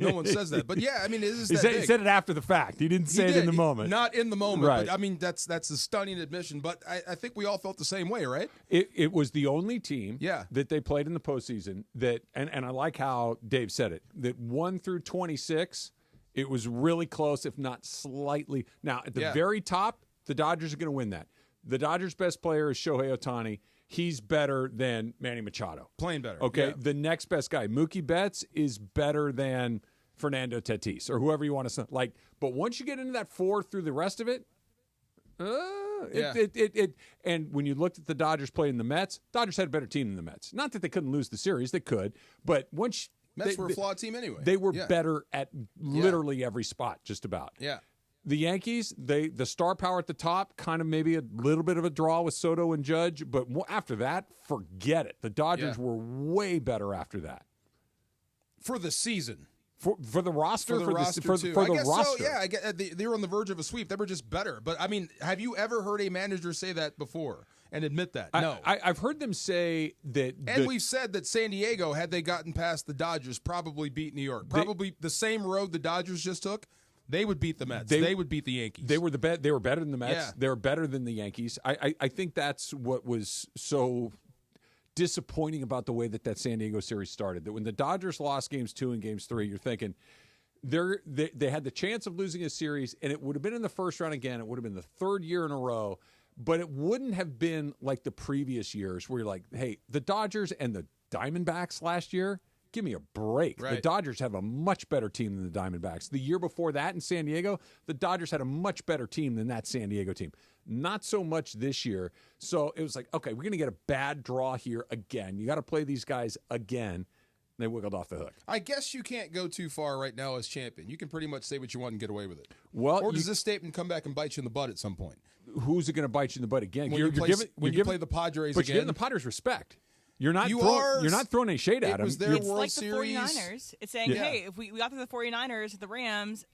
No one says that. But, yeah, I mean, it is He that said, big. he said it after the fact. He didn't say it in the moment. Not in the moment. Right. But, I mean, that's a stunning admission. But I think we all felt the same way, right? It was the only team Yeah. that they played in the postseason that, and I like how Dave said it, that 1 through 26, it was really close, if not slightly. Now, at the very top, the Dodgers are going to win that. The Dodgers' best player is Shohei Ohtani. He's better than Manny Machado. Playing better. Okay, Yeah. the next best guy, Mookie Betts, is better than Fernando Tatis or whoever you want to say. Like, but once you get into that 4 through the rest of it, and when you looked at the Dodgers playing the Mets, Dodgers had a better team than the Mets. Not that they couldn't lose the series, they could, but once Mets were a flawed team anyway. They were better at literally every spot, just about. Yeah. The Yankees, the star power at the top, kind of maybe a little bit of a draw with Soto and Judge, but after that, forget it. The Dodgers were way better after that. For the season. For the roster? For the roster, too. For I the guess roster. so, yeah. I get, they were on the verge of a sweep. They were just better. But, I mean, have you ever heard a manager say that before and admit that? No. I've heard them say that. And we've said that San Diego, had they gotten past the Dodgers, probably beat New York. Probably the same road the Dodgers just took. They would beat the Mets. They would beat the Yankees. They were They were better than the Mets. Yeah. They were better than the Yankees. I think that's what was so disappointing about the way that San Diego series started. That when the Dodgers lost games 2 and games 3, you're thinking they had the chance of losing a series, and it would have been in the first round again. It would have been the 3rd year in a row, but it wouldn't have been like the previous years where you're like, hey, the Dodgers and the Diamondbacks last year, give me a break. Right. The Dodgers have a much better team than the Diamondbacks. The year before that in San Diego, the Dodgers had a much better team than that San Diego team. Not so much this year. So it was like, okay, we're going to get a bad draw here again. You got to play these guys again. They wiggled off the hook. I guess you can't go too far right now as champion. You can pretty much say what you want and get away with it. Well, or does this statement come back and bite you in the butt at some point? Who's it going to bite you in the butt again? When you play the Padres but again. you're giving the Padres respect. You're not You you're not throwing any shade at them. was their It's World like the Series. 49ers. It's saying, hey, if we got through the 49ers at the Rams,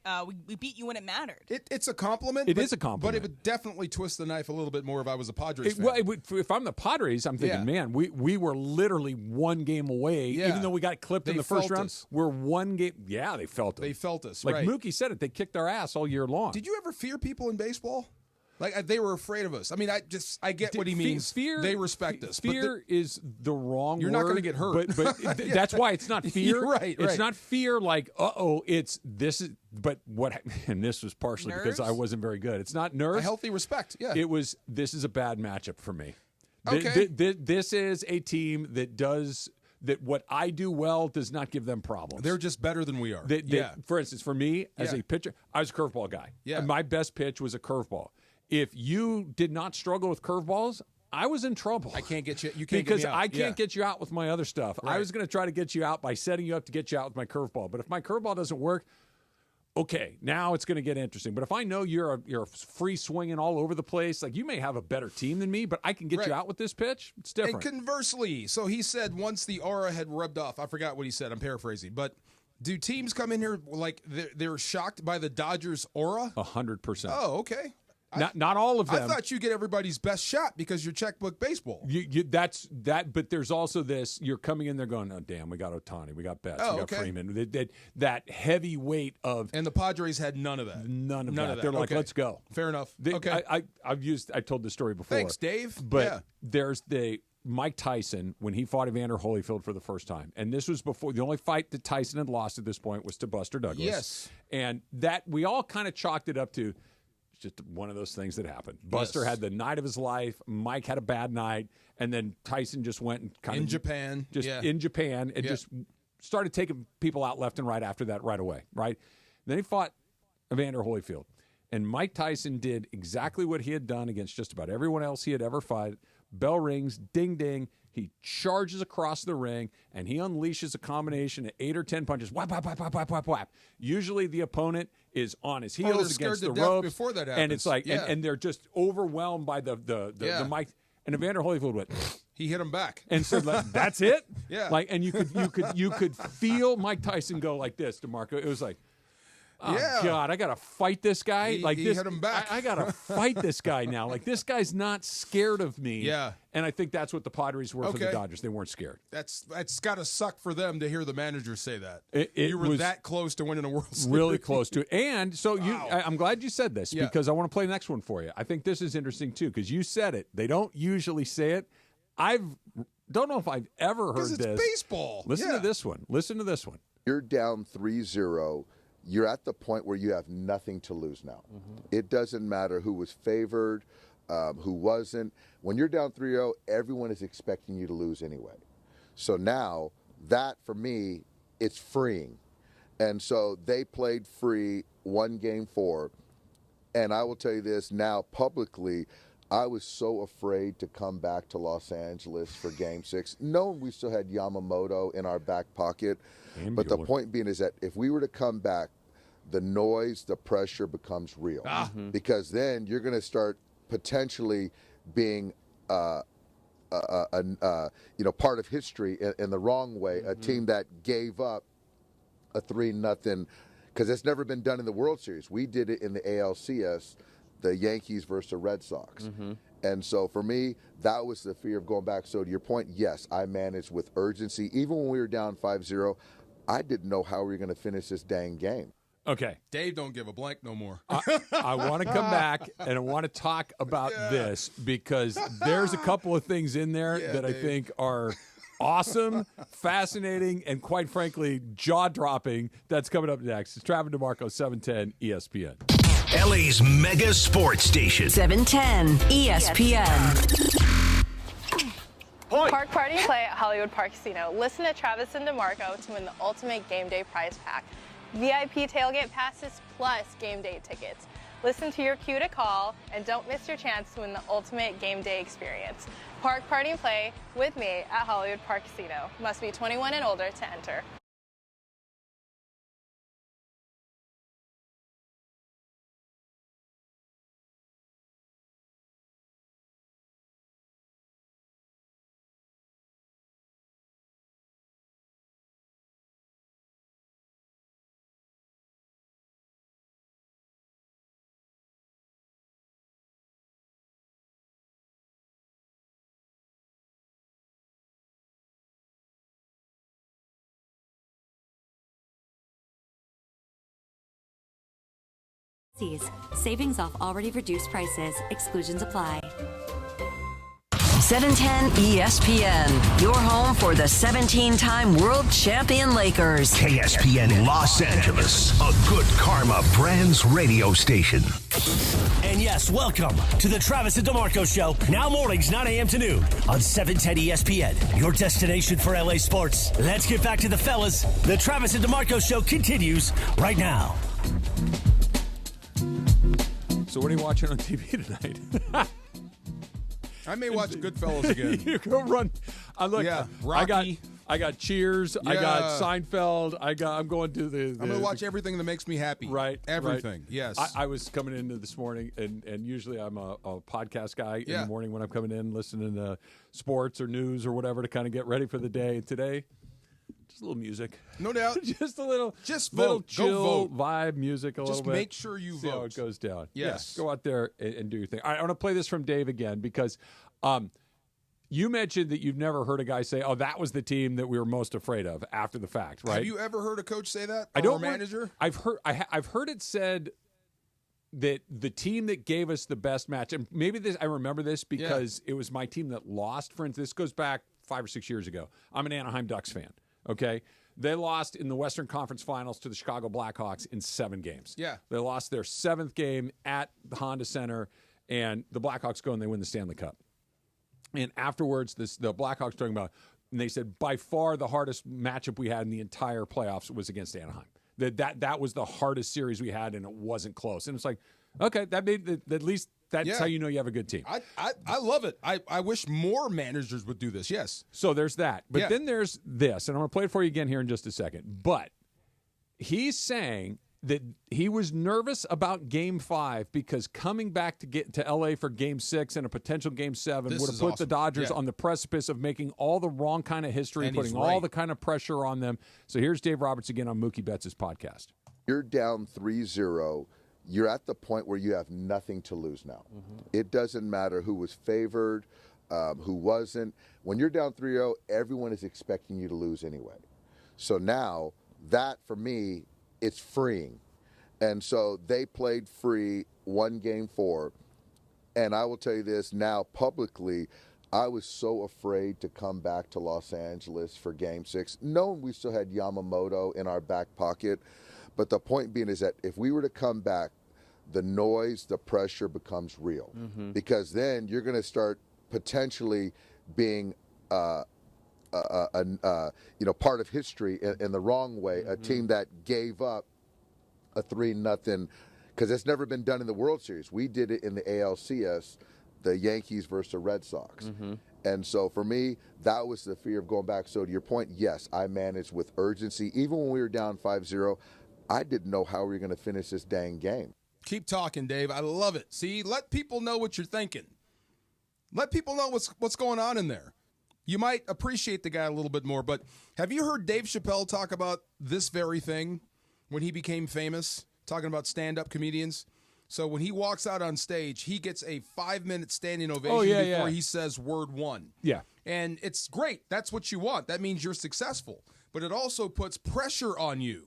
we beat you when it mattered. It's a compliment. It is a compliment. But it would definitely twist the knife a little bit more if I was a Padres fan. Well, if I'm the Padres, I'm thinking, man, we were literally 1 game away. Yeah. Even though we got clipped in They the first felt round, us. we're 1 game. Yeah, they felt it. They felt us, Like right. Mookie said it, they kicked our ass all year long. Did you ever fear people in baseball? Like they were afraid of us. I mean, I get what he means. Fear, they respect us. Fear is the wrong You're word. not going to get hurt. But that's why it's not fear. You're right. It's not fear like, it's this is. But what? And this was partially because I wasn't very good. It's not nerves. A healthy respect. Yeah. It was. This is a bad matchup for me. Okay. This is a team that does. That what I do well does not give them problems. They're just better than we are. For instance, for me as a pitcher, I was a curveball guy. Yeah. And my best pitch was a curveball. If you did not struggle with curveballs, I was in trouble. I can't get you. You because can't get me out. I can't get you out with my other stuff. Right. I was going to try to get you out by setting you up to get you out with my curveball. But if my curveball doesn't work, okay, now it's going to get interesting. But if I know you're free swinging all over the place, like you may have a better team than me, but I can get you out with this pitch. It's different. And conversely, so he said once the aura had rubbed off, I forgot what he said. I'm paraphrasing, but. Do teams come in here like they're shocked by the Dodgers' aura? 100%. Oh, okay. Not all of them. I thought you get everybody's best shot because you're checkbook baseball. That's that, but there's also this. You're coming in there going, oh damn, we got Ohtani, we got Betts, we got Freeman. That heavy weight of, and the Padres had none of that. None of that. They're like, let's go. Fair enough. I told the story before. Thanks, Dave. But there's Mike Tyson when he fought Evander Holyfield for the first time, and this was before the only fight that Tyson had lost at this point was to Buster Douglas. Yes, and that we all kind of chalked it up to. Just one of those things that happened. Buster had the night of his life. Mike had a bad night, and then Tyson just went and kind of in Japan, and just started taking people out left and right after that right away. Right, then he fought Evander Holyfield, and Mike Tyson did exactly what he had done against just about everyone else he had ever fought. Bell rings, ding ding. He charges across the ring, and he unleashes a combination of 8 or 10 punches. Whap, whap, whap, whap, whap, whap, whap. Usually the opponent is on his heels against the ropes. Before that happens. And it's like, and they're just overwhelmed by the mic. And Evander Holyfield went. He hit him back. And said, that's it? Yeah. Like, and you could feel Mike Tyson go like this, DeMarco. It was like, Oh, God, I got to fight this guy. He hit him back. I got to fight this guy now. Like, this guy's not scared of me. Yeah. And I think that's what the Padres were for the Dodgers. They weren't scared. That's got to suck for them to hear the manager say that. You were that close to winning a World Series. Really close to it. And so I'm glad you said this because I want to play the next one for you. I think this is interesting, too, because you said it. They don't usually say it. Don't know if I've ever heard this. Because it's baseball. Listen to this one. Listen to this one. You're down 3-0. You're at the point where you have nothing to lose now. It doesn't matter who was favored, who wasn't. When you're down 3-0, everyone is expecting you to lose anyway. So now, that, for me, it's freeing. And so they played free, won Game 4. And I will tell you this now publicly, I was so afraid to come back to Los Angeles for Game 6, knowing we still had Yamamoto in our back pocket. But the point being is that if we were to come back, the noise, the pressure becomes real. Because then you're going to start potentially being part of history in the wrong way, a team that gave up a 3-0, because it's never been done in the World Series. We did it in the ALCS, the Yankees versus the Red Sox. And so for me, that was the fear of going back. So to your point, yes, I managed with urgency. Even when we were down 5-0, I didn't know how we were going to finish this dang game. Okay. Dave don't give a blank no more. I want to come back and I want to talk about this because there's a couple of things in there that Dave. I think are awesome, fascinating, and quite frankly, jaw-dropping. That's coming up next. It's Travis DeMarco, 710 ESPN. LA's mega sports station. 710 ESPN. Park Party Play at Hollywood Park Casino. Listen to Travis and DeMarco to win the ultimate game day prize pack. VIP tailgate passes plus game day tickets. Listen to your cue to call and don't miss your chance to win the ultimate game day experience. Park Party and Play with me at Hollywood Park Casino. Must be 21 and older to enter. Savings off already reduced prices. Exclusions apply. 710 ESPN, your home for the 17-time world champion Lakers. KSPN Los Angeles, a good karma brands radio station. And yes, welcome to the Travis and DeMarco Show. Now mornings, 9 a.m. to noon on 710 ESPN, your destination for LA sports. Let's get back to the fellas. The Travis and DeMarco Show continues right now. So what are you watching on TV tonight? I may watch Goodfellas again. You go run. Rocky. I got Cheers. I got Seinfeld. I'm going to the I'm going to watch everything that makes me happy. Right. Everything. Right. Yes. I was coming into this morning, and usually I'm a podcast guy in the morning when I'm coming in, listening to sports or news or whatever to kind of get ready for the day. Today, just a little music. No doubt. Just a little, little chill vibe music a little bit. Just make sure you see vote. how it goes down. Yes. Go out there and do your thing. All right, I want to play this from Dave again because you mentioned that you've never heard a guy say, "Oh, that was the team that we were most afraid of" after the fact, right? Have you ever heard a coach say that? Or a manager? I've heard it said that the team that gave us the best match, and maybe I remember this because it was my team that lost. For instance, this goes back 5 or 6 years ago. I'm an Anaheim Ducks fan. Okay. They lost in the Western Conference Finals to the Chicago Blackhawks in 7 games. Yeah. They lost their 7th game at the Honda Center, and the Blackhawks go and they win the Stanley Cup. And afterwards, the Blackhawks talking about, and they said by far the hardest matchup we had in the entire playoffs was against Anaheim. That was the hardest series we had, and it wasn't close. And it's like, okay, that made at least that's how you know you have a good team. I love it. I wish more managers would do this. Yes. So there's that. But then there's this, and I'm going to play it for you again here in just a second. But he's saying that he was nervous about Game 5 because coming back to get to LA for Game 6 and a potential Game 7 would have put the Dodgers on the precipice of making all the wrong kind of history, and putting all the kind of pressure on them. So here's Dave Roberts again on Mookie Betts' podcast. You're down 3-0. You're at the point where you have nothing to lose now. It doesn't matter who was favored, who wasn't. When you're down 3-0, everyone is expecting you to lose anyway. So now that, for me, it's freeing. And so they played free, won Game 4. And I will tell you this now publicly, I was so afraid to come back to Los Angeles for Game 6, knowing we still had Yamamoto in our back pocket. But the point being is that if we were to come back, the noise, the pressure becomes real. Because then you're going to start potentially being part of history in the wrong way, a team that gave up a 3-0, because it's never been done in the World Series. We did it in the ALCS, the Yankees versus the Red Sox. And so for me, that was the fear of going back. So to your point, yes, I managed with urgency. Even when we were down 5-0, I didn't know how we were going to finish this dang game. Keep talking, Dave. I love it. See, let people know what you're thinking. Let people know what's going on in there. You might appreciate the guy a little bit more, but have you heard Dave Chappelle talk about this very thing when he became famous, talking about stand-up comedians? So when he walks out on stage, he gets a 5-minute standing ovation before he says word one. Yeah. And it's great. That's what you want. That means you're successful. But it also puts pressure on you.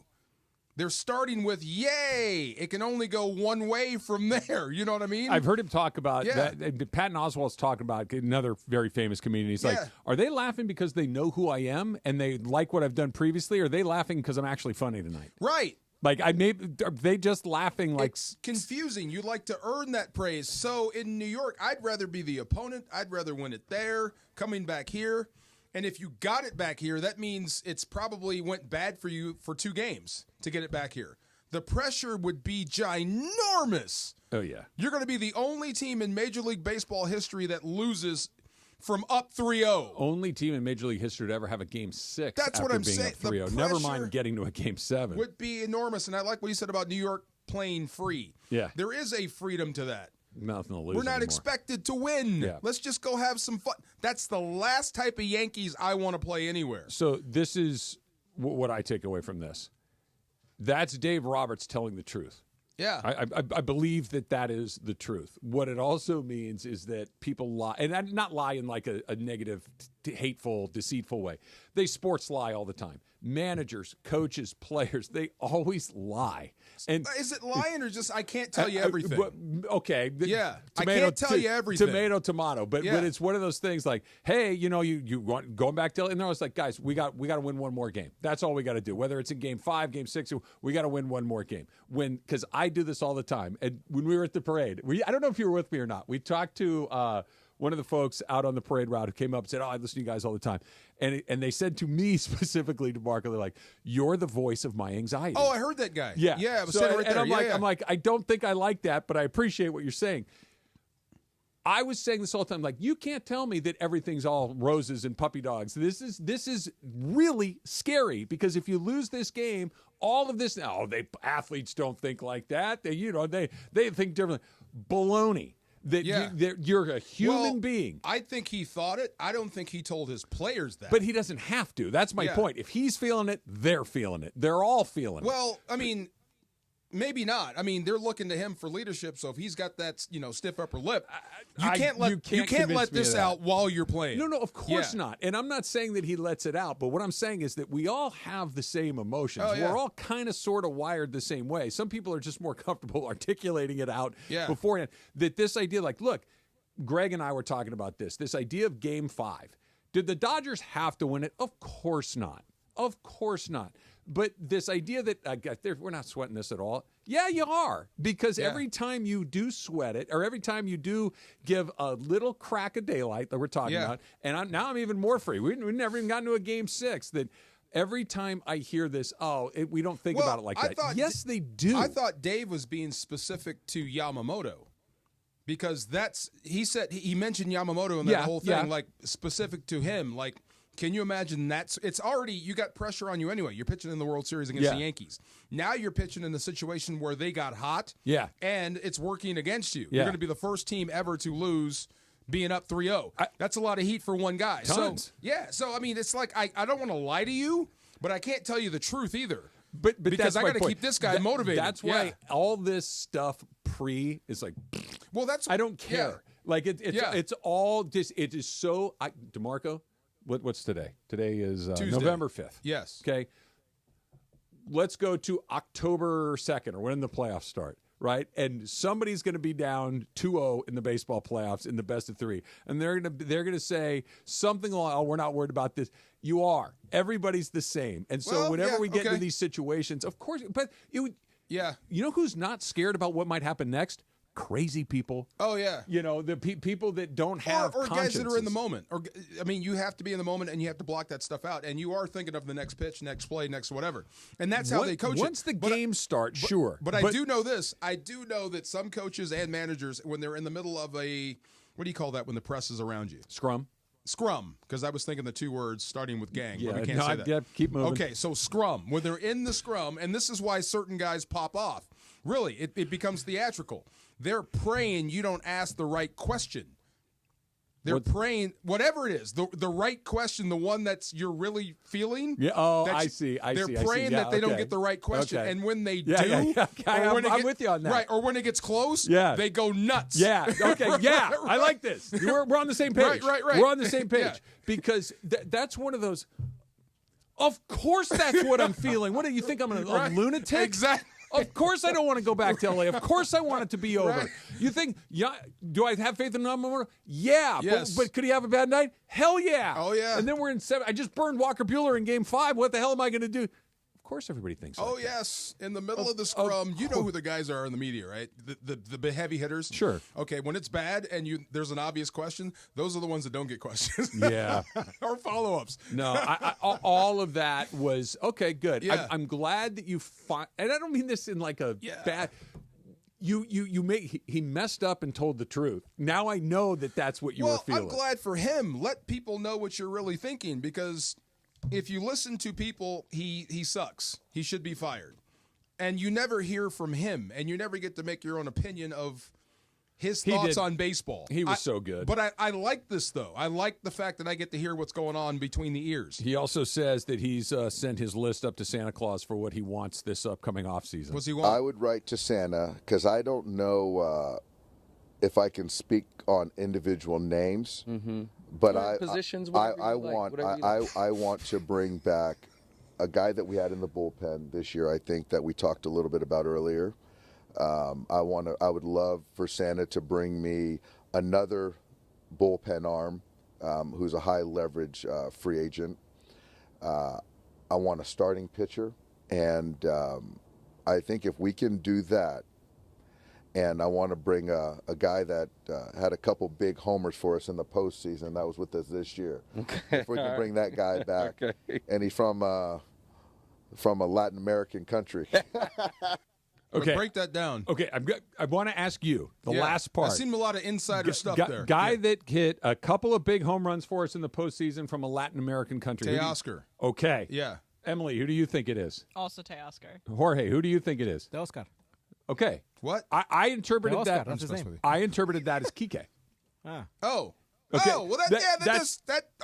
They're starting with, yay. It can only go one way from there. You know what I mean? I've heard him talk about that. Patton Oswalt's talking about another very famous comedian. He's like, are they laughing because they know who I am and they like what I've done previously? Or are they laughing because I'm actually funny tonight? Right. Like, are they just laughing like... It's confusing. You like to earn that praise. So in New York, I'd rather be the opponent. I'd rather win it there, coming back here. And if you got it back here, that means it's probably went bad for you for 2 games to get it back here. The pressure would be ginormous. Oh, yeah. You're going to be the only team in Major League Baseball history that loses from up 3-0. Only team in Major League history to ever have a Game 6 That's after what I'm being saying. up 3-0. Never mind getting to a Game 7. Would be enormous. And I like what you said about New York playing free. Yeah. There is a freedom to that. Nothing to lose We're not anymore. expected to win. Yeah. Let's just go have some fun. That's the last type of Yankees I want to play anywhere. So this is what I take away from this. That's Dave Roberts telling the truth. Yeah. I believe that is the truth. What it also means is that people lie, and not lie in like a negative, hateful, deceitful way. They sports lie all the time. Managers, coaches, players, they always lie. And is it lying or just I can't tell you everything? Okay. Yeah. I can't tell you everything. Tomato. But it's one of those things like, hey, you want going back to, and I was like, guys, we got to win one more game. That's all we got to do. Whether it's in Game 5, Game 6, we got to win one more game. Because I do this all the time. And when we were at the parade, I don't know if you were with me or not. We talked to one of the folks out on the parade route who came up and said, I listen to you guys all the time. And they said to me specifically, to Marco, they're like, you're the voice of my anxiety. Oh, I heard that guy. Yeah. Yeah, I was sitting right there. I'm like, I don't think I like that, but I appreciate what you're saying. I was saying this all the time, like, you can't tell me that everything's all roses and puppy dogs. This is really scary because if you lose this game, all of this, athletes don't think like that. They think differently. Baloney. You're a human being. I think he thought it. I don't think he told his players that. But he doesn't have to. That's my point. If he's feeling it, they're feeling it. They're all feeling it. Well, I mean, maybe not. I mean, they're looking to him for leadership. So if he's got that, stiff upper lip, you can't let this out while you're playing. No, of course not. And I'm not saying that he lets it out. But what I'm saying is that we all have the same emotions. Oh, yeah. We're all kind of sort of wired the same way. Some people are just more comfortable articulating it out beforehand. That this idea, like, look, Greg and I were talking about this idea of Game 5. Did the Dodgers have to win it? Of course not. Of course not. But this idea that we're not sweating this at all. Yeah, you are. Because every time you do sweat it, or every time you do give a little crack of daylight that we're talking about, and I'm even more free. We never even gotten to a Game 6. That every time I hear this, we don't think about it like that. Yes, they do. I thought Dave was being specific to Yamamoto. Because he mentioned Yamamoto in that whole thing, like specific to him. Like, can you imagine it's already, you got pressure on you anyway. You're pitching in the World Series against the Yankees. Now you're pitching in the situation where they got hot. Yeah. And it's working against you. Yeah. You're going to be the first team ever to lose being up 3-0. That's a lot of heat for one guy. Tons. So I mean, it's like, I don't want to lie to you, but I can't tell you the truth either. But because that's I my got to point. keep this guy motivated. That's why all this stuff is like. Well, that's I don't care. Like it's all just it is so. DeMarco, what's today? Today is November 5th. Yes. Okay. Let's go to October 2nd or when the playoffs start. Right, and somebody's going to be down 2-0 in the baseball playoffs in the best of 3, and they're gonna say something like, "Oh, we're not worried about this." You are. Everybody's the same, and so whenever we get into these situations, of course. But you know who's not scared about what might happen next? Crazy people. Oh yeah. You know, the people that don't have or guys that are in the consciences. moment. Or I mean, you have to be in the moment and you have to block that stuff out, and you are thinking of the next pitch, next play, next whatever, and that's how they coach Once the game starts, sure. But I do know this. I do know that some coaches and managers, when they're in the middle of a, what do you call that when the press is around you? Scrum, because I was thinking the 2 words starting with gang, but we can't say that. Yeah, keep moving. Okay, so scrum. When they're in the scrum, and this is why certain guys pop off. Really, it becomes theatrical. They're praying you don't ask the right question. They're praying, whatever it is, the right question, the one that's you're really feeling. Yeah. Oh, I see. They're praying that they don't get the right question, and when they do, I'm with you on that. Right, or when it gets close, they go nuts. Yeah. Okay. Yeah. I like this. We're on the same page. Right. We're on the same page because that's one of those. Of course, that's what I'm feeling. What do you think? I'm a lunatic? Exactly. Of course I don't want to go back to LA. Of course I want it to be over. Right. You think, do I have faith in Number? Yeah. Yes. But could he have a bad night? Hell yeah. Oh, yeah. And then we're in 7. I just burned Walker Buehler in Game 5. What the hell am I going to do? Of course everybody thinks Oh, like yes. In the middle of the scrum, you know who the guys are in the media, right? The heavy hitters? Sure. Okay, when it's bad and there's an obvious question, those are the ones that don't get questions. Yeah. Or follow-ups. No, all of that was, okay, good. Yeah. I'm glad that you find, and I don't mean this in like a bad, he messed up and told the truth. Now I know that that's what you were feeling. I'm glad for him. Let people know what you're really thinking, because if you listen to people, he sucks. He should be fired. And you never hear from him, and you never get to make your own opinion of his thoughts on baseball. He was so good. But I like this, though. I like the fact that I get to hear what's going on between the ears. He also says that he's sent his list up to Santa Claus for what he wants this upcoming offseason. What's he want? I would write to Santa, because I don't know if I can speak on individual names. Mm-hmm. But I want to bring back a guy that we had in the bullpen this year. I think that we talked a little bit about earlier. I would love for Santa to bring me another bullpen arm who's a high leverage free agent. I want a starting pitcher, and I think if we can do that. And I want to bring a guy that had a couple big homers for us in the postseason. That was with us this year. Okay. If we can bring that guy back, and he's from a Latin American country. Okay, break that down. Okay, I want to ask you the last part. I've seen a lot of insider stuff there. Guy that hit a couple of big home runs for us in the postseason from a Latin American country. Teoscar. Okay. Yeah. Emily, who do you think it is? Also Teoscar. Jorge, who do you think it is? Teoscar. Okay. What? I interpreted Oscar, that. that's his name. I interpreted that as Kike. Oh. Okay. Oh, well,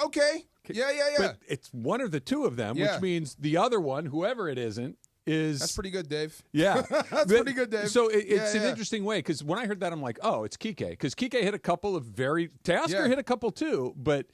okay. Yeah. But it's one of the two of them, which means the other one, whoever it isn't, is. That's pretty good, Dave. Yeah. That's pretty good, Dave. So it's an interesting way, because when I heard that, I'm like, oh, it's Kike. Because Kike hit a couple of Teoscar hit a couple too, but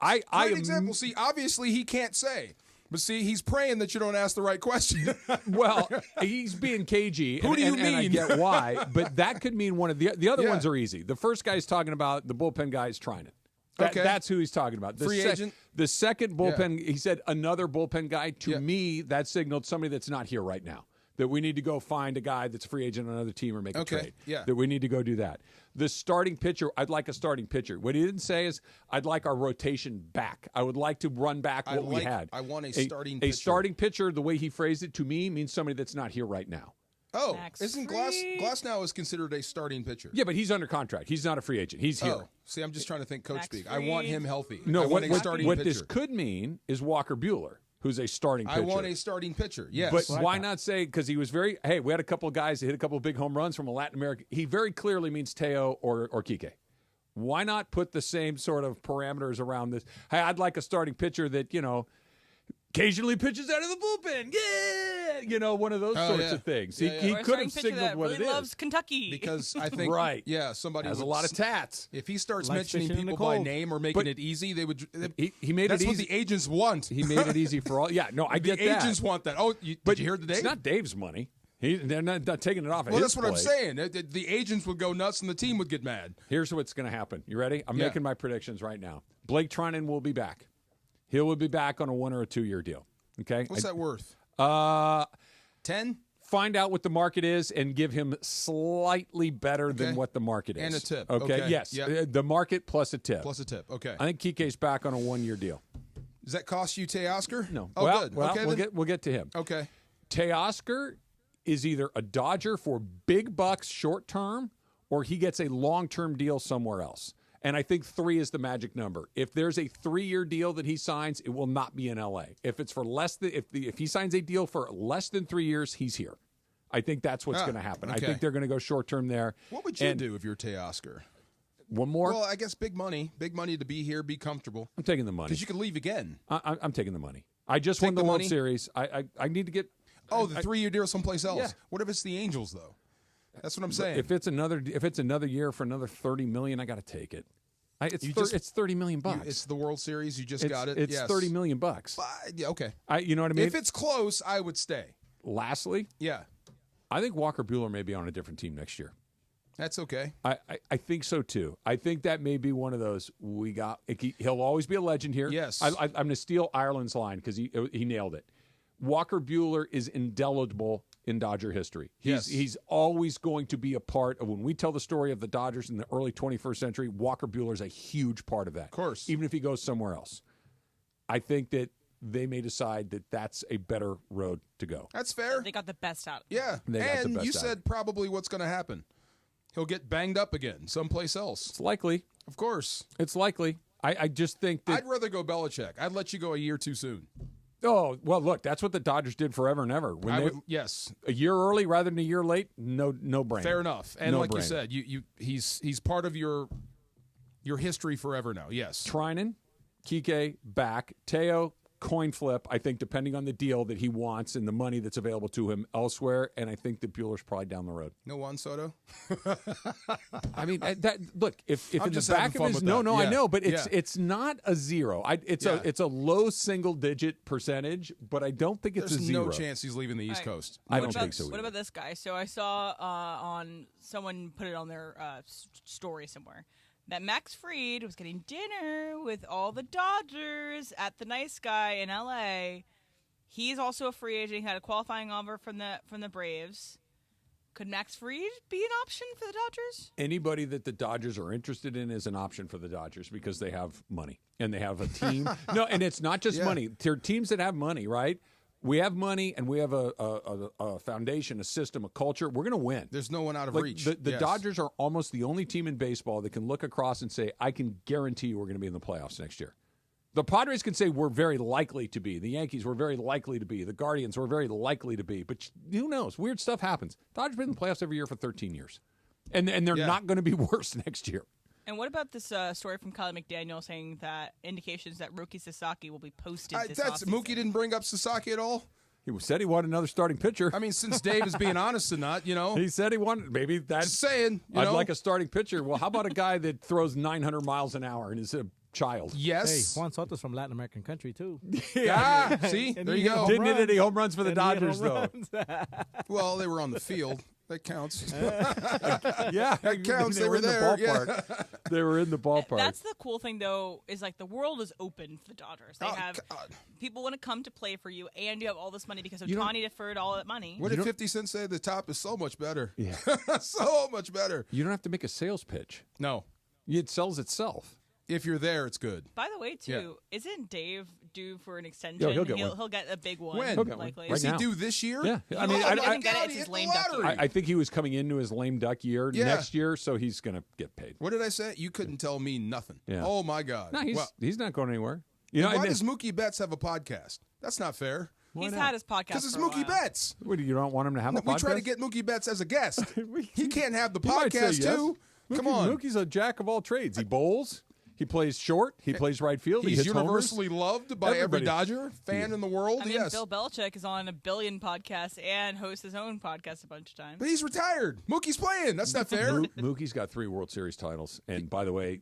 I example. See, obviously he can't say. But see, he's praying that you don't ask the right question. Well, he's being cagey. Who do you mean? And I get why, but that could mean one of the other ones are easy. The first guy's talking about the bullpen guy is trying it. That's who he's talking about. Free agent? The second bullpen, he said another bullpen guy. To me, that signaled somebody that's not here right now. That we need to go find a guy that's a free agent on another team or make a trade. Yeah. That we need to go do that. The starting pitcher, I'd like a starting pitcher. What he didn't say is, I'd like our rotation back. I would like to run back what we had. I want a starting pitcher. A starting pitcher, the way he phrased it to me, means somebody that's not here right now. Oh, isn't Glass now is considered a starting pitcher? Yeah, but he's under contract. He's not a free agent. He's here. Oh, see, I'm just trying to think coach speak. I want him healthy. No, I want a starting what pitcher. this could mean is Walker Buehler, who's a starting pitcher. I want a starting pitcher, yes. But why not say, because he was we had a couple of guys that hit a couple of big home runs from a Latin American. He very clearly means Teo or Kike. Why not put the same sort of parameters around this? Hey, I'd like a starting pitcher that, Occasionally pitches out of the bullpen. Yeah, you know, one of those sorts of things. He could have signaled what it is. Loves Kentucky because I think somebody has a lot of tats. If he starts mentioning people by name or making it easy, they would. He made that's it easy. what the agents want. He made it easy for all. Yeah, no, I get that. The agents want that. Oh, did you hear the Dave? It's not Dave's money. They're not taking it off. Well, that's what I'm saying. The agents would go nuts and the team would get mad. Here's what's going to happen. You ready? I'm making my predictions right now. Blake Treinen will be back. He will be back on a 1 or a 2 year deal. Okay. What's that worth? 10. Find out what the market is and give him slightly better than what the market is. And a tip. Okay. Yes. Yep. The market plus a tip. Plus a tip. Okay. I think Kike's back on a 1 year deal. Does that cost you Teoscar? No. Oh, well, good. Well, okay, we'll get to him. Okay. Teoscar is either a Dodger for big bucks short term, or he gets a long term deal somewhere else. And I think 3 is the magic number. If there's a 3 year deal that he signs, it will not be in LA. If it's for less than if he signs a deal for less than 3 years, he's here. I think that's what's going to happen. Okay. I think they're going to go short term there. What would you do if you're Teoscar? One more? Well, I guess big money to be here, be comfortable. I'm taking the money because you could leave again. I'm taking the money. I just won the World Series. I need to get. Oh, the 3 year deal someplace else. Yeah. What if it's the Angels though? That's what I'm saying. If it's another year for another $30 million, I got to take it. It's $30 million bucks. It's the World Series. You just got it. It's $30 million bucks. Okay. You know what I mean? If it's close, I would stay. Lastly, I think Walker Buehler may be on a different team next year. That's okay. I think so too. I think that may be one of those he'll always be a legend here. Yes. I'm going to steal Ireland's line because he nailed it. Walker Buehler is indelible in Dodger history. He's always going to be a part of when we tell the story of the Dodgers in the early 21st century. Walker Buehler is a huge part of that. Of course. Even if he goes somewhere else. I think that they may decide that that's a better road to go. That's fair. They got the best out of it. Yeah. And you said probably what's going to happen. He'll get banged up again someplace else. It's likely. Of course. It's likely. I just think that... I'd rather go Belichick. I'd let you go a year too soon. Oh, well, look, that's what the Dodgers did forever and ever. Yes. A year early rather than a year late, no brainer. Fair enough. And like you said, he's part of your history forever now. Yes. Treinen, Kike, back. Teo, coin flip, I think, depending on the deal that he wants and the money that's available to him elsewhere. And I think that Buehler's probably down the road. No Juan Soto? I mean, look, if I'm in the just back of his... No, yeah. I know, but it's not a zero. It's a low single-digit percentage, but I don't think it's There's a zero. no chance he's leaving the East Coast. I don't think so either. What about this guy? So I saw on someone put it on their story somewhere that Max Fried was getting dinner with all the Dodgers at the Nice Guy in L.A. He's also a free agent. He had a qualifying offer from the Braves. Could Max Fried be an option for the Dodgers? Anybody that the Dodgers are interested in is an option for the Dodgers because they have money and they have a team. No, and it's not just money. They're teams that have money, right? We have money and we have a foundation, a system, a culture. We're going to win. There's no one out of reach. The Dodgers are almost the only team in baseball that can look across and say, I can guarantee you we're going to be in the playoffs next year. The Padres can say we're very likely to be. The Yankees were very likely to be. The Guardians were very likely to be. But who knows? Weird stuff happens. Dodgers have been in the playoffs every year for 13 years. And they're not going to be worse next year. And what about this story from Kylie McDaniel saying that indications that Roki Sasaki will be posted this offseason? Mookie didn't bring up Sasaki at all? He said he wanted another starting pitcher. I mean, since Dave is being honest or not, He said he wanted, maybe that's... Just saying, I'd like a starting pitcher. Well, how about a guy that throws 900 miles an hour and is a child? Yes. Hey, Juan Soto's from Latin American country, too. See? There you go. Didn't hit any home runs for the Dodgers, though. Well, they were on the field. That counts. That counts. They were there. Yeah. They were in the ballpark. That's the cool thing, though, is like the world is open for the Dodgers. They have people want to come to play for you, and you have all this money because Ohtani deferred all that money. What did 50 Cent say? The top is so much better. Yeah. So much better. You don't have to make a sales pitch. No. It sells itself. If you're there, it's good. By the way, too, isn't Dave due for an extension? Yeah, he'll get one. He'll get a big one. When? He'll get one. Likely. Is he due this year? Yeah. I mean, I didn't get it. It's his lame duck year. I think he was coming into his lame duck year next year, so he's going to get paid. What did I say? You couldn't tell me nothing. Yeah. Oh, my God. No, he's not going anywhere. Why does Mookie Betts have a podcast? That's not fair. He's had his podcast because it's for a Mookie while. Betts. What, you don't want him to have a podcast? We try to get Mookie Betts as a guest. He can't have the He might say podcast, yes. too. Come on. Mookie's a jack of all trades. He bowls. He plays short. He plays right field. He's hits universally homers. loved by every Everybody. Dodger fan in the world. I mean, Yes. Bill Belichick is on a billion podcasts and hosts his own podcast a bunch of times. But he's retired. Mookie's playing. That's not fair. Mookie's got 3 World Series titles, and by the way,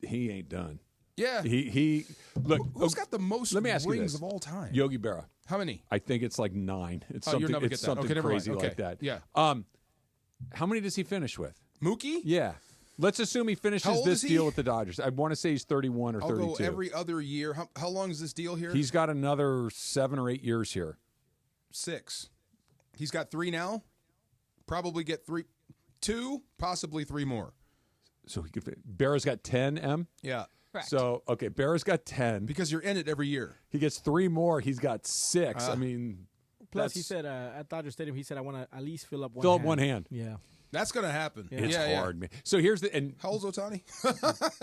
he ain't done. Yeah. He look. Who's got the most Let me ask you rings this. of all time? Yogi Berra. How many? I think it's like 9. It's Oh, you'll something. never It's get that. something Okay, never mind. crazy Okay. like that. Yeah. How many does he finish with? Mookie? Yeah. Let's assume he How finishes old this is he? deal with the Dodgers. I want to say he's 31 or I'll 32. go every other year. How long is this deal here? He's got another 7 or 8 years here. 6. He's got 3 now. Probably get 2, possibly 3 more. So he could. Berra's got 10. M. Yeah. Correct. So okay, Berra's got 10 because you're in it every year. He gets 3 more. He's got 6. I mean, plus he said at Dodger Stadium, he said I want to at least fill up one hand. Yeah. That's going to happen. It's hard, man. So here's the and how old's Ohtani?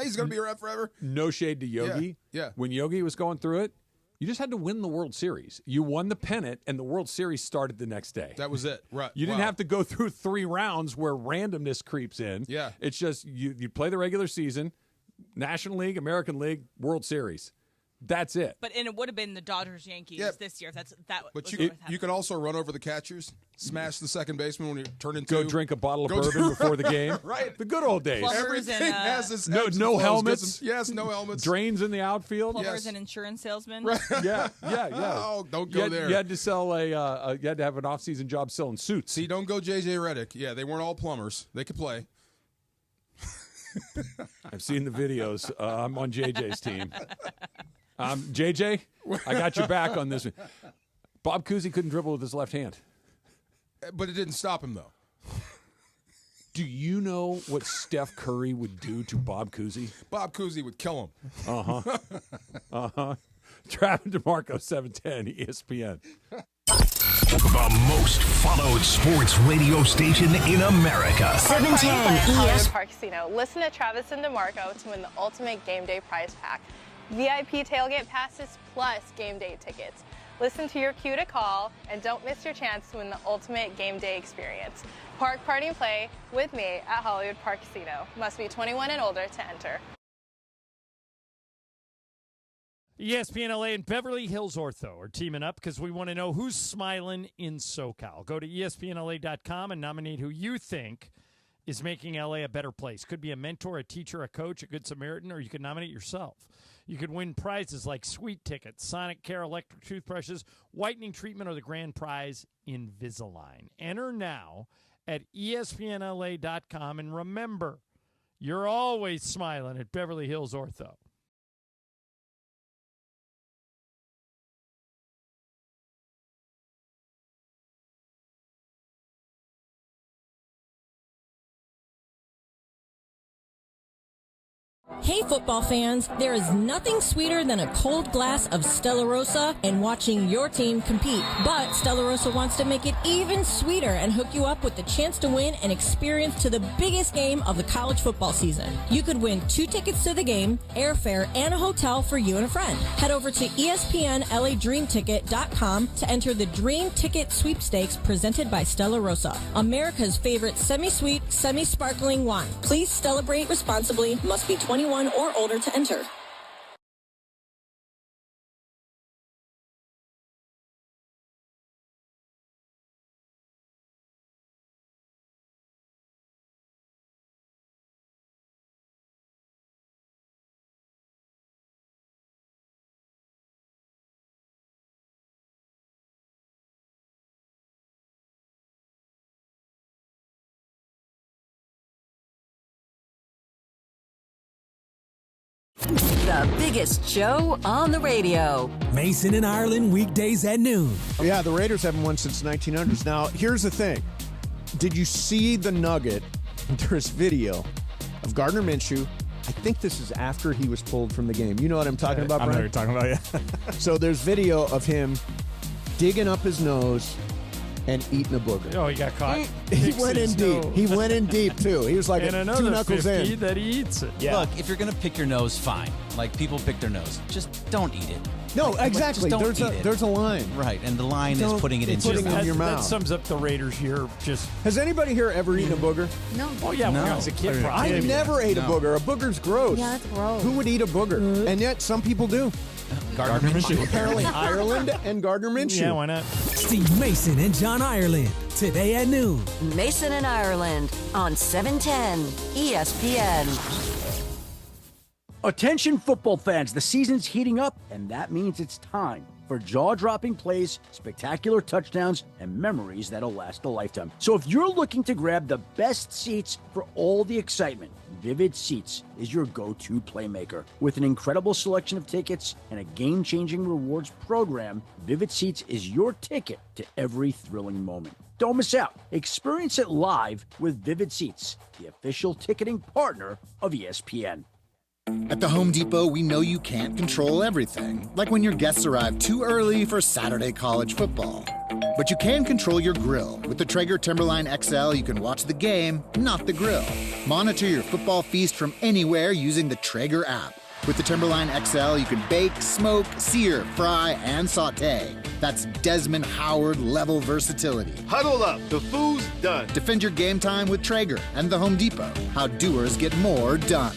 He's going to be around forever. No shade to Yogi. Yeah. When Yogi was going through it, you just had to win the World Series. You won the pennant, and the World Series started the next day. That was it. Right. You didn't have to go through 3 rounds where randomness creeps in. Yeah. It's just you play the regular season, National League, American League, World Series. That's it. But it would have been the Dodgers Yankees this year. But you could also run over the catchers, smash the second baseman when you turn into. Go drink a bottle of bourbon before the game. Right. The good old days. Everything has its no ebbs and flows, helmets. Yes, no helmets. Drains in the outfield. Plumbers and insurance salesmen. Right. Yeah. Oh, don't go there. You had to sell you had to have an off-season job selling suits. See, don't go JJ Redick. Yeah, they weren't all plumbers. They could play. I've seen the videos. I'm on JJ's team. JJ, I got your back on this one. Bob Cousy couldn't dribble with his left hand. But it didn't stop him, though. Do you know what Steph Curry would do to Bob Cousy? Bob Cousy would kill him. Travis DeMarco, 710 ESPN. The most followed sports radio station in America. 710 Hollywood Park Casino. Listen to Travis and DeMarco to win the ultimate game day prize pack. VIP tailgate passes plus game day tickets. Listen to your cue to call and don't miss your chance to win the ultimate game day experience. Park, party, and play with me at Hollywood Park Casino. Must be 21 and older to enter. ESPN LA and Beverly Hills Ortho are teaming up because we want to know who's smiling in SoCal. Go to ESPNLA.com and nominate who you think is making LA a better place. Could be a mentor, a teacher, a coach, a good Samaritan, or you could nominate yourself. You could win prizes like sweet tickets, Sonic Care electric toothbrushes, whitening treatment, or the grand prize, Invisalign. Enter now at ESPNLA.com, and remember, you're always smiling at Beverly Hills Ortho. Hey football fans, there is nothing sweeter than a cold glass of Stella Rosa and watching your team compete. But Stella Rosa wants to make it even sweeter and hook you up with the chance to win an experience to the biggest game of the college football season. You could win 2 tickets to the game, airfare, and a hotel for you and a friend. Head over to ESPNLADreamTicket.com to enter the Dream Ticket Sweepstakes presented by Stella Rosa, America's favorite semi-sweet, semi-sparkling wine. Please celebrate responsibly. Must be 21 or older to enter. The biggest show on the radio. Mason and Ireland weekdays at noon. Yeah, the Raiders haven't won since 1900s. Now, here's the thing. Did you see the nugget? There's video of Gardner Minshew. I think this is after he was pulled from the game. You know what I'm talking about, I know Brian? what you're talking about, yeah. So there's video of him digging up his nose and eating a booger. Oh, he got caught. He went in deep. He went in deep, too. He was like and 2 another knuckles 50 in. that he eats it. Yeah. Look, if you're going to pick your nose, fine. Like, people pick their nose. Just don't eat it. No, Like, exactly. just don't There's a line. Right, and the line is Don't- putting it it's into putting it in your That mouth. sums up the Raiders year. Just Has anybody here ever eaten a booger? No. oh yeah, when I was a kid. I never ate a booger. A booger's gross. Yeah, that's gross. Who would eat a booger? And yet some people do. Gardner Minshew. Apparently Ireland and Gardner Minshew. Yeah, why not? Steve Mason and John Ireland, today at noon. Mason and Ireland on 710 ESPN. Attention football fans, the season's heating up, and that means it's time for jaw-dropping plays, spectacular touchdowns, and memories that'll last a lifetime. So if you're looking to grab the best seats for all the excitement, Vivid Seats is your go-to playmaker. With an incredible selection of tickets and a game-changing rewards program, Vivid Seats is your ticket to every thrilling moment. Don't miss out. Experience it live with Vivid Seats, the official ticketing partner of ESPN. At the Home Depot, we know you can't control everything, like when your guests arrive too early for Saturday college football. But you can control your grill. With the Traeger Timberline XL, you can watch the game, not the grill. Monitor your football feast from anywhere using the Traeger app. With the Timberline XL, you can bake, smoke, sear, fry, and saute. That's Desmond Howard level versatility. Huddle up. The food's done. Defend your game time with Traeger and the Home Depot. How doers get more done.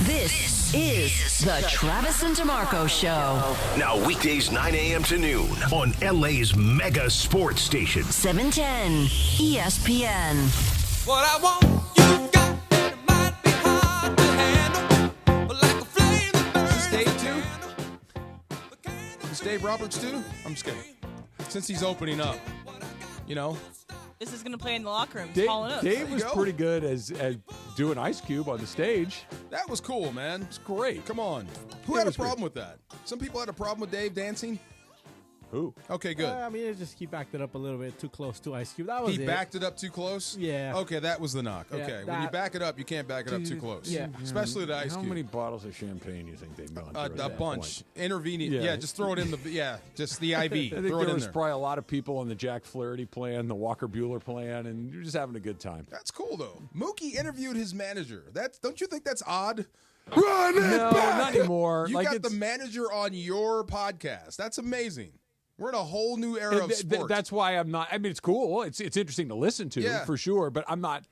This is the Travis and DeMarco Show. Now weekdays 9 a.m. to noon on LA's mega sports station. 710 ESPN. What I want, you got, it might be hard to handle, but like a flame that burns. Is this Dave too? Is Dave Roberts too? I'm just kidding. Since he's opening up, you know. This is going to play in the locker room. Dave, Calling up. Dave was pretty good as doing Ice Cube on the stage. That was cool, man. It's great. Come on. Who had a problem with that? Some people had a problem with Dave dancing. Who? Okay, good. I mean, he backed it up a little bit too close to Ice Cube. That was He it. backed it up too close? Yeah. Okay, that was the knock. Yeah, Okay, when you back it up, you can't back it up too close. Yeah. Especially the Ice How Cube. many bottles of champagne do you think they've gone through? at A that bunch. point? Intervening. Yeah, just throw it in the, just the IV. I think Throw it there in was there. probably a lot of people on the Jack Flaherty plan, the Walker Buehler plan, and you're just having a good time. That's cool, though. Mookie interviewed his manager. Don't you think that's odd? Run it back! Not anymore. You Like, got it's- the manager on your podcast. That's amazing. We're in a whole new era of sports. That's why I'm not. I mean, it's cool. It's interesting to listen to for sure. But I'm not,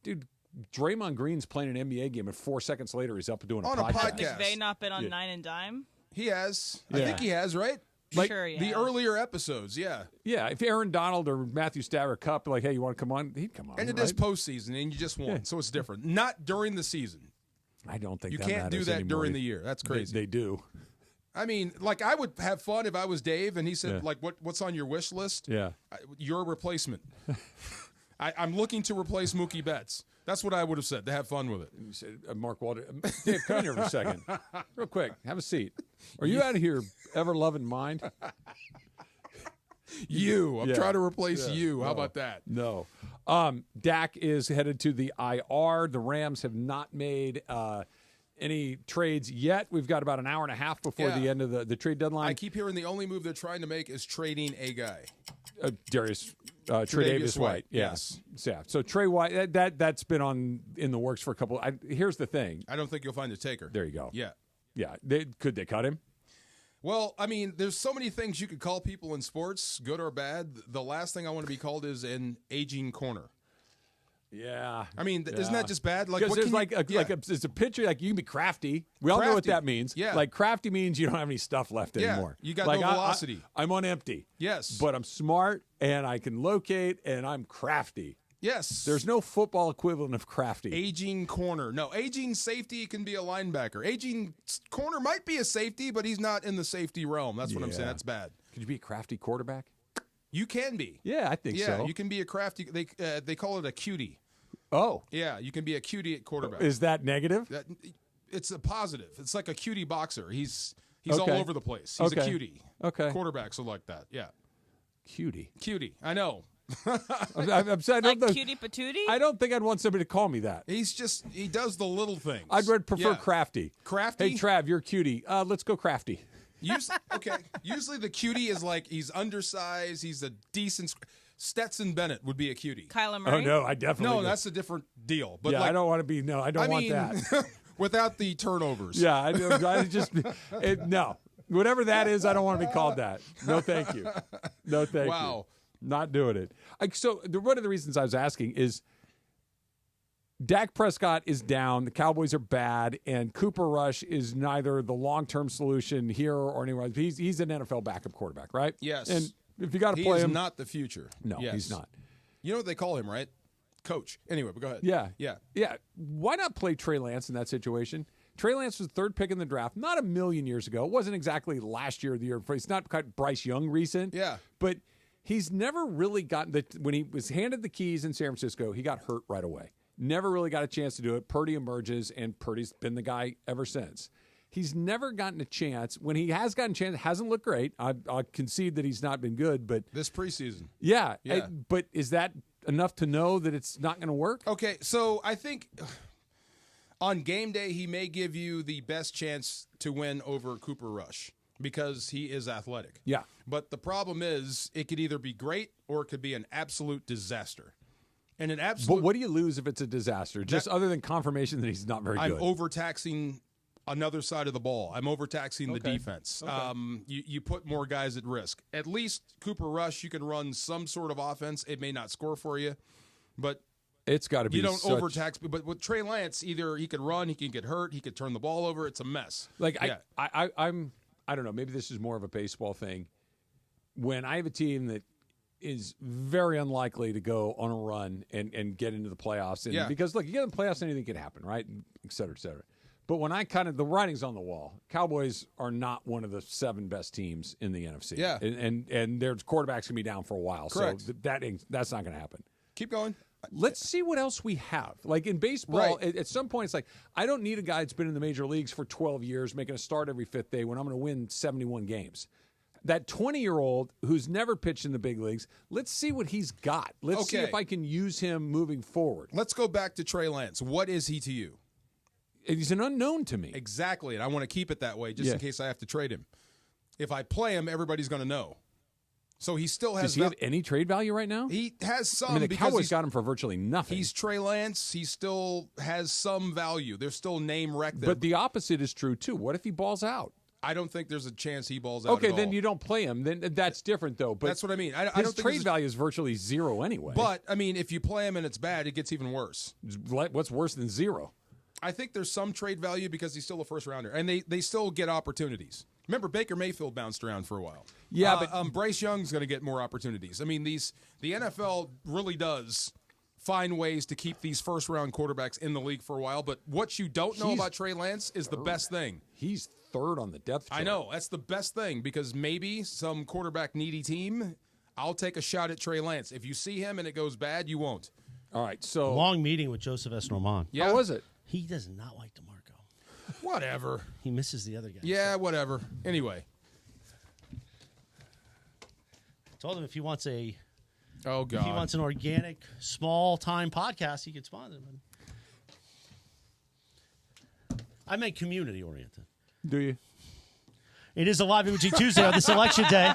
dude. Draymond Green's playing an NBA game, and 4 seconds later, he's up doing On a podcast. Has McVay not been on Nine and Dime? He has. I Yeah. think he has, right? Sure he The has. earlier episodes, yeah. Yeah, if Aaron Donald or Matthew Stafford Cup, like, hey, you want to come on? He'd come on. And it is postseason, and you just won, so it's different. Not during the season. I don't think You that can't do matters that anymore. during the year. That's crazy. They do. I mean, like, I would have fun if I was Dave and he said, Yeah. like, what's on your wish list? Yeah. Your replacement. I'm looking to replace Mookie Betts. That's what I would have said, to have fun with it. You said, Mark Walter. Dave, come here for a second. Real quick. Have a seat. Are you out of your ever-loving mind? I'm Yeah. trying to replace Yeah. you. How No. about that? No. Dak is headed to the IR. The Rams have not made any trades yet. We've got about an hour and a half before the end of the trade deadline. I keep hearing the only move they're trying to make is trading a guy. Tre'Davious White. Yes. Yeah. So Trey White, that's been in the works for a couple. Here's the thing. I don't think you'll find a taker. There you go. Yeah. Yeah. Could they cut him? Well, I mean, there's so many things you could call people in sports, good or bad. The last thing I want to be called is an aging corner. Yeah. I mean, isn't that just bad? Like, Because what there's there's a picture, like, you can be crafty. We all know what Crafty. that means. Yeah. Like, crafty means you don't have any stuff left Yeah, anymore. you got like, no velocity. I'm on empty. Yes. But I'm smart, and I can locate, and I'm crafty. Yes. There's no football equivalent of crafty. Aging corner. No, aging safety can be a linebacker. Aging corner might be a safety, but he's not in the safety realm. That's what I'm saying. Yeah. That's bad. Could you be a crafty quarterback? You can be. Yeah, I think so. Yeah, you can be a crafty. They call it a cutie. Oh. Yeah, you can be a cutie at quarterback. Is that negative? It's a positive. It's like a cutie boxer. He's all Okay. over the place. He's a cutie. Okay. Quarterbacks are like that. Yeah. Cutie. I know. I'm saying, Like cutie patootie? I don't think I'd want somebody to call me that. He does the little things. I'd prefer Yeah. crafty. Crafty? Hey, Trav, you're a cutie. Let's go crafty. Usually the cutie is like he's undersized. He's a decent. Stetson Bennett would be a cutie. Kyler Murray? Oh, no, I definitely No, would. that's a different deal. But yeah, like, I don't want to be. No, I don't want that. Without the turnovers. Yeah, I just no. Whatever that is, I don't want to be called that. No, thank you. No, thank you. Wow. Not doing it. So one of the reasons I was asking is Dak Prescott is down, the Cowboys are bad, and Cooper Rush is neither the long-term solution here or anywhere. He's an NFL backup quarterback, right? Yes. And if you got to play him. He is not the future. No, Yes. he's not. You know what they call him, right? Coach. Anyway, but go ahead. Yeah. Why not play Trey Lance in that situation? Trey Lance was the third pick in the draft, not a million years ago. It wasn't exactly last year or the year before. It's not quite Bryce Young recent. Yeah. But he's never really gotten when he was handed the keys in San Francisco, he got hurt right away. Never really got a chance to do it. Purdy emerges, and Purdy's been the guy ever since. He's never gotten a chance. When he has gotten a chance, it hasn't looked great. I concede that he's not been good, but this preseason. Yeah. But is that enough to know that it's not going to work? Okay, so I think on game day, he may give you the best chance to win over Cooper Rush because he is athletic. Yeah. But the problem is it could either be great or it could be an absolute disaster. And an absolute. But what do you lose if it's a disaster? Just other than confirmation that he's not very good. I'm overtaxing another side of the ball. I'm overtaxing the defense. Okay. You put more guys at risk. At least Cooper Rush, you can run some sort of offense. It may not score for you, but it's got to be. You don't overtax. But with Trey Lance, either he could run, he can get hurt, he could turn the ball over. It's a mess. I don't know. Maybe this is more of a baseball thing. When I have a team that is very unlikely to go on a run and get into the playoffs, because look, you get in the playoffs, anything can happen, right? Et cetera, et cetera. But when the writing's on the wall, Cowboys are not one of the 7 best teams in the NFC. Yeah. And their quarterback's going to be down for a while. Correct. So that's not going to happen. Keep going. Let's see what else we have. Like in baseball, at some point, it's like, I don't need a guy that's been in the major leagues for 12 years, making a start every 5th day when I'm going to win 71 games. That 20-year-old who's never pitched in the big leagues, let's see what he's got. Let's see if I can use him moving forward. Let's go back to Trey Lance. What is he to you? He's an unknown to me. Exactly, and I want to keep it that way just in case I have to trade him. If I play him, everybody's going to know. So he still has. Does he have any trade value right now? He has some. I mean, the Cowboys got him for virtually nothing. He's Trey Lance. He still has some value. There's still name rec there. But the opposite is true, too. What if he balls out? I don't think there's a chance he balls out. Okay, then you don't play him. Then that's different, though. But that's what I mean. I his don't think trade value is virtually zero anyway. But I mean, if you play him and it's bad, it gets even worse. What's worse than zero? I think there's some trade value because he's still a first rounder, and they still get opportunities. Remember, Baker Mayfield bounced around for a while. Yeah, but Bryce Young's going to get more opportunities. I mean, the NFL really does find ways to keep these first-round quarterbacks in the league for a while. But what you don't know about Trey Lance is the best thing. He's third on the depth chart. I know. That's the best thing because maybe some quarterback-needy team, I'll take a shot at Trey Lance. If you see him and it goes bad, you won't. All right, so long meeting with Joseph S. Norman. Yeah. How was it? He does not like DeMarco. Whatever. He misses the other guy. Yeah, whatever. Anyway. I told him if he wants if he wants an organic, small-time podcast, he could sponsor him. I meant community-oriented. Do you? It is a live imaging Tuesday on this election day.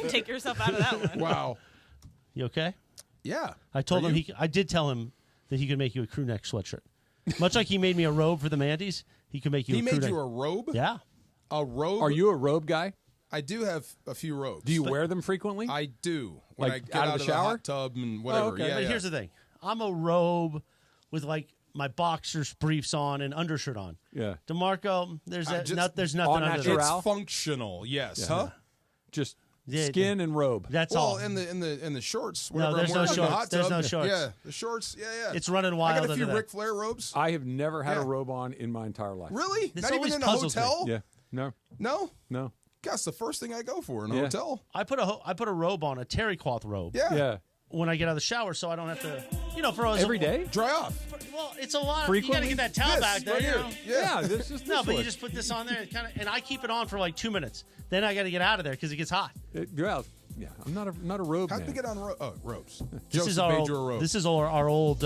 Take yourself out of that one. Wow. You okay? Yeah. I told him I did tell him that he could make you a crew neck sweatshirt. Much like he made me a robe for the Mandy's, he could make you He a crew made neck. you a robe? Yeah. A robe? Are you a robe guy? I do have a few robes. Do you wear them frequently? I do. When Like I get out of the shower? hot tub and whatever. Oh, okay. Yeah, But here's the thing. I'm a robe with like my boxers briefs on and undershirt on. Yeah. DeMarco, there's nothing au under natural? there. It's functional, yes. Yeah. Huh? Just skin and robe. That's well, all. in the shorts. No, whenever there's I'm no wearing in the shorts. hot There's tub. no shorts. Yeah, the shorts. Yeah. It's running I wild got a few under Ric that. Flair robes. I have never had a robe on in my entire life. Really? This Not even always in a puzzles me. hotel? Yeah. No. No? That's the first thing I go for in a Yeah. hotel. I put a robe on, a terry cloth robe. Yeah. Yeah. When I get out of the shower, so I don't have to, for Every day? Dry off. Well, it's a lot. Frequently? You got to get that towel This, back there. right you here. know? Yeah. This is No, but you one. just put this on there, and I keep it on for like 2 minutes. Then I got to get out of there because it gets hot. Yeah. I'm not a robe How'd man. we get on robes? This is our made you a robe. This is our old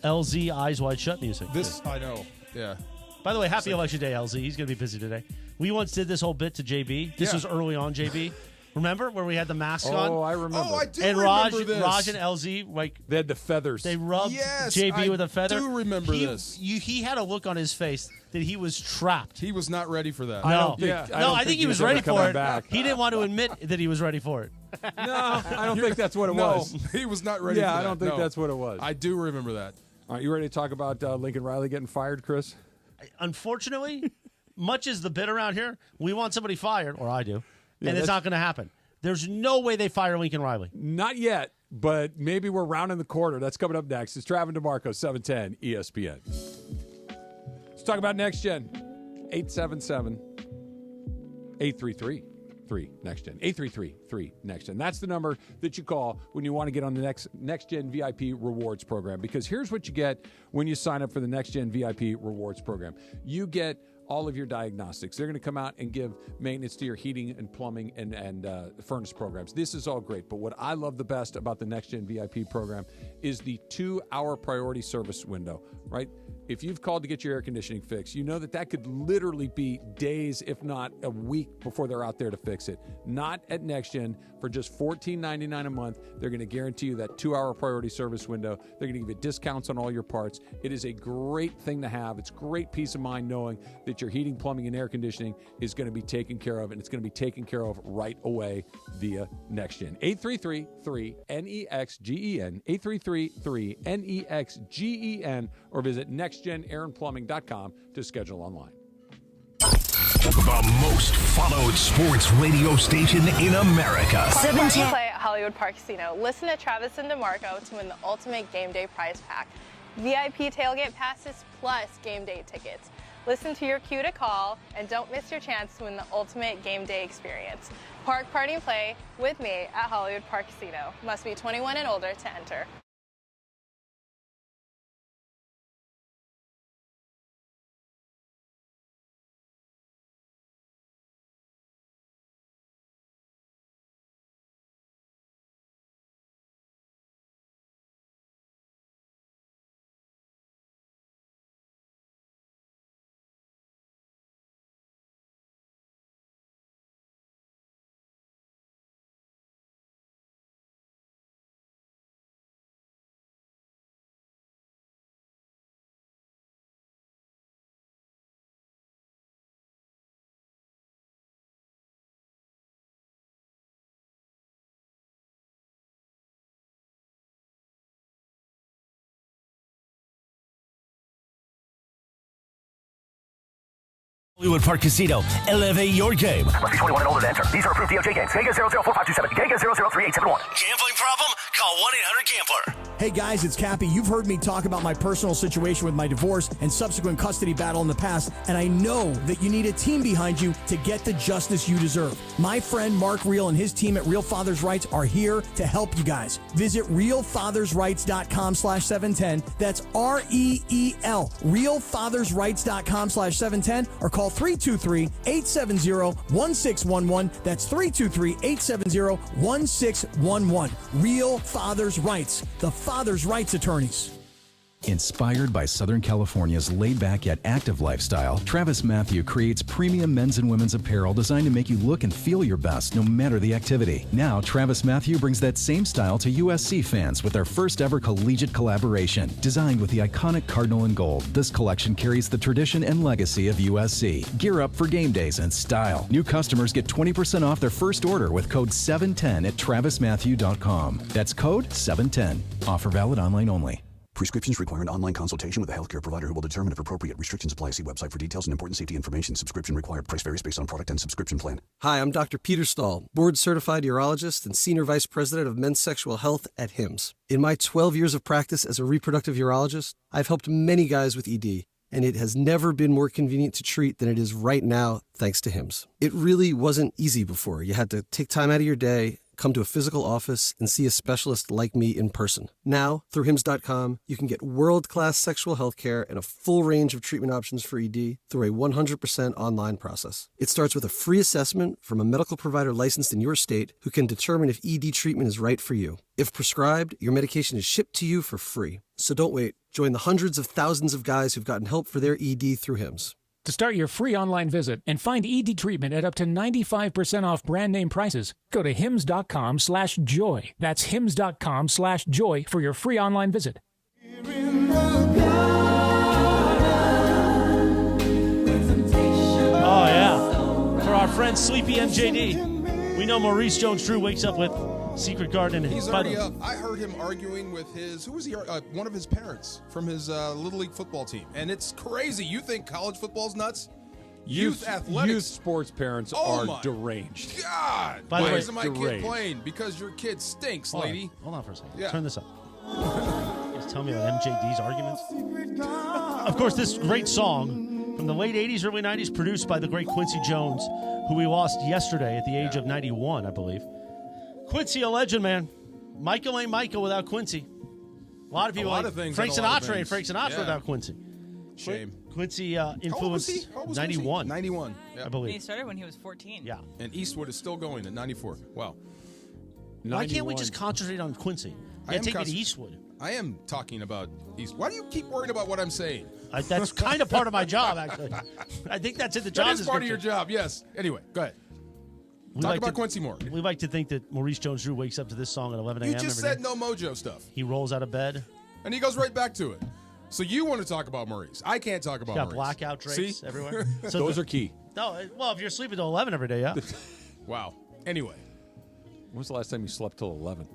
LZ Eyes Wide Shut music. This, I know. Yeah. By the way, happy election day, LZ. He's going to be busy today. We once did this whole bit to JB. This Yeah. was early on, JB. Remember where we had the masks on? Oh, I remember. Oh, I do And remember this. Raj and LZ, like They had the feathers. they rubbed Yes, JB I with a feather. do remember this. He had a look on his face that he was trapped. He was not ready for that. No, I think he was ready for it. Back. He didn't want to admit that he was ready for it. No, I don't think that's what it was. He was not ready for that. I don't think No. that's what it was. I do remember that. All right, you ready to talk about Lincoln Riley getting fired, Chris? Unfortunately, much as the bit around here, we want somebody fired, or I do, Yeah, and it's not going to happen. There's no way they fire Lincoln Riley. Not yet, but maybe we're rounding the corner. That's coming up next. It's Travis DeMarco, 710 ESPN. Let's talk about Next Gen. 877-833-3 Next Gen. 833-3 Next Gen. That's the number that you call when you want to get on the Next Gen VIP Rewards program. Because here's what you get when you sign up for the Next Gen VIP Rewards program. You get all of your diagnostics. They're going to come out and give maintenance to your heating and plumbing and furnace programs. This is all great, but what I love the best about the Next Gen VIP program is the 2-hour priority service window, right? If you've called to get your air conditioning fixed, you know that could literally be days, if not a week, before they're out there to fix it. Not at NextGen. For just $14.99 a month, they're going to guarantee you that 2-hour priority service window. They're going to give you discounts on all your parts. It is a great thing to have. It's great peace of mind knowing that your heating, plumbing, and air conditioning is going to be taken care of, and it's going to be taken care of right away via NextGen. 833-3-NEXGEN. 833-3-NEXGEN, or visit nextgenaironplumbing.com to schedule online. The most followed sports radio station in America. Party play at Hollywood Park Casino. Listen to Travis and DeMarco to win the ultimate game day prize pack. VIP tailgate passes plus game day tickets. Listen to your cue to call and don't miss your chance to win the ultimate game day experience. Park, party, and play with me at Hollywood Park Casino. Must be 21 and older to enter. Hollywood Park Casino. Elevate your game. Must be 21 and older to enter. These are approved DOJ games. Geico 004527. Geico 003871. Gambling problem? Call 1-800-GAMBLER. Hey guys, it's Cappy. You've heard me talk about my personal situation with my divorce and subsequent custody battle in the past, and I know that you need a team behind you to get the justice you deserve. My friend Mark Reel and his team at Real Fathers Rights are here to help you guys. Visit realfathersrights.com/710. That's REEL. realfathersrights.com/710 or call 323-870-1611. That's 323-870-1611. Real Fathers Rights, the Father's Rights Attorneys. Inspired by Southern California's laid-back yet active lifestyle, Travis Matthew creates premium men's and women's apparel designed to make you look and feel your best no matter the activity. Now, Travis Matthew brings that same style to USC fans with their first ever collegiate collaboration. Designed with the iconic Cardinal and Gold, this collection carries the tradition and legacy of USC. Gear up for game days and style. New customers get 20% off their first order with code 710 at travismatthew.com. That's code 710. Offer valid online only. Prescriptions require an online consultation with a healthcare provider who will determine if appropriate. Restrictions apply. See website for details and important safety information. Subscription required. Price varies based on product and subscription plan. Hi, I'm Dr. Peter Stahl, board-certified urologist and Senior Vice President of Men's Sexual Health at HIMSS. In my 12 years of practice as a reproductive urologist, I've helped many guys with ED, and it has never been more convenient to treat than it is right now, thanks to HIMSS. It really wasn't easy before. You had to take time out of your day, come to a physical office, and see a specialist like me in person. Now, through HIMSS.com, you can get world-class sexual health care and a full range of treatment options for ED through a 100% online process. It starts with a free assessment from a medical provider licensed in your state who can determine if ED treatment is right for you. If prescribed, your medication is shipped to you for free. So don't wait. Join the hundreds of thousands of guys who've gotten help for their ED through HIMSS. To start your free online visit and find ED treatment at up to 95% off brand name prices, go to hims.com/joy. That's hims.com/joy for your free online visit. Oh, yeah. For our friend Sleepy MJD, we know Maurice Jones-Drew wakes up with Secret Garden. He's already up. I heard him arguing with who was he? One of his parents from his Little League football team. And it's crazy. You think college football's nuts? Youth athletics. Youth sports parents are deranged. God. By the Why way, isn't my kid playing? Because your kid stinks, lady. Hold on for a second. Yeah. Turn this up. Just tell me about MJD's arguments. Of course, this great song from the late 80s, early 90s, produced by the great Quincy Jones, who we lost yesterday at the age of 91, I believe. Quincy, a legend, man. Michael ain't Michael without Quincy. A lot of people lot of things Frank and a lot of Sinatra ain't things. Frank Sinatra Yeah. without Quincy. Shame. Quincy influenced How old was 91. 91. Yeah. I And believe. he started when he was 14. Yeah. And Eastwood is still going at 94. Wow. Why can't we just concentrate on Quincy? Yeah, take me to Eastwood. I am talking about Eastwood. Why do you keep worried about what I'm saying? That's kind of part of my job, actually. I think that's in the job That is part of your description. job, yes. Anyway, go ahead. We Talk like about to- Quincy more. We like to think that Maurice Jones-Drew wakes up to this song at 11 a.m. You just every said day. no mojo stuff. He rolls out of bed. And he goes right back to it. So you want to talk about Maurice. I can't talk about Got Maurice. blackout drapes See? everywhere. Those are key. No, well, if you're sleeping till 11 every day, yeah. Wow. Anyway. When was the last time you slept till 11?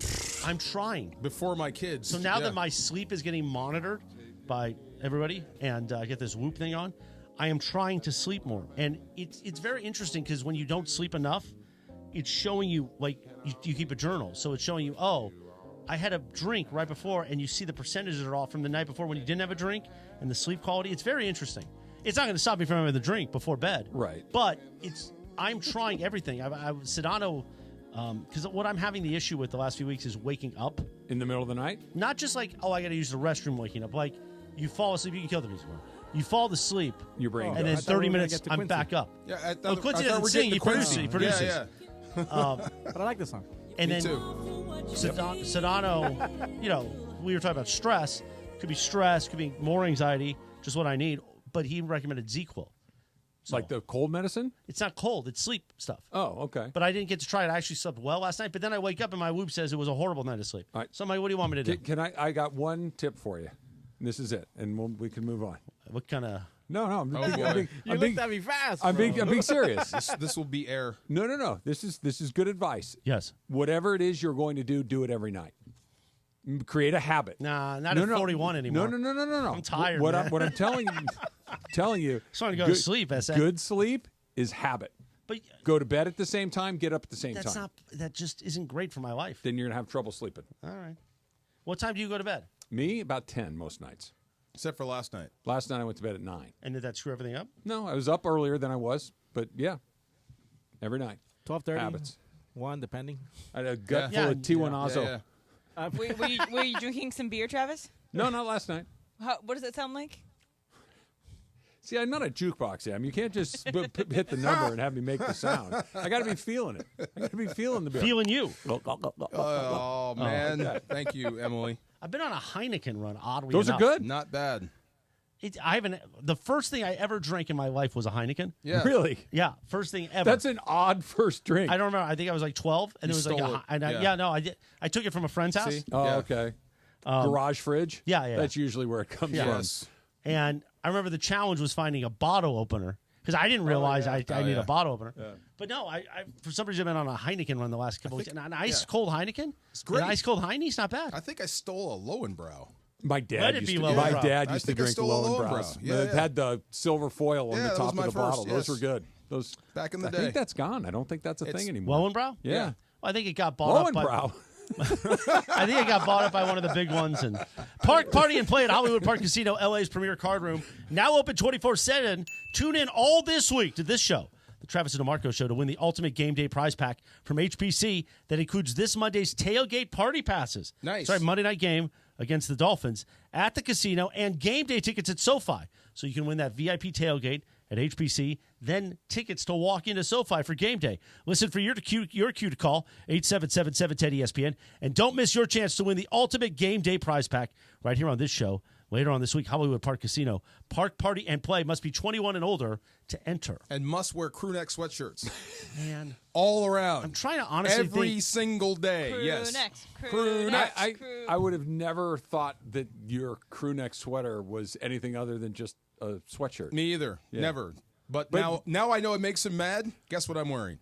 I'm trying. Before my kids. So now Yeah. that my sleep is getting monitored by everybody and I get this Whoop thing on, I am trying to sleep more. And it's very interesting because when you don't sleep enough, it's showing you, like, you keep a journal. So it's showing you, oh, I had a drink right before, and you see the percentages are off from the night before when you didn't have a drink and the sleep quality. It's very interesting. It's not going to stop me from having the drink before bed. Right. But I'm trying everything. Sedano, because what I'm having the issue with the last few weeks is waking up. In the middle of the night? Not just like, oh, I got to use the restroom waking up. Like, you fall asleep, you can kill the music. You fall asleep. Your brain and then goes. 30 minutes, I'm back up. Yeah, I thought, Oh, Quincy I thought doesn't we're sing, getting he to Quincy. produces. Yeah, But I like the song. And Me then too. Sedano, we were talking about stress. Could be stress, could be more anxiety, just what I need. But he recommended ZQL. So, Like the cold medicine? it's not cold, it's sleep stuff. Oh, okay. But I didn't get to try it. I actually slept well last night. But then I wake up and my Whoop says it was a horrible night of sleep. All right. So I'm like, what do you want me to do? Can I got one tip for you. And this is it. And we can move on. What kind of... No, I'm Oh, being, boy. I'm being, You I'm looked being, at me fast. I'm bro. being serious. This will be air. No. This is good advice. Yes. Whatever it is you're going to do it every night. Create a habit. Nah, not at 41 anymore. No. I'm tired, What man. I'm telling you. Just want to go to sleep, SA. Good sleep is habit. But Go to bed at the same time, get up at the same time. that just isn't great for my life. Then you're going to have trouble sleeping. All right. What time do you go to bed? Me, about 10 most nights. Except for last night. Last night I went to bed at 9. And did that screw everything up? No, I was up earlier than I was, but yeah, every night. 12:30. Habits. 1, depending. I had a gut Yeah. full of T1 Yeah. Azo. Were you drinking some beer, Travis? No, not last night. What does that sound like? See, I'm not a jukebox, Em. You can't just hit the number and have me make the sound. I got to be feeling it. I got to be feeling the beer. Feeling you. Oh, man. Thank you, Emily. I've been on a Heineken run, oddly Those enough. are good. Not bad. The first thing I ever drank in my life was a Heineken. Yeah. Really? Yeah, first thing ever. That's an odd first drink. I don't remember. I think I was like 12, and You it was like stole a. it. And Yeah. no, I did. I took it from a friend's house. See? Oh, Yeah. okay. Garage fridge? Yeah. That's usually where it comes Yeah. from. Yes. And I remember the challenge was finding a bottle opener because I didn't realize I need a bottle opener. Yeah. But no, I for some reason I've been on a Heineken run the last couple weeks. And an ice yeah. cold Heineken? It's great. An ice cold Heine's not bad. I think I stole a Lowenbrow. My Let dad it used be to, Lowenbrow. my dad I used to think I drink stole a Lowenbrows. Lowenbrow. Yeah, It yeah. had the silver foil on Yeah, the that top was of my the bottle. first, Those were yes. good. Those Back in the I day. think that's gone. I don't think that's a thing anymore. Lowenbrow? Yeah. Well, I think it got bought up by. Lowenbrow. I think it got bought up by one of the big ones. And Party and Play at Hollywood Park Casino, LA's premier card room, now open 24/7. Tune in all this week to this show, the Travis and DeMarco Show, to win the ultimate game day prize pack from HPC that includes this Monday's tailgate party passes. Nice. Sorry, Monday night game against the Dolphins at the casino and game day tickets at SoFi. So you can win that VIP tailgate at HPC, then tickets to walk into SoFi for game day. Listen for your cue to call, 877-710-ESPN. And don't miss your chance to win the ultimate game day prize pack right here on this show Later on this week, Hollywood Park Casino. Park, party, and play must be 21 and older to enter. And must wear crew neck sweatshirts. Man. All around. I'm trying to honestly Every single day. Crew yes. necks. Crew necks. I would have never thought that your crew neck sweater was anything other than just a sweatshirt. Me either. Yeah. Never. But now I know it makes him mad. Guess what I'm wearing?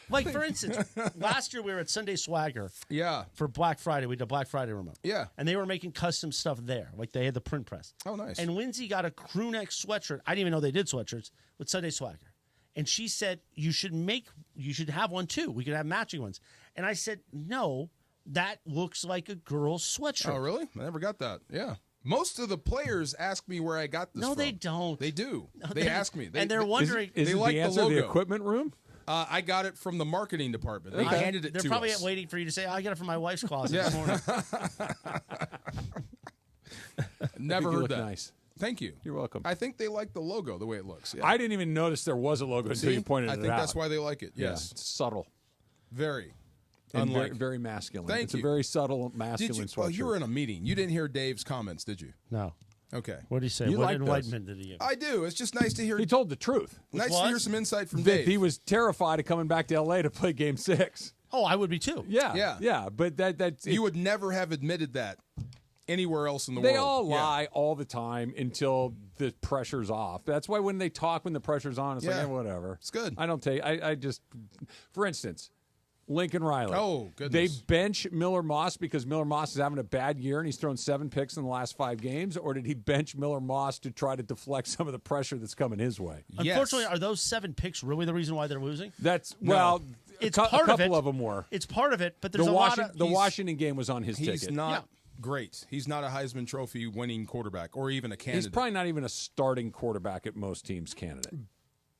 Like, for instance, last year we were at Sunday Swagger. Yeah. For Black Friday. We did a Black Friday remote. Yeah. And they were making custom stuff there. Like, they had the print press. Oh, nice. And Lindsay got a crew neck sweatshirt. I didn't even know they did sweatshirts with Sunday Swagger. And she said, you should have one too. We could have matching ones. And I said, no, that looks like a girl's sweatshirt. Oh, really? I never got that. Yeah. Most of the players ask me where I got this from. No, they don't. They do. No, they ask me. And they're wondering. Is they it like the answer logo. the equipment room? I got it from the marketing department. They handed it They're to probably us. waiting for you to say, I got it from my wife's closet this morning. Never You heard look that. nice. Thank you. You're welcome. I think they like the logo, the way it looks. Yeah. I didn't even notice there was a logo until See? you pointed I it think out. that's why they like it. Yeah, Yes. it's subtle. Very. And very, Unlike. very masculine. Thank it's you. a very subtle Did masculine you? sweatshirt. Oh, you were in a meeting. You didn't hear Dave's comments, did you? No. Okay. What did he say? You What like those. enlightenment did he give? I do. It's just nice to hear. He told the truth. Nice to hear some insight from That Dave. he was terrified of coming back to L.A. to play Game 6. Oh, I would be too. Yeah. But that's you would never have admitted that anywhere else in the world. They all lie all the time until the pressure's off. That's why when they talk when the pressure's on, it's like, whatever. It's good. I don't take. I just, for instance, Lincoln Riley. Oh, goodness. They bench Miller Moss because Miller Moss is having a bad year and he's thrown 7 picks in the last 5 games, or did he bench Miller Moss to try to deflect some of the pressure that's coming his way? Unfortunately, are those 7 picks really the reason why they're losing? That's well. It's a part couple of it. of them were. It's part of it, but there's the a lot of the Washington game was on his He's ticket. not great. He's not a Heisman Trophy winning quarterback or even a candidate. He's probably not even a starting quarterback at most teams' candidate.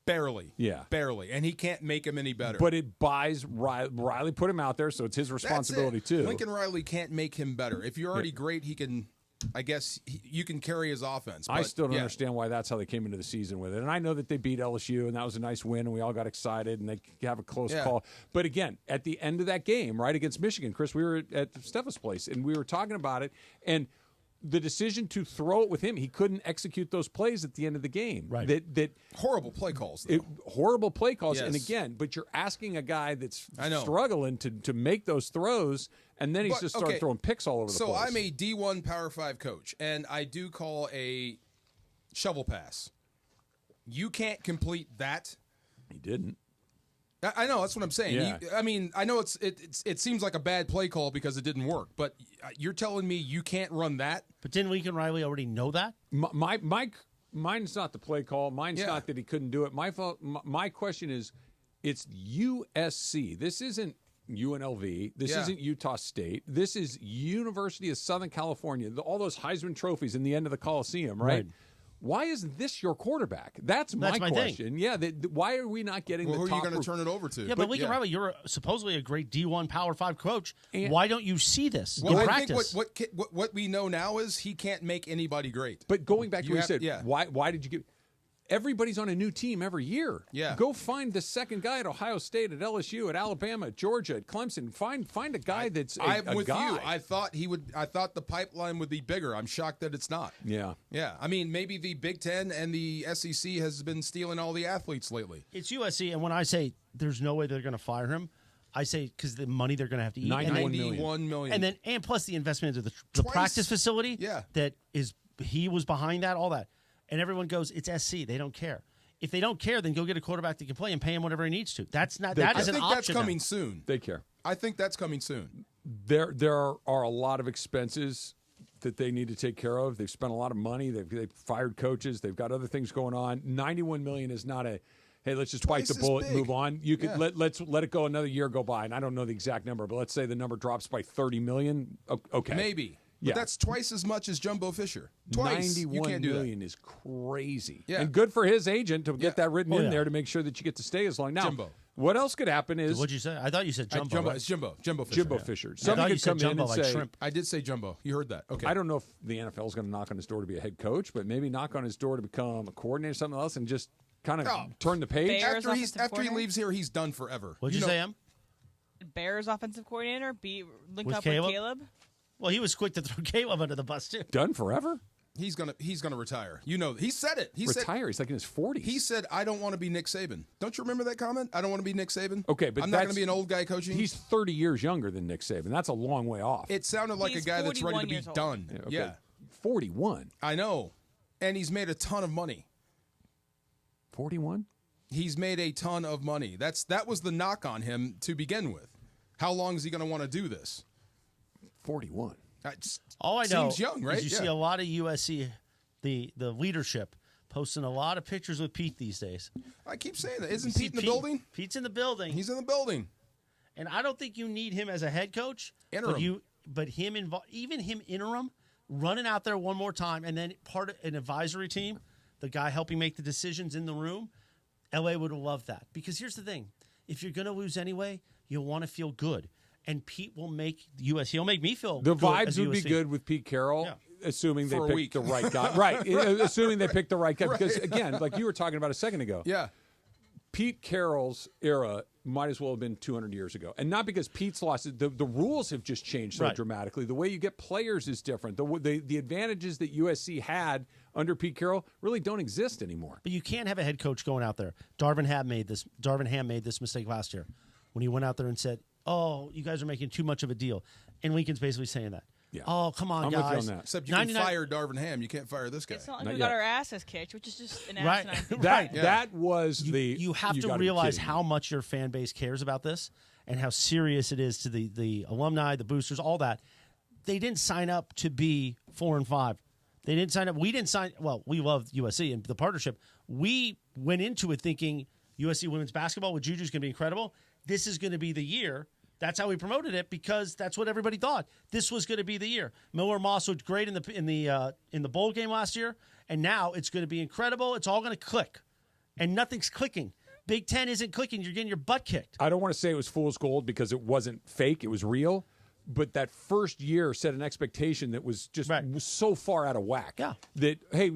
Barely. Yeah. Barely. And he can't make him any better. But it buys Riley put him out there, so it's his responsibility That's it. too. Lincoln Riley can't make him better. If you're already great, he can. I guess you can carry his offense. I but, still don't yeah. understand why that's how they came into the season with it. And I know that they beat LSU, and that was a nice win, and we all got excited, and they have a close call. But again, at the end of that game, right, against Michigan, Chris, we were at Stefa's place, and we were talking about it, and the decision to throw it with him, he couldn't execute those plays at the end of the game. Right. That horrible play calls. Horrible play calls. Yes. And again, but you're asking a guy that's I know. struggling to make those throws, and then he's But, just started okay, throwing picks all over the So place. I'm a D1 Power 5 coach, and I do call a shovel pass. You can't complete that. He didn't. I know, that's what I'm saying. Yeah. I mean, I know it seems like a bad play call because it didn't work, but you're telling me you can't run that? But didn't Lincoln Riley already know that? Mine's not the play call. Mine's not that he couldn't do it. My question is, it's USC. This isn't UNLV. This isn't Utah State. This is University of Southern California. All those Heisman trophies in the end of the Coliseum, right? Why isn't this your quarterback? That's my question. Thing. Yeah, why are we not getting Well, the who top? are you going to turn it over to? Yeah, but Lincoln Riley, you're supposedly a great D1 Power 5 coach. And why don't you see this Well, in I practice? think what we know now is he can't make anybody great. But going back to what you said, yeah. why did you give? Everybody's on a new team every year. Yeah. Go find the second guy at Ohio State, at LSU, at Alabama, at Georgia, at Clemson. Find a guy that's I'm a with guy. you. I thought the pipeline would be bigger. I'm shocked that it's not. Yeah. Yeah. I mean, maybe the Big Ten and the SEC has been stealing all the athletes lately. It's USC, and when I say there's no way they're going to fire him, I say because the money they're going to have to eat. $91 million. And plus the investment into the practice facility. Yeah. He was behind that, all that. And everyone goes, it's SC. They don't care. If they don't care, then go get a quarterback that can play and pay him whatever he needs to. That is an option. I think that's coming soon. They care. I think that's coming soon. There are a lot of expenses that they need to take care of. They've spent a lot of money. They've fired coaches. They've got other things going on. $91 million is not a, hey, let's just bite the bullet and move on. You could let's let it go another year go by, and I don't know the exact number, but let's say the number drops by $30 million. Okay, maybe. Yeah. But that's twice as much as Jumbo Fisher. Twice. You can't do $91 million that. is crazy. Yeah. And good for his agent to get that written in there to make sure that you get to stay as long. Now, Jumbo. what else could happen is... What'd you say? I thought you said Jumbo. Jumbo. Right? It's Jumbo. Jumbo Fisher. Jumbo Fisher. I Somebody thought you could said come Jumbo in and like say... shrimp. I did say Jumbo. You heard that. Okay. I don't know if the NFL is going to knock on his door to be a head coach, but maybe knock on his door to become a coordinator or something else and just kind of turn the page. After he leaves here, he's done forever. What'd you say, Em? Bears offensive coordinator linked With up Caleb? with Caleb. Well, he was quick to throw Caleb under the bus, too. Done forever? He's gonna retire. You know, he said it. He retire. He's like in his 40s. He said, "I don't want to be Nick Saban." Don't you remember that comment? I don't want to be Nick Saban. Okay, but I'm not going to be an old guy coaching. He's 30 years younger than Nick Saban. That's a long way off. It sounded like a guy that's ready to be done. Yeah, okay. Yeah, 41. I know, and he's made a ton of money. 41. He's made a ton of money. That was the knock on him to begin with. How long is he going to want to do this? 41. All I know seems young, right? is you see a lot of USC, the leadership, posting a lot of pictures with Pete these days. I keep saying that. Isn't Pete in the building? Pete's in the building. He's in the building. And I don't think you need him as a head coach. Interim. But him even him interim, running out there one more time, and then part of an advisory team, the guy helping make the decisions in the room, LA would have loved that. Because here's the thing. If you're going to lose anyway, you'll want to feel good. And Pete will make USC. He'll make me feel the good vibes as would be USC. good with Pete Carroll, assuming they For a picked week. the right guy. Right. Assuming they picked the right guy. Because, again, like you were talking about a second ago, Pete Carroll's era might as well have been 200 years ago. And not because Pete's lost it. The rules have just changed so dramatically. The way you get players is different. The advantages that USC had under Pete Carroll really don't exist anymore. But you can't have a head coach going out there. Darvin Ham made this mistake last year when he went out there and said, "Oh, you guys are making too much of a deal." And Lincoln's basically saying that. Yeah. Oh, come on, I'm guys. with you on that. Except you can fire Darvin Ham. You can't fire this guy. It's not like we got our asses kicked, which is just an Right. asinine. That was You have to gotta be realize kidding me. how much your fan base cares about this and how serious it is to the alumni, the boosters, all that. They didn't sign up to be 4-5. They didn't sign up. We didn't sign. Well, we loved USC and the partnership. We went into it thinking USC women's basketball with Juju's going to be incredible. This is going to be the year. That's how we promoted it because that's what everybody thought. This was going to be the year. Miller Moss looked great in the bowl game last year, and now it's going to be incredible. It's all going to click, and nothing's clicking. Big Ten isn't clicking. You're getting your butt kicked. I don't want to say it was fool's gold because it wasn't fake. It was real. But that first year set an expectation that was just was so far out of whack. Yeah. That, hey,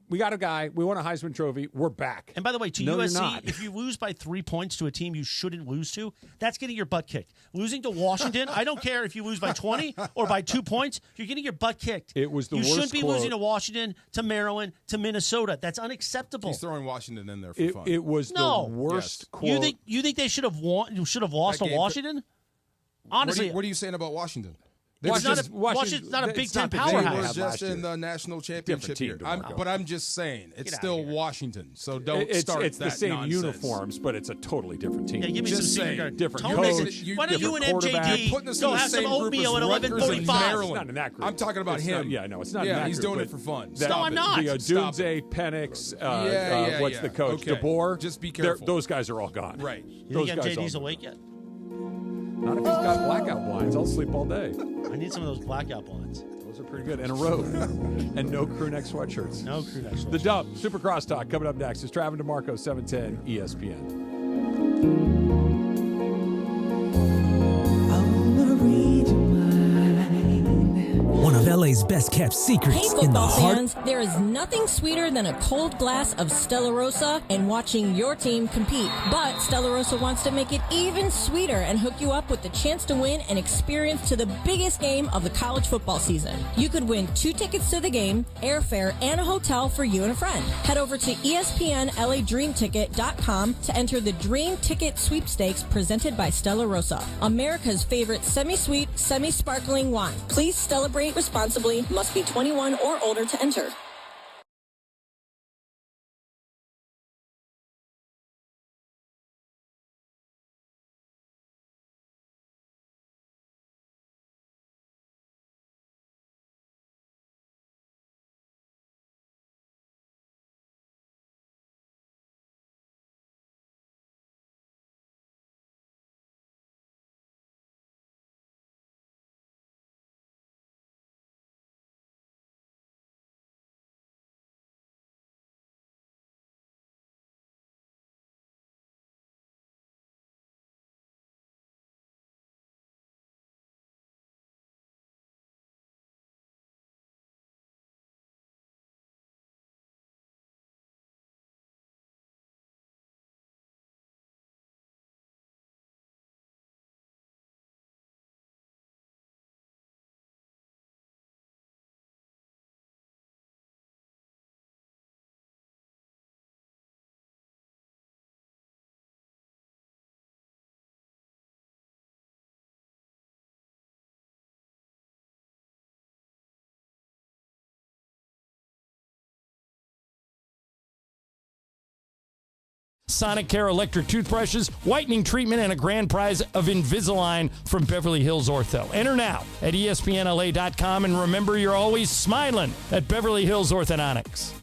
we got a guy. We won a Heisman Trophy. We're back. And by the way, to No, you're USC, not. if you lose by 3 points to a team you shouldn't lose to, that's getting your butt kicked. Losing to Washington, I don't care if you lose by 20 or by 2 points, you're getting your butt kicked. It was the You worst shouldn't be quote. losing to Washington, to Maryland, to Minnesota. That's unacceptable. He's throwing Washington in there for fun. It was No. the worst quote. You think they should have won? You should have lost That to game- Washington? Honestly, what are you saying about Washington? Washington's not a Big Ten powerhouse. They were just in the national championship team, year. DeMarco. But I'm just saying, it's Get still outta here. Washington. So don't start It's that the same nonsense. uniforms, but it's a totally different team. Yeah, give me Just some saying. senior Different Tone coach, makes it- Why don't you and different quarterback. MJD You're putting us go in the have some same group oatmeal as at Rutgers and 11:45? Maryland. It's not in that group. I'm talking about It's him. not- yeah, no, it's not in Yeah, that he's group, doing it but for fun. That, Stop I'm it. not. The Stop Dunze, Penix, Yeah, what's yeah. the coach? Okay. DeBoer. Just be They're- careful. Those guys are all gone. Right. You Those think guys MJD's all awake yet? Not if he's got blackout blinds. I'll sleep all day. I need some of those blackout blinds. Those are pretty good. And a robe. And no crew neck sweatshirts. No crew neck The sweatshirts. Dub, Super Crosstalk, coming up next. It's Travis DeMarco, 710 ESPN. One of LA's best kept secrets Hey, in the football heart. fans, there is nothing sweeter than a cold glass of Stella Rosa and watching your team compete. But Stella Rosa wants to make it even sweeter and hook you up with the chance to win an experience to the biggest game of the college football season. You could win 2 tickets to the game, airfare, and a hotel for you and a friend. Head over to ESPNLADreamTicket.com to enter the Dream Ticket Sweepstakes presented by Stella Rosa, America's favorite semi-sweet, semi-sparkling wine. Please celebrate responsibly. Must be 21 or older to enter. Sonic Care electric toothbrushes, whitening treatment, and a grand prize of Invisalign from Beverly Hills Ortho. Enter now at ESPNLA.com, and remember, you're always smiling at Beverly Hills Orthodontics.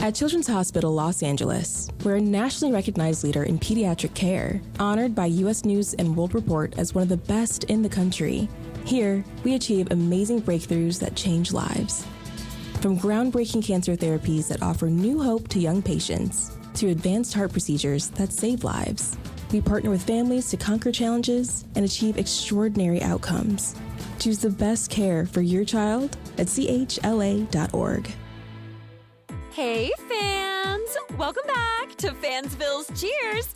At Children's Hospital Los Angeles, we're a nationally recognized leader in pediatric care, honored by U.S. News and World Report as one of the best in the country. Here, we achieve amazing breakthroughs that change lives. From groundbreaking cancer therapies that offer new hope to young patients, to advanced heart procedures that save lives, we partner with families to conquer challenges and achieve extraordinary outcomes. Choose the best care for your child at chla.org. Hey, fans! Welcome back to Fansville's Cheers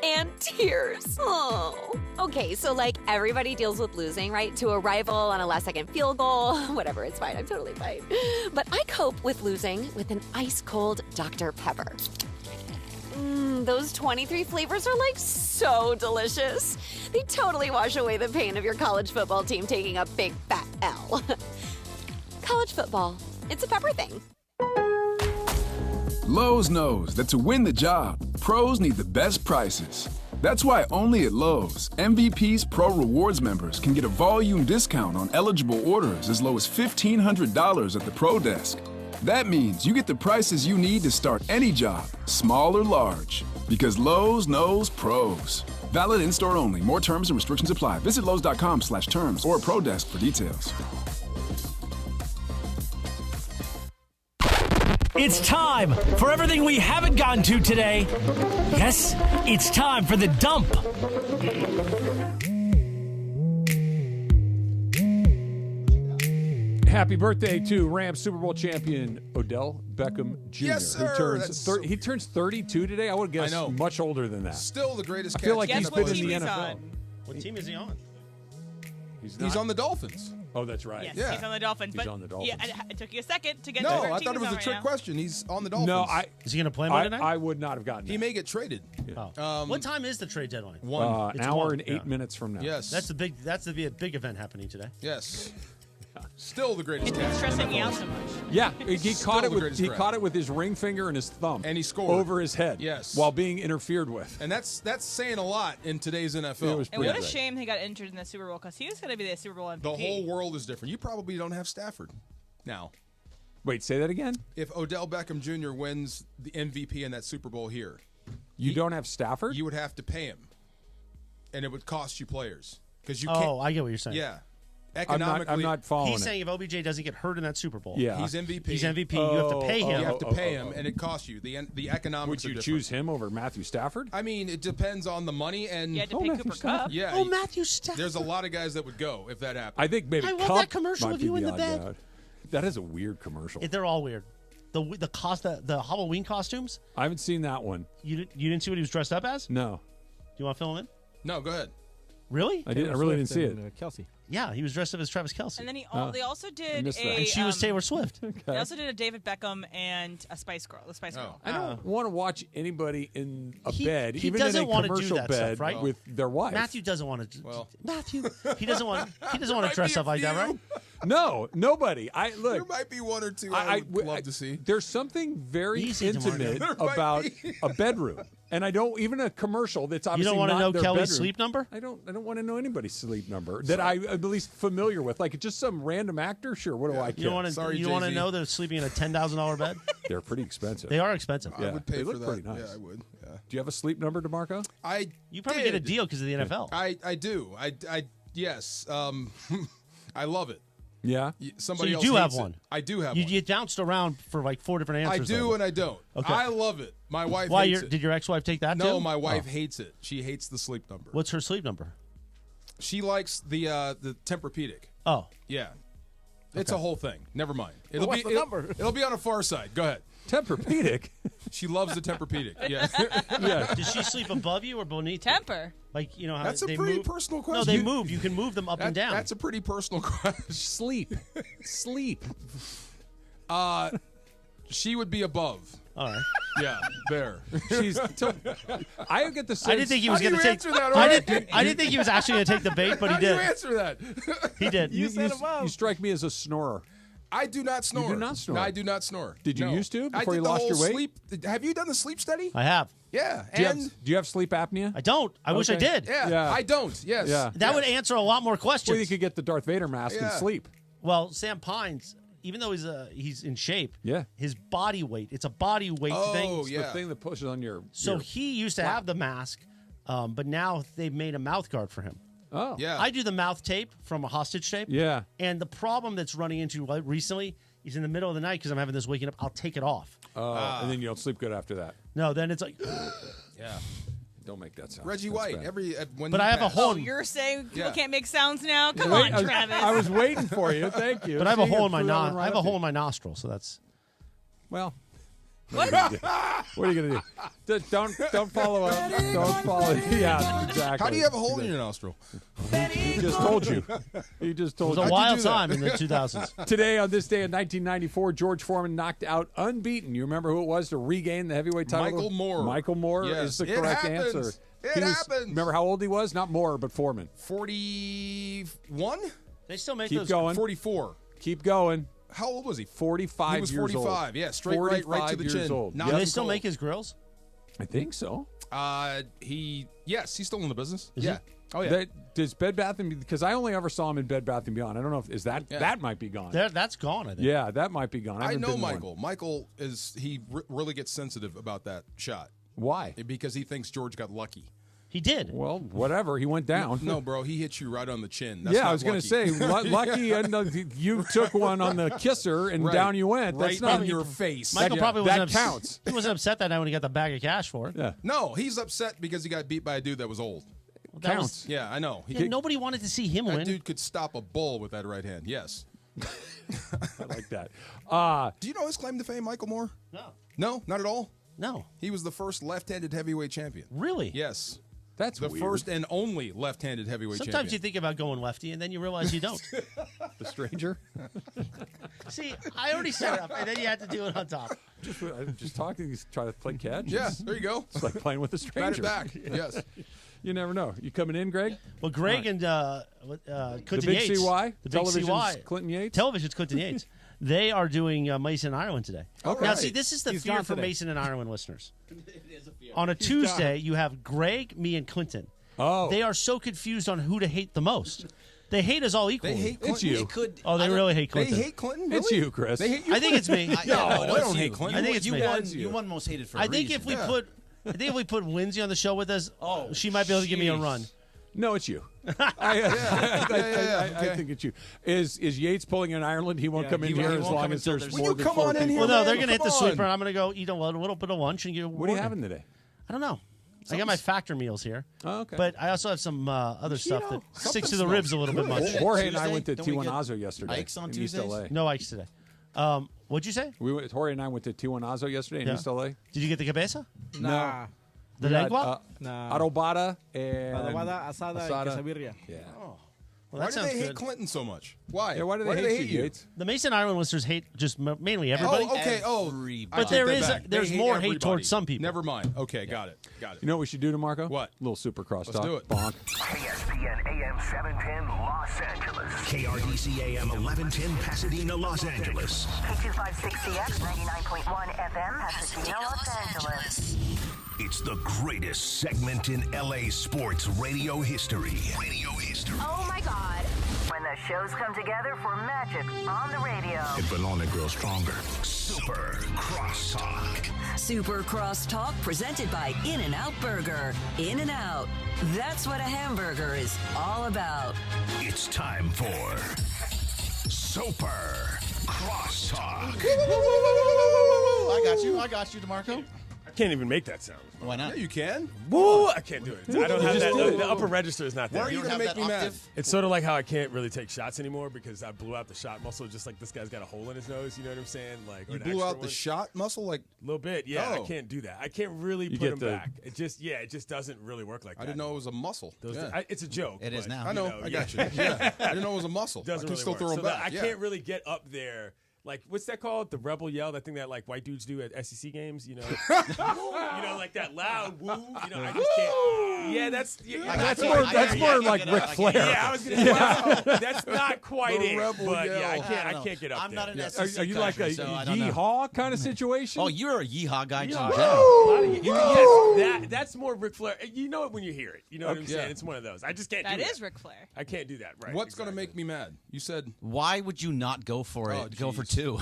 and Tears. Oh. Okay, so like everybody deals with losing, right? To a rival on a last-second field goal. Whatever, it's fine. I'm totally fine. But I cope with losing with an ice-cold Dr. Pepper. Those 23 flavors are like so delicious. They totally wash away the pain of your college football team taking a big fat L. College football, it's a pepper thing. Lowe's knows that to win the job, pros need the best prices. That's why only at Lowe's, MVP's Pro Rewards members can get a volume discount on eligible orders as low as $1,500 at the Pro Desk. That means you get the prices you need to start any job, small or large. Because Lowe's knows pros. Valid in-store only. More terms and restrictions apply. Visit Lowe's.com/terms or Pro Desk for details. It's time for everything we haven't gotten to today. Yes, it's time for the dump. Happy birthday to Rams Super Bowl champion Odell Beckham Jr. Yes, sir. He turns 32 today. I would guess much older than that. Still the greatest I feel like catch he's in been the in the history. NFL. What team is he on? He's on the Dolphins. Oh, that's right. Yes, Yeah. he's on the Dolphins. He's but on the Dolphins. Yeah, it took you a second to get to No, where I team thought it he's was on a right trick now. question. He's on the Dolphins. No, Is he going to play Monday night? I would not have gotten He that. may get traded. What time is the trade deadline? One. An hour and 8 minutes from now. Yes. That's the big event happening today. Yes. Still the greatest It's catch. stressing in me NFL out so much. Yeah, he caught it the with greatest threat. caught it with his ring finger and his thumb, And he scored. over his head. Yes. while being interfered with. And that's saying a lot in today's NFL. It was And what a great. shame he got injured in the Super Bowl because he was going to be the Super Bowl MVP. The whole world is different. You probably don't have Stafford now. Wait, say that again. If Odell Beckham Jr. wins the MVP in that Super Bowl here, You don't have Stafford? you would have to pay him, and it would cost you players because you can't. Oh, I get what you're saying. Yeah, I'm economically, not following He's it. saying if OBJ doesn't get hurt in that Super Bowl, Yeah. he's MVP. he's MVP. You have to pay him. You have to pay him, and it costs you. The economics. Would you are different. choose him over Matthew Stafford? I mean, it depends on the money and. You had to pay Matthew Cooper Stafford. Kupp. Yeah. Oh, Matthew Stafford. There's a lot of guys that would go if that happened. I think maybe I love Kupp that commercial might of be you in the odd bed. out. That is a weird commercial. They're all weird. The Halloween costumes. I haven't seen that one. You didn't see what he was dressed up as? Do No, you want to fill him in? No, go ahead. Really? I really didn't see it. Kelsey. Yeah, he was dressed up as Travis Kelce. And then they also did missed that. a. And she was Taylor Swift. They also did a David Beckham and a Spice Girl. The Spice Girl. I don't want to watch anybody in a He- bed, he even in doesn't a wanna do commercial that bed, stuff, right? with their wife. Matthew doesn't want to. Well. Matthew, he doesn't want to dress up like that, right? No, nobody. There Look. might be one or two I would love to see. There's something very Easy, DeMarco. intimate There might about be. a bedroom, and I don't even a commercial that's You obviously don't want to not know their Kelly's bedroom. sleep number? I don't want to know anybody's sleep number that I'm at least familiar with. Like just some random actor. Sure, what do I care? You don't want to. Sorry, You want to Jay-Z. know they're sleeping in a $10,000 bed? They're pretty expensive. They are expensive. Yeah, I would pay they for look that. pretty nice. Yeah, I would. Yeah. Do you have a sleep number, DeMarco? You probably did. get a deal because of the NFL. I do. I yes. I love it. Yeah. Somebody so you else do have hates it. one. I do have you, one. You bounced around for like 4 different I answers. do though. and I don't. Okay. I love it. My wife Why? hates it. Did your ex-wife take that? No, too? my wife Oh. hates it. She hates the sleep number. What's her sleep number? She likes the Tempur-Pedic. Oh, Yeah. It's a whole thing. Never mind. what's the number? It'll be on a far side. Go ahead. Tempur-Pedic. She loves the Tempur-Pedic. Yeah. Yeah. does she sleep above you or beneath you? Temper. Like how That's a they pretty move? personal No, question. they move. You can move them up and down. That's a pretty personal question. Sleep. Sleep. She would be above. All right. Yeah, there. I get the sense. I didn't think he was How do going to you take. answer that, I Art? didn't think he was actually going to take the bait, but he How do you did. answer that? He did. You strike me as a snorer. I do not snore. You do not snore? No, I do not snore. Did you No. used to I before did you the lost whole your weight? Sleep. Have you done the sleep study? I have. Yeah. Do And you have sleep apnea? I don't. I wish I did. yeah, I don't. Yes. Yeah. That would answer a lot more questions. Well, you could get the Darth Vader mask and Yeah. sleep. Well, Sam Pines, even though he's in shape, his body weight, it's a body weight thing. It's the thing that pushes on your. So your he used to have the mask, but now they've made a mouth guard for him. Oh. Yeah. I do the mouth tape from a hostage tape. Yeah. And the problem that's running into recently is in the middle of the night because I'm having this waking up, I'll take it off. And then you don't sleep good after that. No, then it's like. Yeah. Don't make that sound. Reggie That's White. bad. When But he I have a passed- hole. Oh, you're saying people Yeah. can't make sounds now? Come Wait, on, Travis. I was waiting for you. Thank you. But I have a See, hole you in my threw that one right I have a up hole you. in my nostril, so that's. Well. What are you gonna do? Don't follow up. Don't follow. Yeah, exactly. How do you have a hole in your nostril? He just told you. He just told It was you. a wild time in the 2000s. Today, on this day in 1994, George Foreman knocked out unbeaten. You remember who it was to regain the heavyweight title? Michael Moore. Michael Moore Yes. is the It correct happens. answer. It He was- happens. Remember how old he was? Not Moore, but Foreman. 41? They still make Keep those. going. 44. Keep going. How old was he? 45 He was years old. 45. Yeah, straight right to 45 the years chin. old. Not Do even they still cold. make his grills? I think so. Yes, he's still in the business. Is yeah. he? Oh yeah. Does Bed Bath & because I only ever saw him in Bed Bath & Beyond. I don't know if is that that might be gone. That's gone. I think. Yeah, that might be gone. I haven't know been to one. Michael. Michael really gets sensitive about that shot. Why? Because he thinks George got lucky. He did. Well, whatever. He went down. No, bro, he hit you right on the chin. That's yeah, I not was going to lucky. say, lucky you took one on the kisser and Right. down you went. That's Right not in your face. Michael probably that wasn't counts. He wasn't upset that night when he got the bag of cash for it. Yeah, No, he's upset because he got beat by a dude that was old. That counts. Yeah, I know. Yeah, nobody wanted to see him That win. dude could stop a bull with that right hand. Yes. I like that. Do you know his claim to fame, Michael Moore? No. No, not at all. No. He was the first left-handed heavyweight champion. Really? Yes. That's the weird. first and only left-handed heavyweight Sometimes champion. you think about going lefty, and then you realize you don't. The stranger. See, I already set it up, and then you had to do it on top. I'm just talking. He's trying to play catch. Yeah, there you go. It's like playing with a Bat stranger. it back. Yes. You never know. You coming in, Greg? Well, Greg and the Clinton big Yates. CY? The big Television's CY. Clinton Yates? Television's Clinton Yates. They are doing Mason and Ireland today. Okay. Now, see, this is the He's fear gone for today. Mason and Ireland listeners. On a Tuesday, you have Greg, me, and Clinton. Oh. They are so confused on who to hate the most. They hate us all equally. They hate Clinton. It's you. They could. Oh, they really hate They Clinton. hate Clinton. Really? It's you, Chris. They hate you. I think it's me. No, I don't hate Clinton. I think it's me. You won most hated for a I think reason. if we put, I think if we put Lindsay on the show with us, she might be able to give me a run. No, it's you. I think it's you. Is Yates pulling in Ireland? He won't come in here as long as there's more than 4 people. Well, no, they're going to hit the sweeper, and I'm going to go eat a little bit of lunch and get. What are you having today? I don't know. I got my factor meals here. Oh, okay. But I also have some other stuff that sticks to the ribs a little bit much. Jorge and I went to Tijuanazo yesterday. Ike's on in Tuesdays? East LA. No Ike's today. What'd you say? Jorge and I went to Tijuanazo yesterday in Yeah. East LA. Did you get the cabeza? Nah. The We had, lengua? Nah. Adobada and Adobada, asada, and quesabirria. Yeah. Well, Why that do sounds they hate good. Clinton so much? Why? Yeah, why do they hate you, Yates? The Mason Ireland listeners hate just mainly everybody. Oh, okay. Oh, Everybody. I But take there that is back. there's They hate more everybody. hate towards some people. Never mind. Okay, got it. Got it. You know what we should do, DeMarco? What? A little Supercross Let's talk. do it. Bonk. ESPN AM 710 Los Angeles. KRDC AM 1110 Pasadena, Los Angeles. K256CX 99.1 FM Pasadena, Los Angeles. It's the greatest segment in LA sports radio history. Oh my God. When the shows come together for magic on the radio. It will only grow stronger. Super Crosstalk. Super Crosstalk presented by In-N-Out Burger. In-N-Out. That's what a hamburger is all about. It's time for Super Crosstalk. I got you, DeMarco. I can't even make that sound. Why not? Yeah, you can. Woo! I can't do it. I don't have that. do it. The upper register is not there. Why are you going to make me mad? It's sort of like how I can't really take shots anymore because I blew out the shot muscle. Just like this guy's got a hole in his nose. You know what I'm saying? Like You blew out the shot muscle? Like a little bit. Yeah, Oh. I can't do that. I can't really You put get him the- back. It just doesn't really work like that. I didn't know it was a muscle. Yeah. It's a joke. It is but, now. I know. you I got you. Yeah. I didn't know it was a muscle. Doesn't I can really still work. throw So him that back. I can't really get up there Like, what's that called? The rebel yell, that thing that like white dudes do at SEC games, you know, like that loud woo. You know, I just can't. Yeah, that's more like Ric Flair. Yeah, I was gonna say that's not quite it. But yeah, I can't get up I'm there. not an SEC Are you like a yeehaw kind of situation? Oh, you're a yeehaw guy in general. Yes, that's more Ric Flair. You know it when you hear it. You know what I'm saying? It's one of those. I just can't do that. That is Ric Flair. I can't do that, right? What's going to make me mad? You said. Why would you not go for it? Go for 2.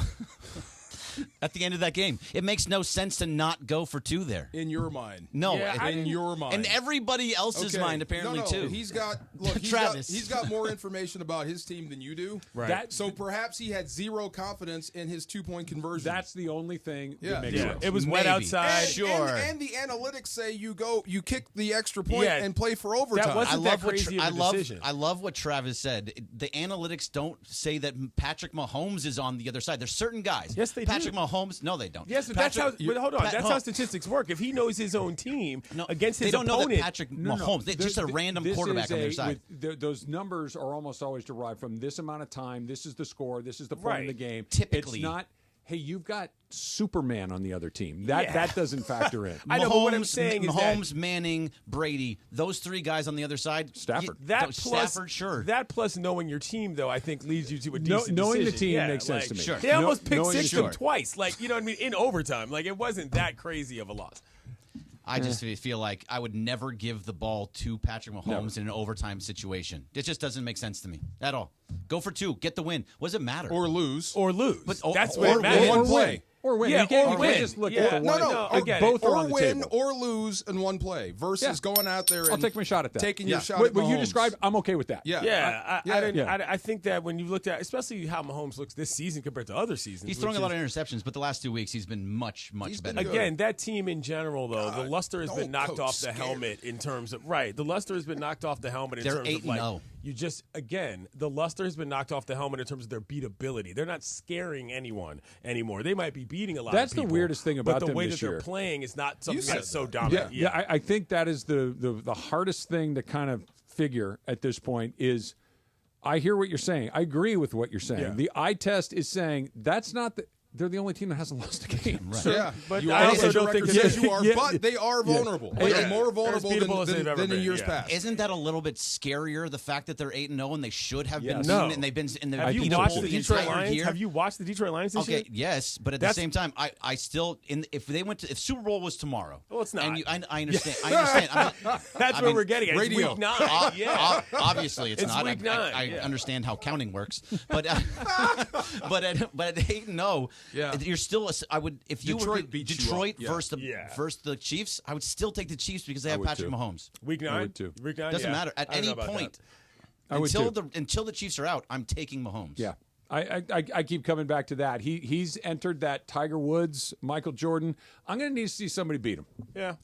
At the end of that game, it makes no sense to not go for 2 there. In your mind, no. In your mind, in everybody else's mind, apparently too. He's got he's got more information about his team than you do. Right. So perhaps he had zero confidence in his 2-point conversion. That's the only thing. That makes sense. It was wet outside. And the analytics say you kick the extra point and play for overtime. That wasn't that crazy of a decision. I love what Travis said. The analytics don't say that Patrick Mahomes is on the other side. There's certain guys. Yes, they do. Patrick Mahomes? No, they don't. Yes, but that's how. But hold on, that's how statistics work. If he knows his own team against his opponent, they don't know that Patrick Mahomes. They're just a random quarterback on their side. Those numbers are almost always derived from this amount of time. This is the score. This is the point of the game. Typically, it's not. Hey, you've got Superman on the other team. That doesn't factor in. I know, but what I'm saying is Mahomes, Manning, Brady, those 3 guys on the other side. Stafford. Stafford, sure. That plus knowing your team, though, I think leads you to a decent knowing decision. the team makes sense to me. Sure. They almost picked 6 them twice. Like, you know what I mean? In overtime. Like, it wasn't that crazy of a loss. I just feel like I would never give the ball to Patrick Mahomes in an overtime situation. It just doesn't make sense to me at all. Go for 2. Get the win. What does it matter? Or lose. But that's what it matters. One play. Or win. Yeah, you can't just look at the one. Both are on the win table. or lose in one play versus going out there and I'll take my shot at that. Taking your shot what at Mahomes. you described, I'm okay with that. I think that when you looked at, especially how Mahomes looks this season compared to other seasons. He's throwing a lot of interceptions, but the last 2 weeks he's been much better. Again, that team in general, though, the luster has been knocked off the helmet in terms of the luster has been knocked off the helmet in terms of like you just the luster has been knocked off the helmet in terms of their beatability. They're not scaring anyone anymore. They might be beating a lot of people. That's the weirdest thing about them them way this that year. They're playing is not something that's so dominant. Yeah, I think that is the hardest thing to kind of figure at this point is I hear what you're saying. I agree with what you're saying. Yeah. The eye test is saying that's not the they're the only team that hasn't lost a game. Right. So, yeah, but you I also don't think you are, but they are vulnerable. Yeah. They're more vulnerable than in years past. Isn't that a little bit scarier? The fact that they're 8-0 and they should have been no. and they've been in the Have you watched the Detroit Lions? Year? Have you watched the Detroit Lions this year? Okay, yes, but at the same time, I still if they went to if Super Bowl was tomorrow. Well, it's not. And I understand. I understand. That's where we're getting at. It's radio. Week 9. Obviously, it's not. Week 9. I understand how counting works, but at 8-0, you're still. I would if you Detroit were beat Detroit you versus the Chiefs. I would still take the Chiefs because they have Patrick Mahomes. Week 9. I would too. Week 9. Doesn't matter at any point until the Chiefs are out. I'm taking Mahomes. Yeah. I keep coming back to that. He's entered that Tiger Woods, Michael Jordan. I'm going to need to see somebody beat him. Yeah.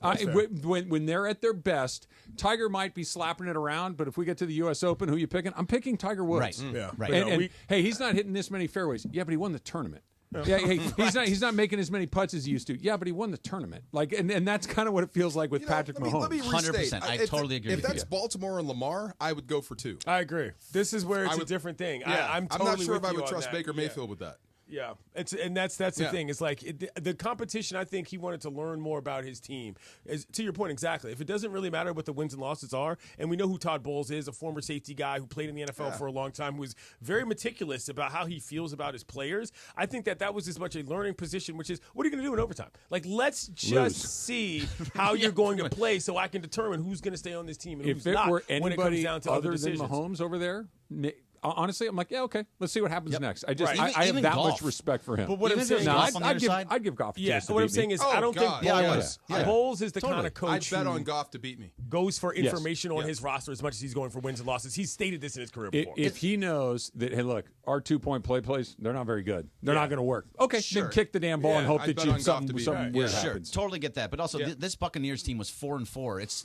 When they're at their best, Tiger might be slapping it around, but if we get to the U.S. Open, who are you picking? I'm picking Tiger Woods. Right. Yeah. Right. And hey, he's not hitting this many fairways. Yeah, but he won the tournament. Yeah, hey, he's not making as many putts as he used to. Yeah, but he won the tournament. And that's kind of what it feels like with Patrick Mahomes. Let me restate. 100%. I totally agree. If that's Baltimore and Lamar, I would go for 2. I agree. This is where it's a different thing. Yeah, I'm totally not sure with if I you would on trust that. Baker Mayfield with that. Yeah, and that's the thing. It's like the competition. I think he wanted to learn more about his team. Is to your point exactly. If it doesn't really matter what the wins and losses are, and we know who Todd Bowles is, a former safety guy who played in the NFL for a long time, who was very meticulous about how he feels about his players. I think that was as much a learning position, which is what are you going to do in overtime? Like let's just see how you're going to play, so I can determine who's going to stay on this team and who's not. If it were when it comes anybody down to other than Mahomes over there. Honestly, I'm like, yeah, okay. Let's see what happens next. I have that much respect for him. But what I'm saying, I'd give Goff. Yeah. So what I'm saying is, I don't think Bowles is the kind of coach. I'd bet on Goff to beat me. Goes for information on his roster as much as he's going for wins and losses. He's stated this in his career before. If he knows that, hey, look, our 2-point plays, they're not very good. They're not going to work. Okay, then kick the damn ball and hope that something weird happens. Totally get that. But also, this Buccaneers team was 4-4. It's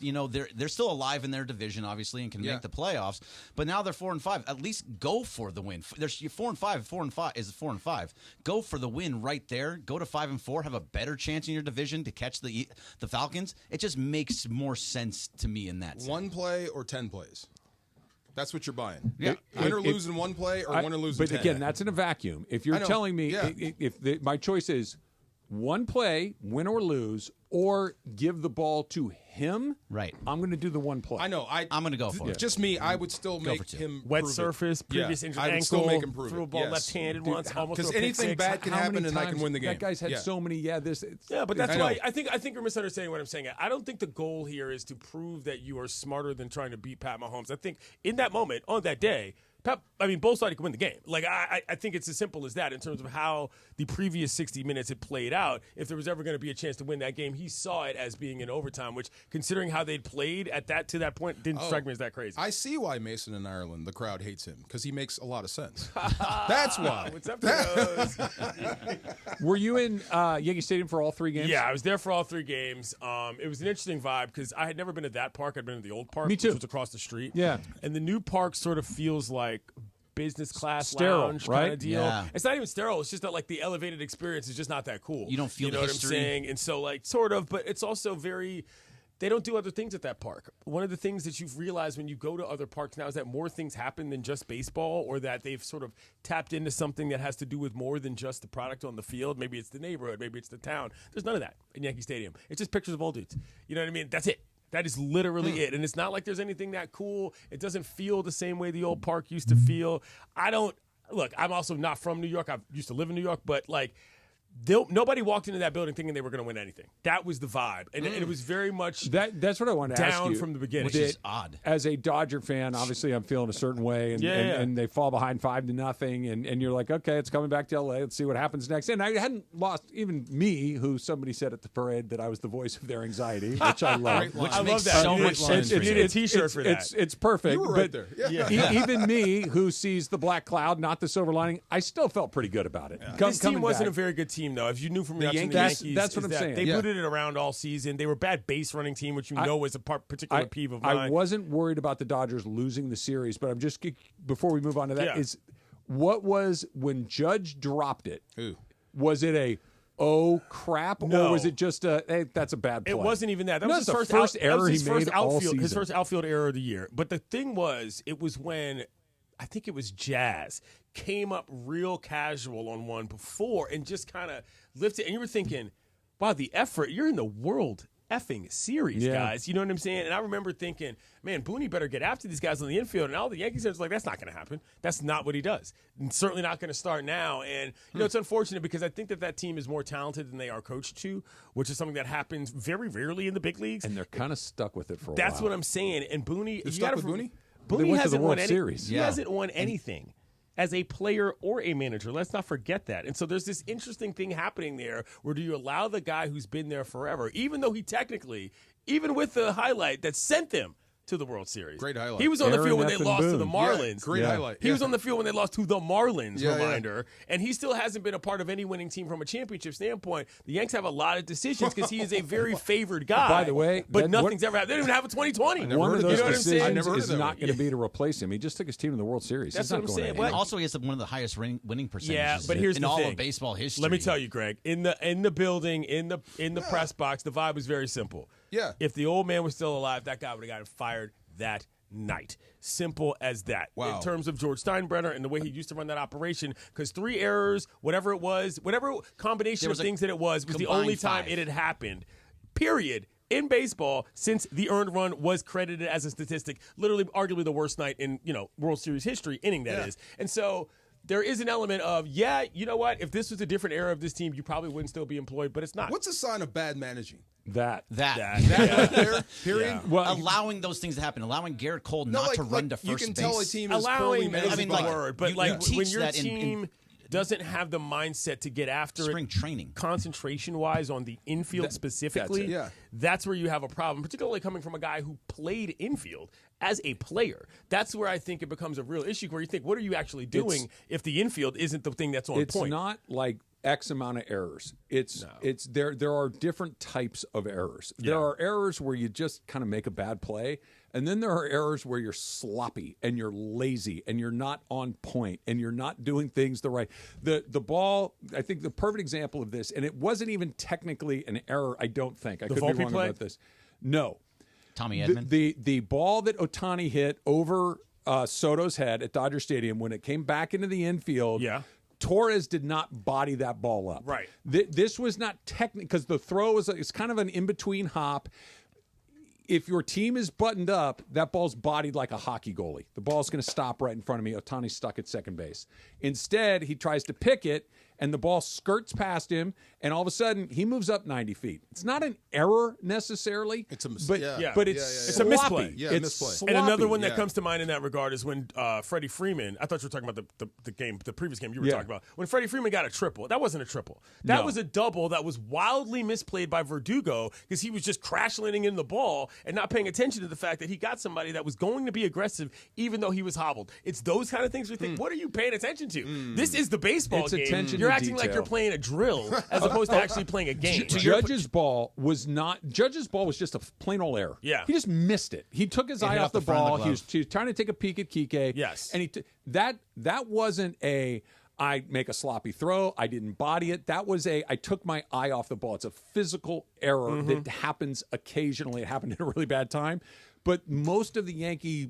they're still alive in their division, obviously, and can make the playoffs. But now they're 4-5. At least go for the win. There's 4-5. 4-5 is 4-5. Go for the win right there. Go to 5-4. Have a better chance in your division to catch the Falcons. It just makes more sense to me in that sense. 1 play or 10 plays. That's what you're buying. Yeah. Win or lose in one play, or win or lose in 10. But again, that's in a vacuum. If you're telling me, my choice is one play, win or lose, or give the ball to him, right? I'm going to do the one play. I know. I'm going to go for it. Just me, I would still make him wet prove surface, it. previous injured I would ankle, still make him prove threw a it. ball Yes. left-handed once, almost because threw a pick anything six. bad can happen, and I can win the game. That guy's had so many. Yeah, but that's why I think you're misunderstanding what I'm saying. I don't think the goal here is to prove that you are smarter than trying to beat Pat Mahomes. I think in that moment, on that day, both sides could win the game. Like I think it's as simple as that in terms of how the previous 60 minutes had played out. If there was ever going to be a chance to win that game, he saw it as being in overtime, which, considering how they'd played to that point, didn't strike me as that crazy. I see why Mason in Ireland, the crowd hates him, because he makes a lot of sense. That's why. What's up, those? Were you in Yankee Stadium for all 3 games? Yeah, I was there for all 3 games. It was an interesting vibe because I had never been to that park. I'd been to the old park, Me too. which was across the street. Yeah. And the new park sort of feels like business class Sterile, lounge right? kind of deal. Yeah. It's not even sterile. It's just that like the elevated experience is just not that cool. You don't feel you know the what history. I'm saying? And so like sort of, but it's also very. They don't do other things at that park. One of the things that you've realized when you go to other parks now is that more things happen than just baseball, or that they've sort of tapped into something that has to do with more than just the product on the field. Maybe it's the neighborhood, maybe it's the town. There's none of that in Yankee Stadium. It's just pictures of old dudes. You know what I mean? That's it. That is literally it. And it's not like there's anything that cool. It doesn't feel the same way the old park used to feel. Look, I'm also not from New York. I used to live in New York, but like, nobody walked into that building thinking they were going to win anything. That was the vibe, and it was very much that's what I wanted to ask you down from the beginning, which is odd. As a Dodger fan, obviously I'm feeling a certain way, and they fall behind 5-0, and you're like, okay, it's coming back to LA. Let's see what happens next. And I hadn't lost even me, who somebody said at the parade that I was the voice of their anxiety, which I love. I love that. So much sense. You need a T-shirt for that. It's perfect. You were right there. Yeah. Even me, who sees the black cloud, not the silver lining, I still felt pretty good about it. This team wasn't a very good team, though. If you knew from watching the Yankees, that's what I'm saying. They booted it around all season. They were a bad base running team, which was a particular peeve of mine. I wasn't worried about the Dodgers losing the series, but I'm just, before we move on to that, is what was when Judge dropped it? Was it a oh crap, or was it just a hey, that's a bad play? It wasn't even that. That was his first error he made all season. His first outfield error of the year. But the thing was, it was when I think it was Jazz came up real casual on one before and just kind of lifted. And you were thinking, wow, the effort. You're in the World effing Series, guys. You know what I'm saying? And I remember thinking, man, Booney better get after these guys on the infield. And all the Yankees fans were like, that's not going to happen. That's not what he does. And certainly not going to start now. And, you know, it's unfortunate because I think that team is more talented than they are coached to, which is something that happens very rarely in the big leagues. And they're kind of stuck with it for a while. That's what I'm saying. And Booney, They're stuck with Booney? Booney hasn't won Series. He hasn't won anything as a player or a manager. Let's not forget that. And so there's this interesting thing happening there where do you allow the guy who's been there forever, even though he technically, even with the highlight that sent them to the World Series. Great highlight. He was on the field when they Aaron lost to the Boone. Marlins. Great highlight. He was on the field when they lost to the Marlins, Yeah, reminder. And he still hasn't been a part of any winning team from a championship standpoint. The Yanks have a lot of decisions because he is a very favored guy. By the way, but nothing's ever happened. They don't even have a 2020. One of those you know what I'm saying? decisions is not going to be to replace him. He just took his team to the World Series. That's He's not what I'm going saying. anywhere. And also, he has one of the highest winning percentages Yeah, but here's in the all thing. of baseball history. Let me tell you, Greg, in the building, in the press box, the vibe was very simple. Yeah. If the old man was still alive, that guy would have gotten fired that night. Simple as that. Wow. In terms of George Steinbrenner and the way he used to run that operation, because 3 errors, whatever it was, whatever combination of things that it was the only time it had happened, period, in baseball since the earned run was credited as a statistic. Literally, arguably the worst night in, World Series history, inning that is. And so there is an element of, you know what? If this was a different era of this team, you probably wouldn't still be employed, but it's not. What's a sign of bad managing? That right there, period. Yeah. Well, allowing those things to happen, allowing Garrett Cole not to run to first you can base. tell a team is allowing poorly is the managed. word, but when your team doesn't have the mindset to get after spring training, concentration-wise on the infield specifically, that's where you have a problem, particularly coming from a guy who played infield as a player. That's where I think it becomes a real issue where you think, what are you actually doing if the infield isn't the thing that's on point? It's not like X amount of errors. It's there are different types of errors. There are errors where you just kind of make a bad play, and then there are errors where you're sloppy and you're lazy and you're not on point and you're not doing things the right. The ball, I think the perfect example of this, and it wasn't even technically an error, I don't think. I could be wrong about this. No. Tommy Edman? The ball that Ohtani hit over Soto's head at Dodger Stadium when it came back into the infield. Yeah. Torres did not body that ball up. Right. This was not technical because the throw is kind of an in-between hop. If your team is buttoned up, that ball's bodied like a hockey goalie. The ball's going to stop right in front of me. Ohtani's stuck at second base. Instead, he tries to pick it, and the ball skirts past him, and all of a sudden, he moves up 90 feet. It's not an error necessarily. It's a mistake. But it's a misplay. Yeah, it's misplay. sloppy. And another one that comes to mind in that regard is when Freddie Freeman, I thought you were talking about the game, the previous game you were talking about. When Freddie Freeman got a triple, that wasn't a triple. That was a double that was wildly misplayed by Verdugo because he was just crash landing in the ball and not paying attention to the fact that he got somebody that was going to be aggressive even though he was hobbled. It's those kind of things we think, what are you paying attention to? This is the baseball It's game. attention You're to acting like detail. you're playing a drill as opposed to actually playing a game. Judge's ball was just a plain old error. Yeah. He just missed it. He took his eye hit off off the the front of ball. the He was trying to take a peek at Kike. Yes. And that wasn't I make a sloppy throw. I didn't body it. That was I took my eye off the ball. It's a physical error that happens occasionally. It happened at a really bad time. But most of the Yankee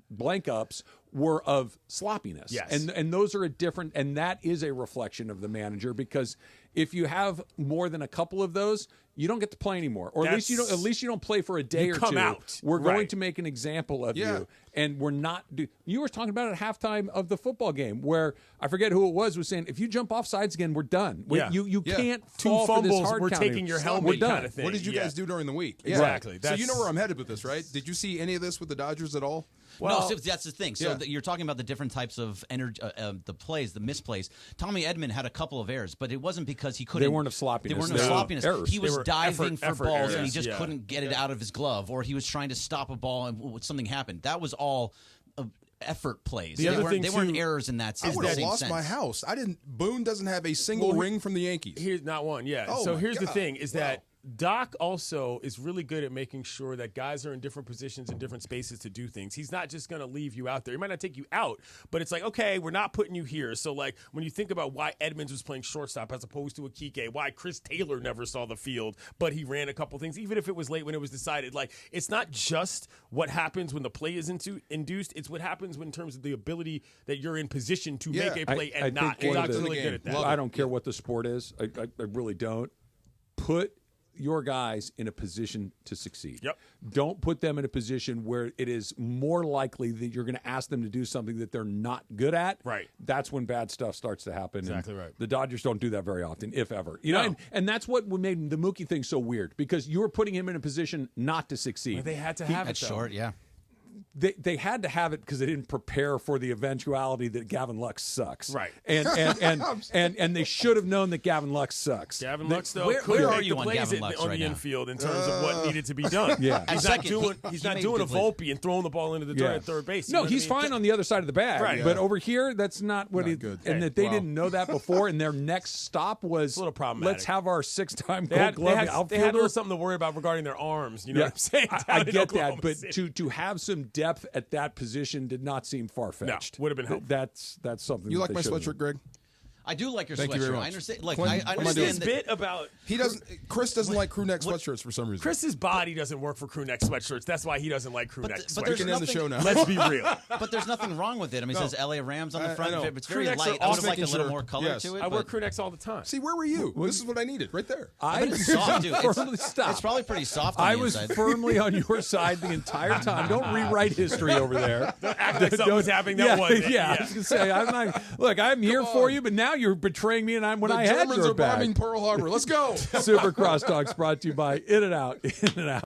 blank ups were of sloppiness. Yes. And those are and that is a reflection of the manager because if you have more than a couple of those, you don't get to play anymore. Or at least you don't play for a day You or come two. out. We're Right. going to make an example of you. And we're not you were talking about it at halftime of the football game where I forget who it was saying if you jump off sides again, we're done. You can't Two fall for this fumbles, hard we're counting. taking your We're helmet done. kind of thing. What did you guys do during the week? Exactly. So you know where I'm headed with this, right? Did you see any of this with the Dodgers at all? No, so that's the thing. So you're talking about the different types of energy, the plays, the misplays. Tommy Edman had a couple of errors, but it wasn't because he couldn't. They weren't of sloppiness. They weren't of sloppiness. Errors. He was diving for balls errors. and he just couldn't get it out of his glove, or he was trying to stop a ball and something happened. That was all effort plays. They weren't errors in that sense. I would have lost my house. Boone doesn't have a single ring from the Yankees. Here's not one. Yeah. Oh so my here's the God. thing: is that Doc also is really good at making sure that guys are in different positions in different spaces to do things. He's not just going to leave you out there. He might not take you out, but it's like, okay, we're not putting you here. So, like, when you think about why Edmonds was playing shortstop as opposed to a Kike, why Chris Taylor never saw the field, but he ran a couple things, even if it was late when it was decided. Like, it's not just what happens when the play is induced. It's what happens in terms of the ability that you're in position to make a play and not. Think Doc's really good at that. I don't care what the sport is. I really don't. Put your guys in a position to succeed. Yep. Don't put them in a position where it is more likely that you're going to ask them to do something that they're not good at. Right. That's when bad stuff starts to happen. Exactly and right. The Dodgers don't do that very often, if ever. You know, and that's what made the Mookie thing so weird because you were putting him in a position not to succeed. Well, they had to have it. That's short, yeah. They had to have it because they didn't prepare for the eventuality that Gavin Lux sucks. Right. And they should have known that Gavin Lux sucks. Gavin Lux, though, where are make you the on plays Gavin Lux on right the now? infield in terms of what needed to be done. Yeah. He's not doing a Volpe and throwing the ball into the dirt at third base. No, he's fine on the other side of the bag. Right. But over here, that's not what Not good. And that they didn't know that before, and their next stop was a little problematic. Let's have our 6-time They Gold had, Glove they had a outfielder. little something to worry about regarding their arms. You know what I'm saying? I Down in get that, Oklahoma but City. to have some depth at that position did not seem far-fetched. No, would have been helpful. That's something. You that like they my should have sweatshirt, Greg? I do like your Thank sweatshirt. you very much. I understand. Like, Quinn, I what am I understand doing? This bit about Chris doesn't like crew neck sweatshirts for some reason. Chris's body doesn't work for crew neck sweatshirts. That's why he doesn't like crew neck but sweatshirts. there's We can end the show now. Let's be real. But there's nothing wrong with it. I mean, it says LA Rams on the front. know. It's very Crew necks light. are I would have awesome. liked a little Sure. more color Yes. to it. I wear but- crew necks all the time. See, where were you? This is what I needed right there. But it's soft, dude. Stop. It's probably pretty soft on I the was inside. firmly on your side the entire time. Don't rewrite history over there. Act like something was happening that wasn't. Yeah, I was gonna say I'm not. Look, I'm here for you, but now you're betraying me, and I The had Germans your are back. bombing Pearl Harbor. Let's go. Super Crosstalks brought to you by In and Out. In and Out.